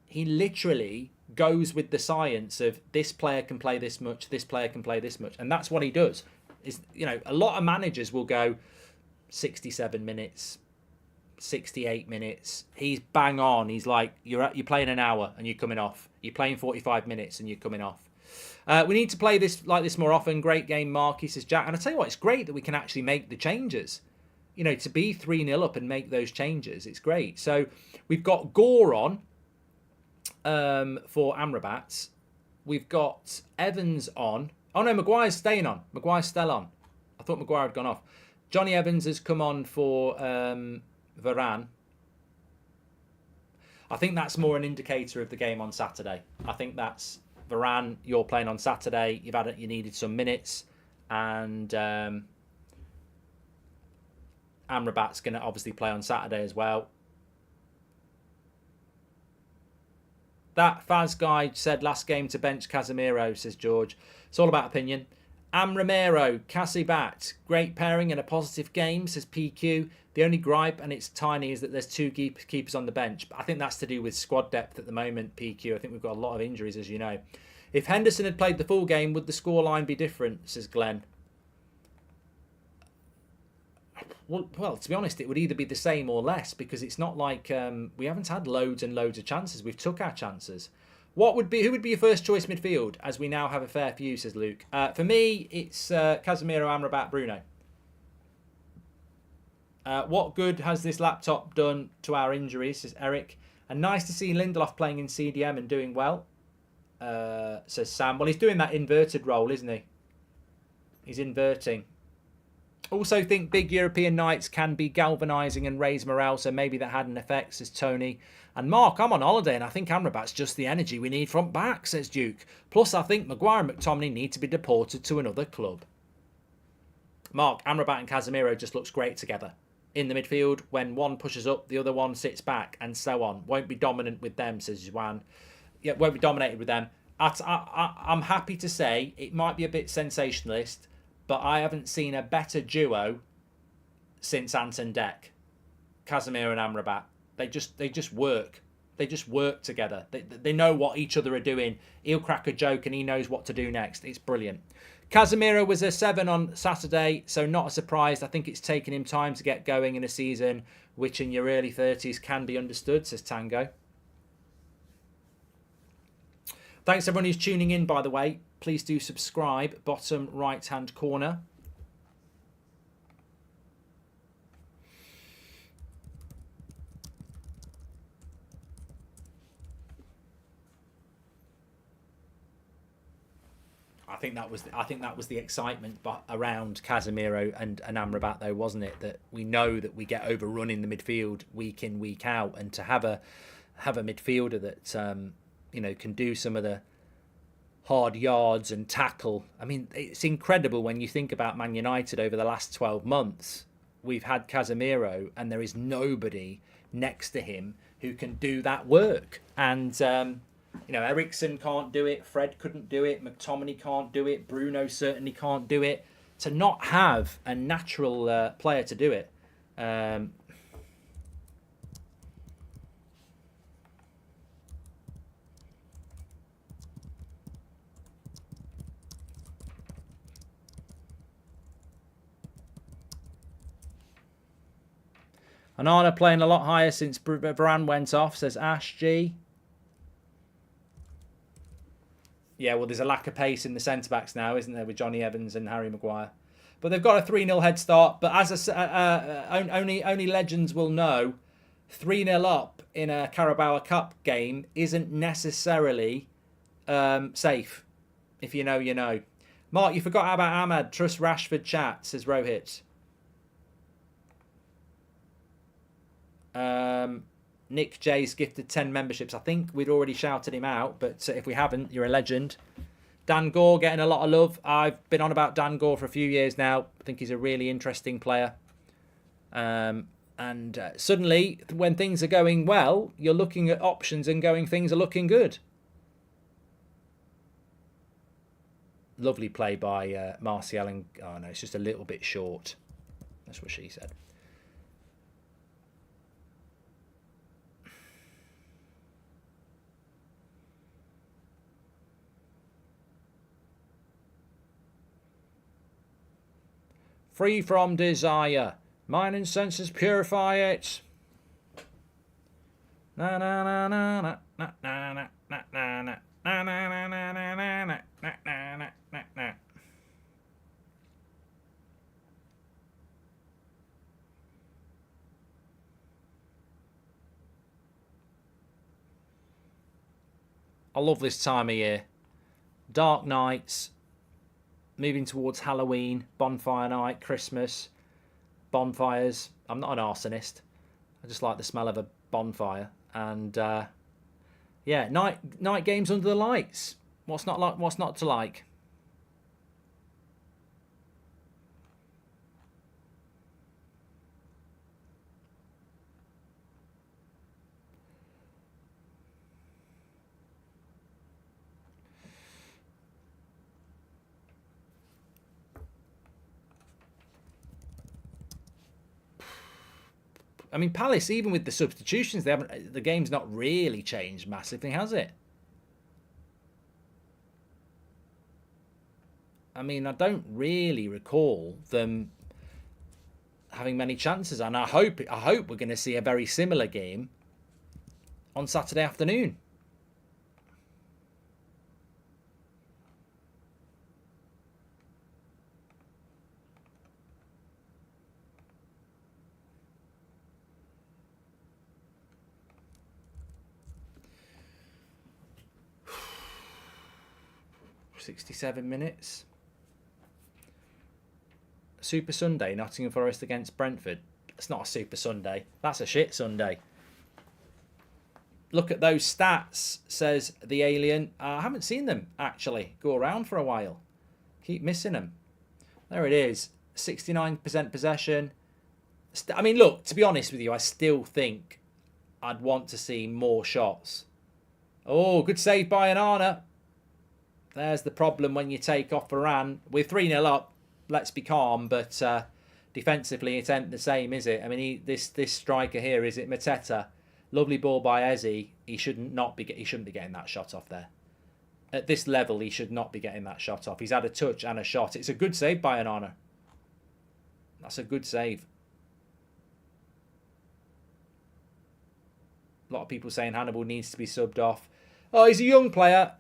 He literally goes with the science of this player can play this much, this player can play this much, and that's what he does. A lot of managers will go 67 minutes, 68 minutes. He's bang on. He's like, you're playing an hour and you're coming off. You're playing 45 minutes and you're coming off. We need to play this like this more often. Great game, Marky, says Jack. And I tell you what, it's great that we can actually make the changes. To be 3-0 up and make those changes, it's great. So we've got Gore on for Amrabat. We've got Evans on. Oh no, Maguire's staying on. Maguire's still on. I thought Maguire had gone off. Johnny Evans has come on for Varane. I think that's more an indicator of the game on Saturday. I think that's Varane. You're playing on Saturday. You needed some minutes, and Amrabat's going to obviously play on Saturday as well. That Faz guy said last game to bench Casemiro, says George. It's all about opinion. Romero, Casibat, great pairing and a positive game, says PQ. The only gripe, and it's tiny, is that there's 2 keepers on the bench. But I think that's to do with squad depth at the moment, PQ. I think we've got a lot of injuries, as you know. If Henderson had played the full game, would the scoreline be different, says Glenn. Well, to be honest, it would either be the same or less, because it's not like we haven't had loads and loads of chances. We've took our chances. Who would be your first choice midfield, as we now have a fair few, says Luke. For me, it's Casemiro, Amrabat, Bruno. What good has this laptop done to our injuries, says Eric. And nice to see Lindelof playing in CDM and doing well, says Sam. Well, he's doing that inverted role, isn't he? He's inverting. Also think big European nights can be galvanising and raise morale, so maybe that had an effect, says Tony. And Mark, I'm on holiday and I think Amrabat's just the energy we need front back, says Duke. Plus, I think Maguire and McTominay need to be deported to another club. Mark, Amrabat and Casemiro just looks great together. In the midfield, when one pushes up, the other one sits back, and so on. Won't be dominant with them, says Juan. Yeah, won't be dominated with them. I'm happy to say it might be a bit sensationalist, but I haven't seen a better duo since Ant and Dec. Casemiro and Amrabat. They just work. They just work together. They know what each other are doing. He'll crack a joke and he knows what to do next. It's brilliant. Casemiro was a 7 on Saturday, so not a surprise. I think it's taken him time to get going in a season, which in your early 30s can be understood, says Tango. Thanks everyone who's tuning in, by the way. Please do subscribe, bottom right-hand corner. I think that was the excitement around Casemiro and Amrabat, though, wasn't it? That we know that we get overrun in the midfield week in, week out, and to have a midfielder that can do some of the hard yards and tackle. I mean, it's incredible when you think about Man United over the last 12 months. We've had Casemiro, and there is nobody next to him who can do that work. And Eriksen can't do it. Fred couldn't do it. McTominay can't do it. Bruno certainly can't do it. To not have a natural player to do it. Onana playing a lot higher since Varane went off, says Ash G. Yeah, well, there's a lack of pace in the centre-backs now, isn't there, with Johnny Evans and Harry Maguire. But they've got a 3-0 head start. But as only legends will know, 3-0 up in a Carabao Cup game isn't necessarily safe. If you know, you know. Mark, you forgot about Ahmad. Trust Rashford chat, says Rohit. Nick J's gifted 10 memberships. I think we'd already shouted him out, but if we haven't, you're a legend. Dan Gore getting a lot of love. I've been on about Dan Gore for a few years now. I think he's a really interesting player. Suddenly, when things are going well, you're looking at options and going, things are looking good. Lovely play by Martial. And oh no, it's just a little bit short. That's what she said. Free from desire. Mind and senses purify it. Na na na na na na na na na na na na na na na na na na na. I love this time of year. Dark nights. Moving towards Halloween, bonfire night, Christmas, bonfires. I'm not an arsonist. I just like the smell of a bonfire. And yeah, night games under the lights. What's not to like? I mean, Palace, even with the substitutions, the game's not really changed massively, has it? I mean, I don't really recall them having many chances, and I hope we're going to see a very similar game on Saturday afternoon. $67 minutes. Super Sunday, Nottingham Forest against Brentford. It's not a Super Sunday. That's a shit Sunday. Look at those stats, says the alien. I haven't seen them, actually, go around for a while. Keep missing them. There it is. 69% possession. I mean, look, to be honest with you, I still think I'd want to see more shots. Oh, good save by Onana. There's the problem when you take off Varane. We're 3-0 up. Let's be calm, but defensively it ain't the same, is it? I mean, this striker here, is it Mateta? Lovely ball by Eze. He shouldn't be getting that shot off there. At this level, he should not be getting that shot off. He's had a touch and a shot. It's a good save by Onana. That's a good save. A lot of people saying Hannibal needs to be subbed off. Oh, he's a young player.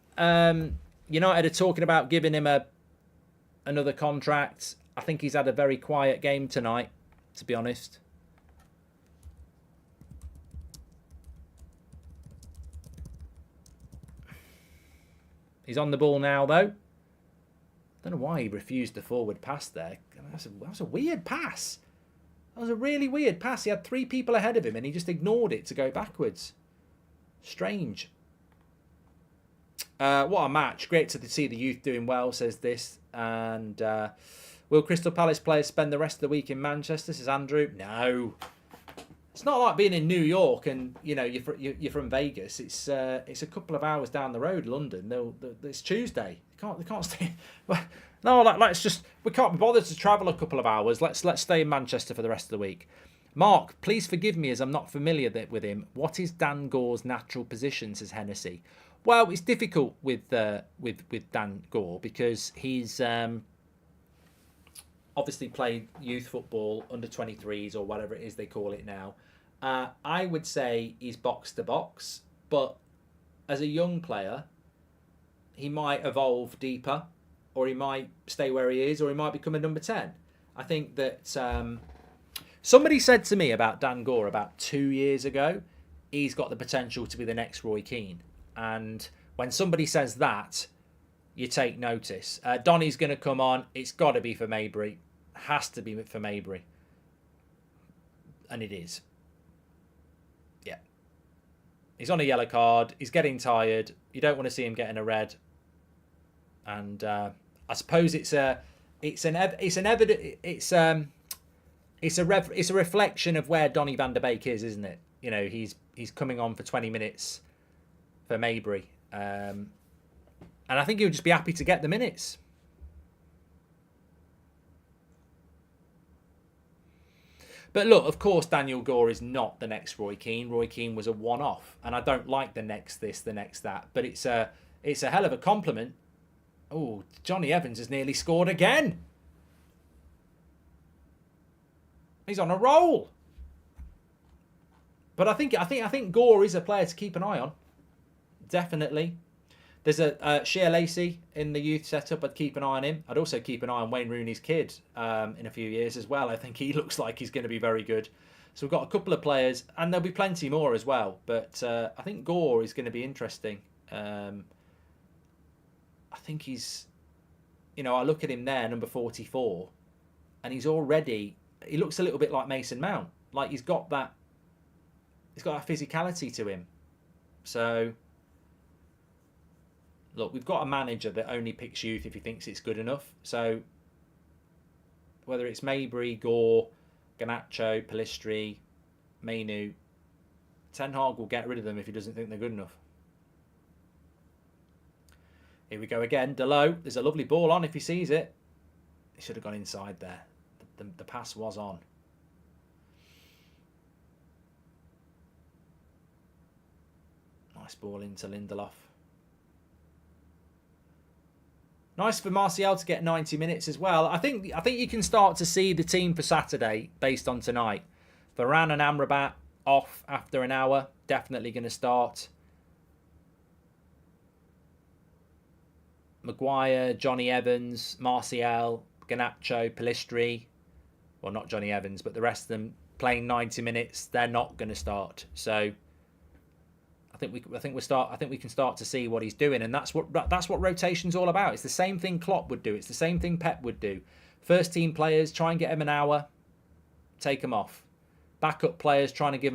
United are talking about giving him another contract. I think he's had a very quiet game tonight, to be honest. He's on the ball now, though. I don't know why he refused the forward pass there. That was a weird pass. That was a really weird pass. He had 3 people ahead of him and he just ignored it to go backwards. Strange. What a match. Great to see the youth doing well, says this. And will Crystal Palace players spend the rest of the week in Manchester, says Andrew? No. It's not like being in New York and, you know, you're from Vegas. It's a couple of hours down the road, London. It's Tuesday. They can't stay. No, we can't be bothered to travel a couple of hours. Let's stay in Manchester for the rest of the week. Mark, please forgive me as I'm not familiar with him. What is Dan Gore's natural position, says Hennessy? Well, it's difficult with Dan Gore because he's obviously played youth football, under 23s or whatever it is they call it now. I would say he's box to box, but as a young player, he might evolve deeper, or he might stay where he is, or he might become a number 10. I think that somebody said to me about Dan Gore about 2 years ago, he's got the potential to be the next Roy Keane. And when somebody says that, you take notice. Donny's going to come on. It's got to be for Maybury. Has to be for Maybury. And it is. Yeah. He's on a yellow card. He's getting tired. You don't want to see him getting a red. And I suppose it's a reflection of where Donny van der Beek is, isn't it? You know, he's coming on for 20 minutes for Maybury. And I think he'll just be happy to get the minutes. But look, of course, Daniel Gore is not the next Roy Keane. Roy Keane was a one-off, and I don't like the next this, the next that. But it's a hell of a compliment. Oh, Johnny Evans has nearly scored again. He's on a roll. But I think Gore is a player to keep an eye on. Definitely. There's a Shea Lacey in the youth setup. I'd keep an eye on him. I'd also keep an eye on Wayne Rooney's kid in a few years as well. I think he looks like he's going to be very good. So we've got a couple of players, and there'll be plenty more as well. But I think Gore is going to be interesting. I think he's, I look at him there, number 44, and he looks a little bit like Mason Mount. Like he's got that physicality to him. So, look, we've got a manager that only picks youth if he thinks it's good enough. So, whether it's Maybury, Gore, Garnacho, Pellistri, Mainu, Ten Hag will get rid of them if he doesn't think they're good enough. Here we go again. Delo, there's a lovely ball on if he sees it. He should have gone inside there. The pass was on. Nice ball into Lindelof. Nice for Martial to get 90 minutes as well. I think you can start to see the team for Saturday based on tonight. Varane and Amrabat off after an hour. Definitely going to start. Maguire, Johnny Evans, Martial, Garnacho, Pellistri. Well, not Johnny Evans, but the rest of them playing 90 minutes. They're not going to start. So I think we can start to see what he's doing, and that's what rotation's all about. It's the same thing Klopp would do. It's the same thing Pep would do. First team players, try and get them an hour, take them off. Backup players, try and give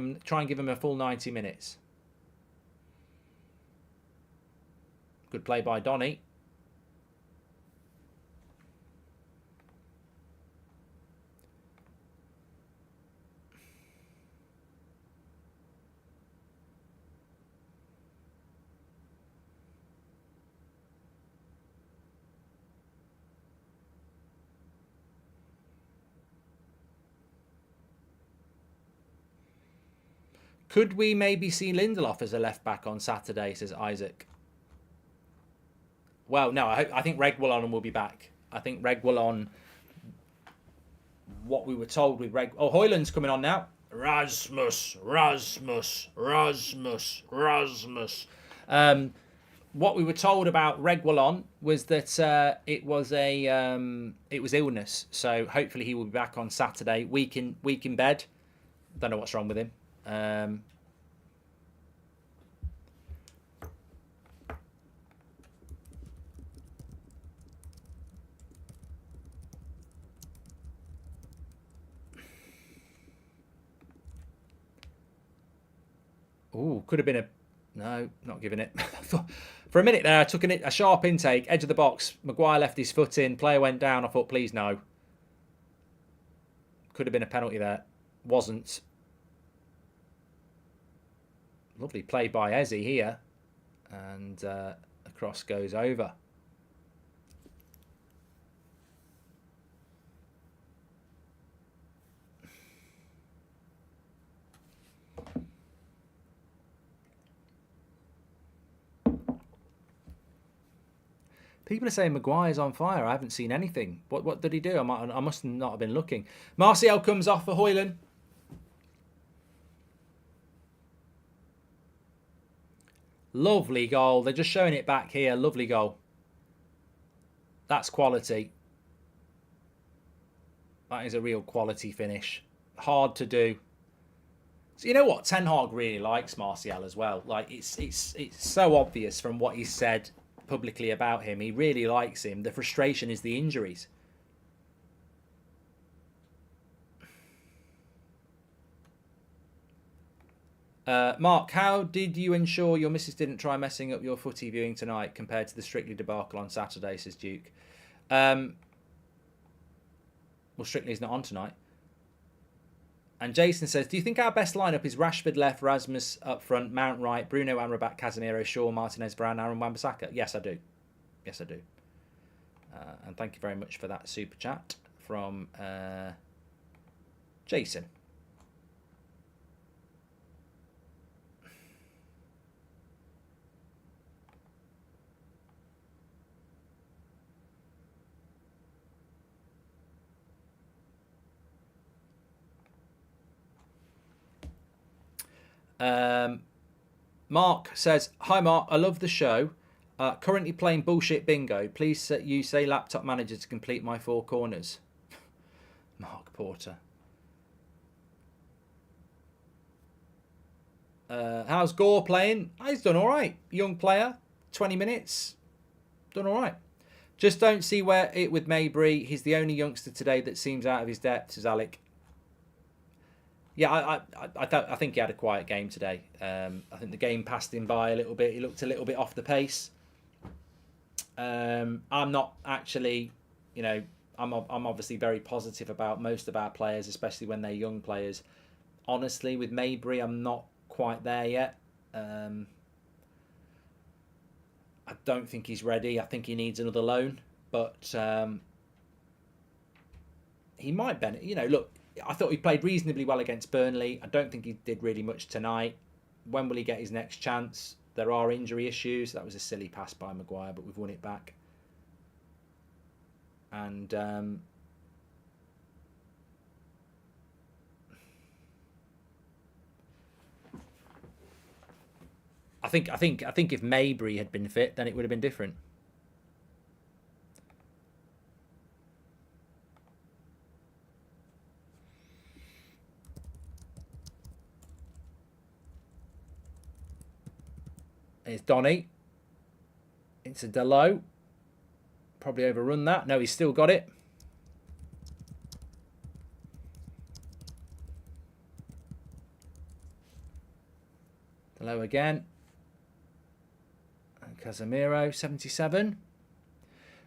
them a full 90 minutes. Good play by Donny. Could we maybe see Lindelof as a left-back on Saturday, says Isaac? Well, no, I think Reguilon will be back. I think Reguilon, what we were told with Højlund's coming on now. Rasmus. What we were told about Reguilon was that it was illness. So hopefully he will be back on Saturday. Week in bed. Don't know what's wrong with him. Ooh, could have been no, not giving it. For a minute there, I took a sharp intake, edge of the box. Maguire left his foot in, player went down. I thought, please no. Could have been a penalty there. Wasn't. Lovely play by Eze here. And the cross goes over. People are saying Maguire's on fire. I haven't seen anything. What did he do? I must not have been looking. Martial comes off for Højlund. Lovely goal. They're just showing it back here. Lovely goal. That's quality. That is a real quality finish. Hard to do. So you know what? Ten Hag really likes Martial as well. Like it's so obvious from what he said publicly about him. He really likes him. The frustration is the injuries. Mark, how did you ensure your missus didn't try messing up your footy viewing tonight compared to the Strictly debacle on Saturday, says Duke. Well, Strictly's not on tonight. And Jason says, do you think our best lineup is Rashford left, Rasmus up front, Mount right, Bruno, Amrabat, Casemiro, Shaw, Martinez, Varane, Aaron Wan-Bissaka? Yes, I do. Yes, I do. And thank you very much for that super chat from Jason. Mark says, hi Mark, I love the show. Currently playing bullshit bingo. Please you say laptop manager to complete my 4 corners. Mark Porter. How's Gore playing? He's done all right. Young player, 20 minutes. Done all right. Just don't see where it with Mabry. He's the only youngster today that seems out of his depth, says Alec. Yeah, I think he had a quiet game today. I think the game passed him by a little bit. He looked a little bit off the pace. I'm not actually, I'm obviously very positive about most of our players, especially when they're young players. Honestly, with Mabry, I'm not quite there yet. I don't think he's ready. I think he needs another loan, but he might benefit. Look. I thought he played reasonably well against Burnley. I don't think he did really much tonight. When will he get his next chance? There are injury issues. That was a silly pass by Maguire, but we've won it back. And I think if Mabry had been fit, then it would have been different. It's Donny. It's a Delo. Probably overrun that. No, he's still got it. Delo again. And Casemiro, 77.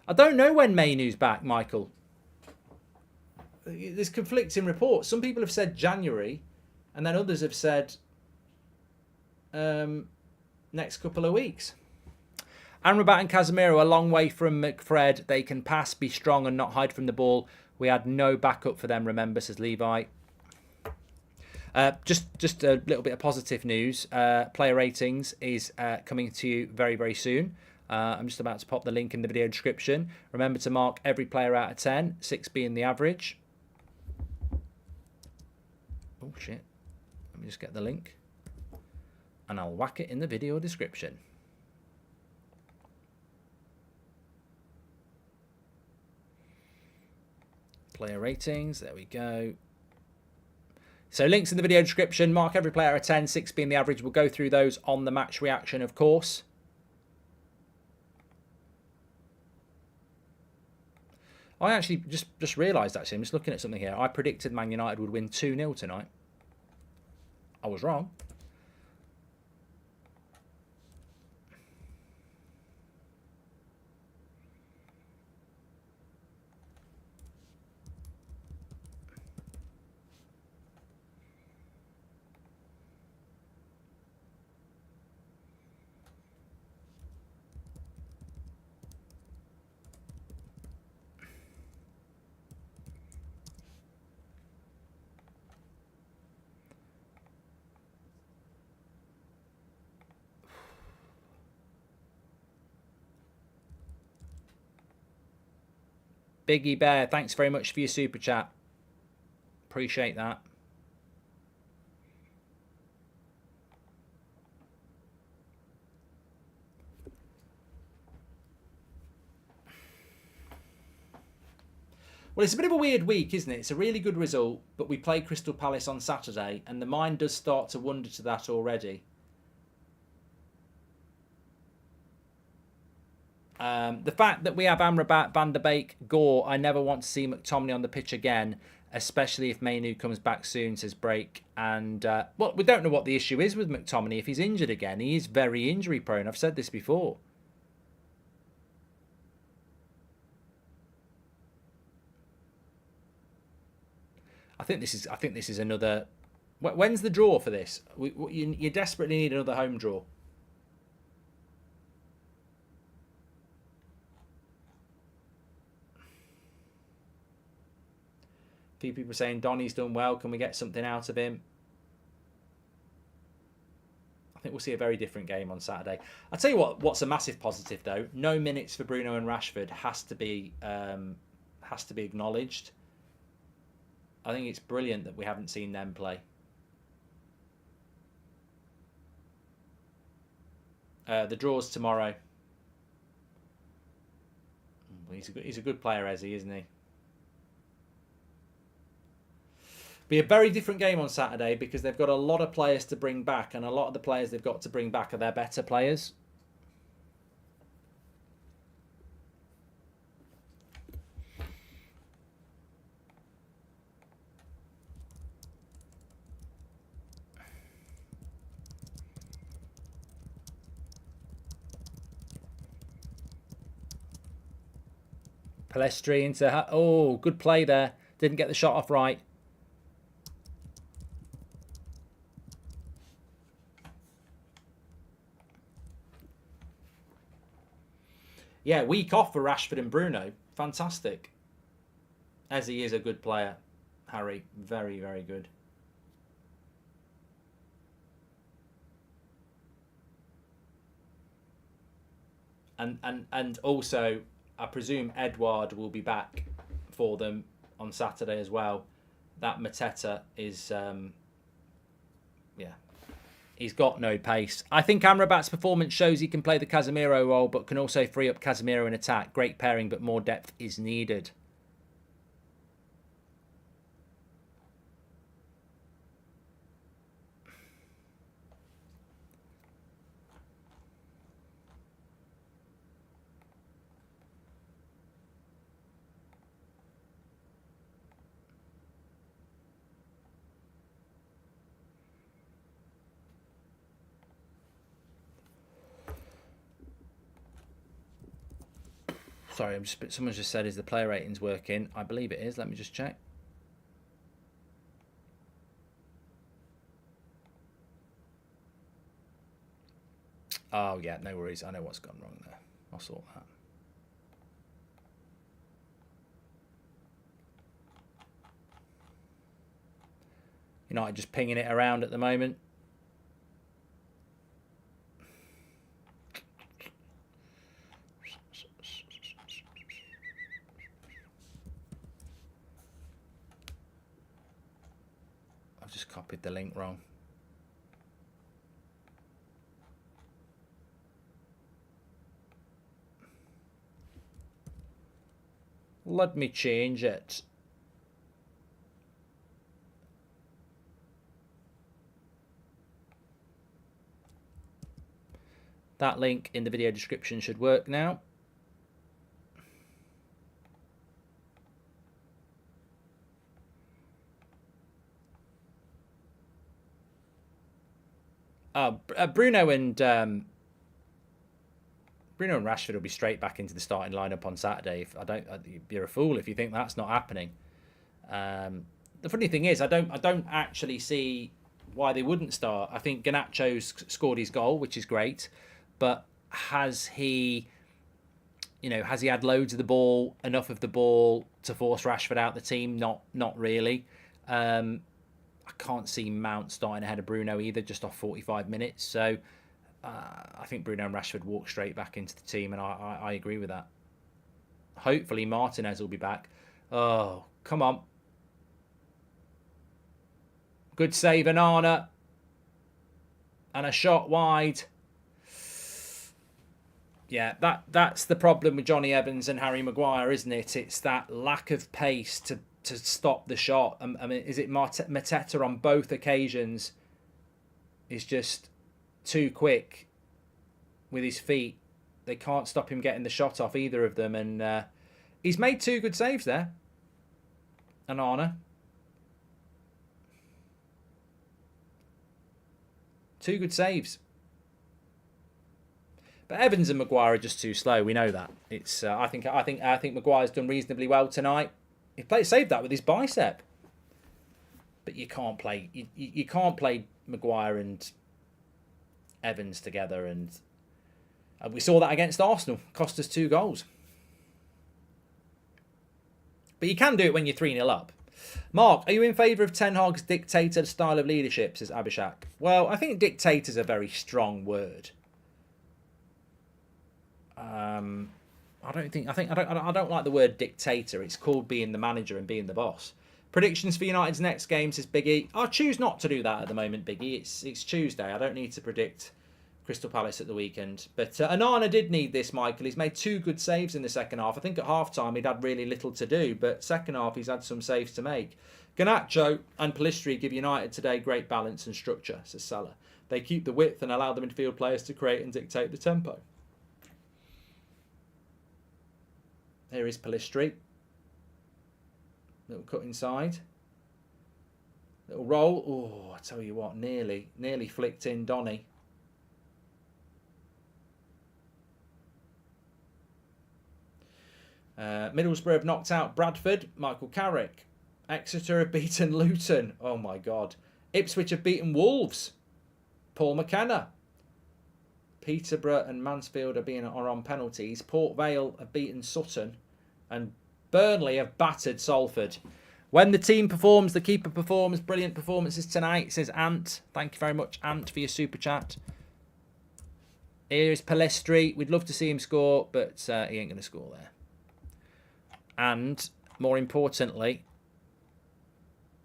I don't know when Mainoo's back, Michael. There's conflicting reports. Some people have said January, and then others have said next couple of weeks. Amrabat and Casemiro are a long way from McFred. They can pass, be strong and not hide from the ball. We had no backup for them, remember, says Levi. Just a little bit of positive news. Player ratings is coming to you very, very soon. I'm just about to pop the link in the video description. Remember to mark every player out of 10, 6 being the average. Oh, shit. Let me just get the link. And I'll whack it in the video description. Player ratings, there we go. So links in the video description. Mark every player a 10, 6 being the average. We'll go through those on the match reaction, of course. I actually just realised, actually, I'm just looking at something here. I predicted Man United would win 2-0 tonight. I was wrong. Biggie Bear, thanks very much for your super chat. Appreciate that. Well, it's a bit of a weird week, isn't it? It's a really good result, but we play Crystal Palace on Saturday, and the mind does start to wander to that already. The fact that we have Amrabat, Van der Beek, Gore, I never want to see McTominay on the pitch again, especially if Mainu comes back soon, says Break. And, well, we don't know what the issue is with McTominay. If he's injured again, he is very injury prone. I've said this before. I think this is another. When's the draw for this? You desperately need another home draw. A few people saying Donny's done well. Can we get something out of him? I think we'll see a very different game on Saturday. I'll tell you what's a massive positive though. No minutes for Bruno and Rashford has to be acknowledged. I think it's brilliant that we haven't seen them play. The draw's tomorrow. He's a good player, Ezzy, isn't he? Be a very different game on Saturday because they've got a lot of players to bring back, and a lot of the players they've got to bring back are their better players. Palestri into... Oh, good play there. Didn't get the shot off right. Yeah, week off for Rashford and Bruno. Fantastic. As he is a good player, Harry. Very, very good. And also... I presume Edouard will be back for them on Saturday as well. That Mateta is, he's got no pace. I think Amrabat's performance shows he can play the Casemiro role, but can also free up Casemiro in attack. Great pairing, but more depth is needed. Sorry, someone's just said, is the player ratings working? I believe it is. Let me just check. Oh, yeah, no worries. I know what's gone wrong there. I'll sort that. United just pinging it around at the moment. Copied the link wrong. Let me change it. That link in the video description should work now. Bruno and Rashford will be straight back into the starting lineup on Saturday. You're a fool if you think that's not happening. The funny thing is, I don't actually see why they wouldn't start. I think Garnacho's scored his goal, which is great, but has he had loads of the ball, enough of the ball to force Rashford out the team? Not really. I can't see Mount starting ahead of Bruno either, just off 45 minutes. So I think Bruno and Rashford walk straight back into the team, and I agree with that Hopefully Martinez will be back. Oh, come on. Good save, Onana. And a shot wide. Yeah, that's the problem with Johnny Evans and Harry Maguire, isn't it? It's that lack of pace to stop the shot. I mean, is it Mateta on both occasions is just too quick with his feet. They can't stop him getting the shot off, either of them. And he's made 2 good saves there. Onana. 2 good saves. But Evans and Maguire are just too slow. We know that. It's. I think Maguire's done reasonably well tonight. He saved that with his bicep. But you can't play. You can't play Maguire and Evans together, and we saw that against Arsenal. Cost us 2 goals. But you can do it when you're 3-0 up. Mark, are you in favour of Ten Hag's dictator style of leadership? Says Abhishek. Well, I think dictator is a very strong word. I don't like the word dictator. It's called being the manager and being the boss. Predictions for United's next game, says Biggie. I choose not to do that at the moment, Biggie. It's Tuesday. I don't need to predict Crystal Palace at the weekend. But Onana did need this, Michael. He's made 2 good saves in the second half. I think at half-time he'd had really little to do, but second half he's had some saves to make. Garnacho and Pellistri give United today great balance and structure, says Salah. They keep the width and allow the midfield players to create and dictate the tempo. Here is Pellistri. Little cut inside. Little roll. Oh, I tell you what, nearly flicked in Donny. Middlesbrough have knocked out Bradford. Michael Carrick. Exeter have beaten Luton. Oh my God. Ipswich have beaten Wolves. Paul McKenna. Peterborough and Mansfield are on penalties. Port Vale have beaten Sutton. And Burnley have battered Salford. When the team performs, the keeper performs. Brilliant performances tonight, says Ant. Thank you very much, Ant, for your super chat. Here is Pellistri. We'd love to see him score, but he ain't going to score there. And, more importantly,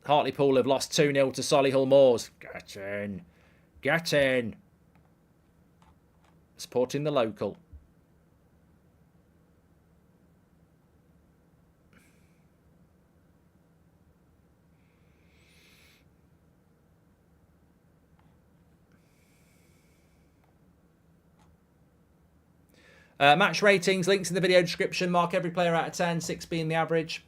Hartlepool have lost 2-0 to Solihull Moors. Get in. Get in. Supporting the local. Match ratings, links in the video description. Mark every player out of 10, 6 being the average.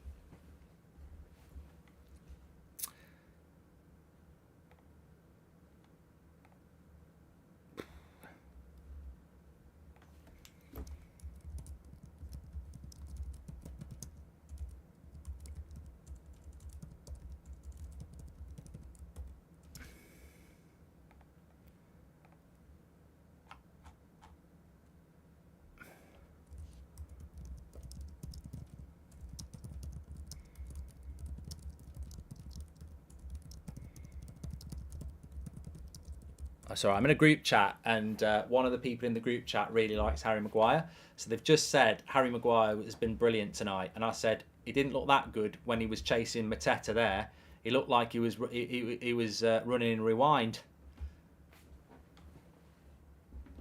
Sorry, I'm in a group chat, and one of the people in the group chat really likes Harry Maguire. So they've just said Harry Maguire has been brilliant tonight, and I said he didn't look that good when he was chasing Mateta there. He looked like he was running in rewind.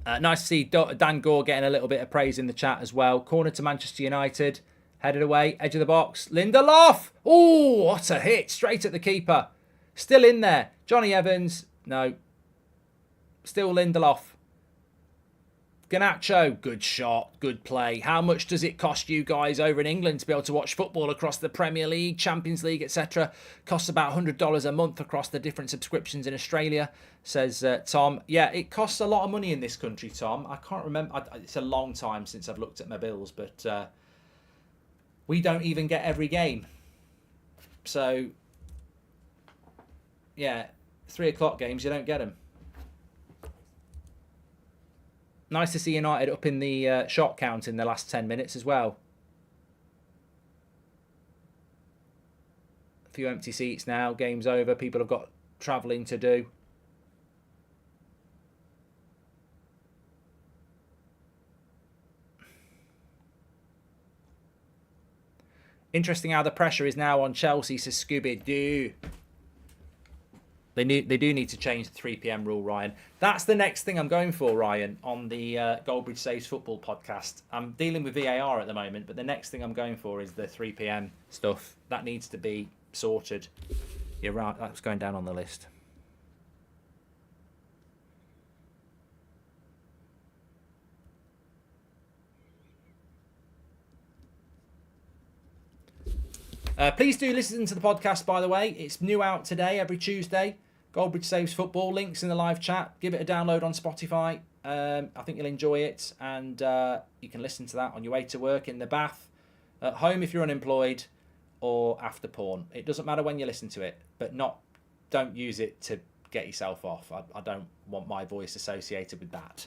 Nice to see Dan Gore getting a little bit of praise in the chat as well. Corner to Manchester United, headed away, edge of the box. Lindelof! Oh, what a hit! Straight at the keeper. Still in there. Johnny Evans, no. Still Lindelof. Garnacho, good shot, good play. How much does it cost you guys over in England to be able to watch football across the Premier League, Champions League, etc.? Costs about $100 a month across the different subscriptions in Australia, says Tom. Yeah, it costs a lot of money in this country, Tom. I can't remember. It's a long time since I've looked at my bills, but we don't even get every game. So, yeah, 3 o'clock games, you don't get them. Nice to see United up in the shot count in the last 10 minutes as well. A few empty seats now. Game's over. People have got travelling to do. Interesting how the pressure is now on Chelsea, says Scooby-Doo. They do need to change the 3 p.m. rule, Ryan. That's the next thing I'm going for, Ryan, on the Goldbridge Saves Football podcast. I'm dealing with VAR at the moment, but the next thing I'm going for is the 3 p.m. stuff. That needs to be sorted. You're right, that's going down on the list. Please do listen to the podcast, by the way. It's new out today, every Tuesday. Goldbridge Saves Football. Links in the live chat. Give it a download on Spotify. I think you'll enjoy it. And you can listen to that on your way to work, in the bath, at home if you're unemployed, or after porn. It doesn't matter when you listen to it, but don't use it to get yourself off. I don't want my voice associated with that.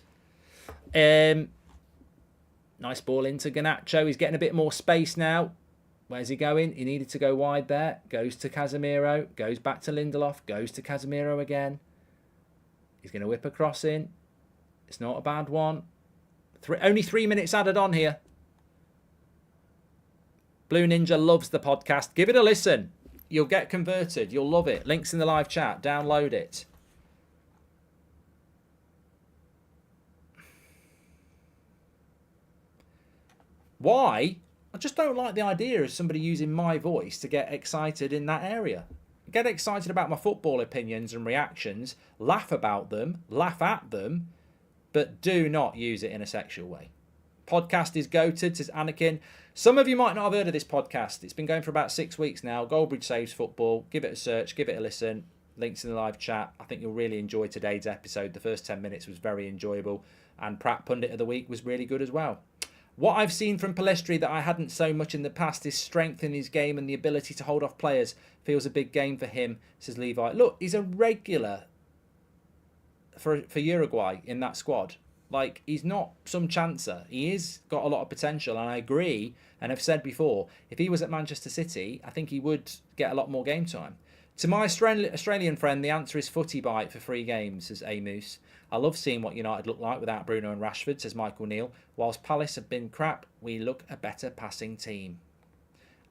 Nice ball into Garnacho. He's getting a bit more space now. Where's he going? He needed to go wide there. Goes to Casemiro. Goes back to Lindelof. Goes to Casemiro again. He's going to whip a cross in. It's not a bad one. Only 3 minutes added on here. Blue Ninja loves the podcast. Give it a listen. You'll get converted. You'll love it. Links in the live chat. Download it. Why? I just don't like the idea of somebody using my voice to get excited in that area. Get excited about my football opinions and reactions, laugh about them, laugh at them, but do not use it in a sexual way. Podcast is goated, says Anakin. Some of you might not have heard of this podcast. It's been going for about 6 weeks now. Goldbridge Saves Football. Give it a search, give it a listen. Links in the live chat. I think you'll really enjoy today's episode. The first 10 minutes was very enjoyable. And Pratt Pundit of the Week was really good as well. What I've seen from Pellistri that I hadn't so much in the past is strength in his game and the ability to hold off players. Feels a big game for him, says Levi. Look, he's a regular for Uruguay in that squad. Like, he's not some chancer. He is got a lot of potential, and I agree, and I've said before, if he was at Manchester City, I think he would get a lot more game time. To my Australian friend, the answer is footy bite for 3 games, says Amos. I love seeing what United look like without Bruno and Rashford, says Michael Neal. Whilst Palace have been crap, we look a better passing team.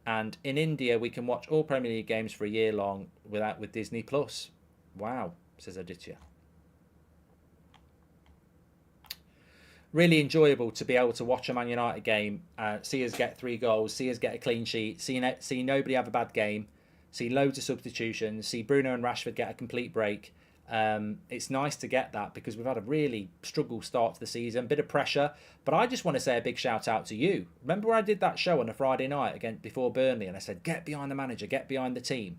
And in India, we can watch all Premier League games for a year long with Disney Plus. Wow, says Aditya. Really enjoyable to be able to watch a Man United game, see us get 3 goals, see us get a clean sheet, see nobody have a bad game, see loads of substitutions, see Bruno and Rashford get a complete break. It's nice to get that because we've had a really struggle start to the season, bit of pressure. But I just want to say a big shout out to you. Remember when I did that show on a Friday night again before Burnley, and I said, get behind the manager, get behind the team.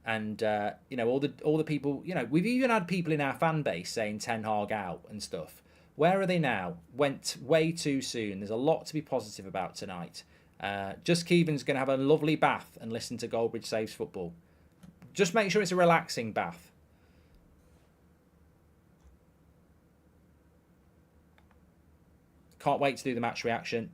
And all the people, we've even had people in our fan base saying Ten Hag out and stuff. Where are they now? Went way too soon. There's a lot to be positive about tonight. Just Keevan's going to have a lovely bath and listen to Goldbridge Saves Football. Just make sure it's a relaxing bath. Can't wait to do the match reaction.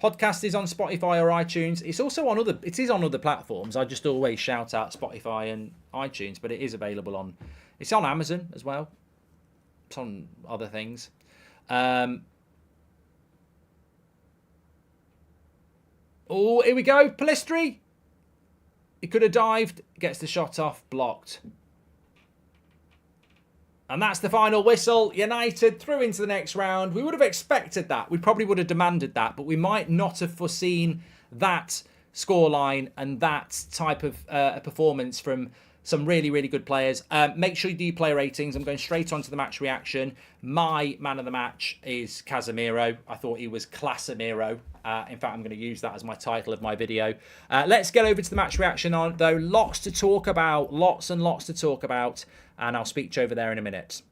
Podcast is on Spotify or iTunes. It's also on other platforms. I just always shout out Spotify and iTunes, but it is available on. It's on Amazon as well. It's on other things. Oh, here we go. Pellistri. He could have dived. Gets the shot off. Blocked. And that's the final whistle. United through into the next round. We would have expected that. We probably would have demanded that. But we might not have foreseen that scoreline and that type of performance from some really, really good players. Make sure you do player ratings. I'm going straight on to the match reaction. My man of the match is Casemiro. I thought he was Classemiro. In fact, I'm going to use that as my title of my video. Let's get over to the match reaction, though. Lots to talk about. Lots and lots to talk about. And I'll speak to you over there in a minute.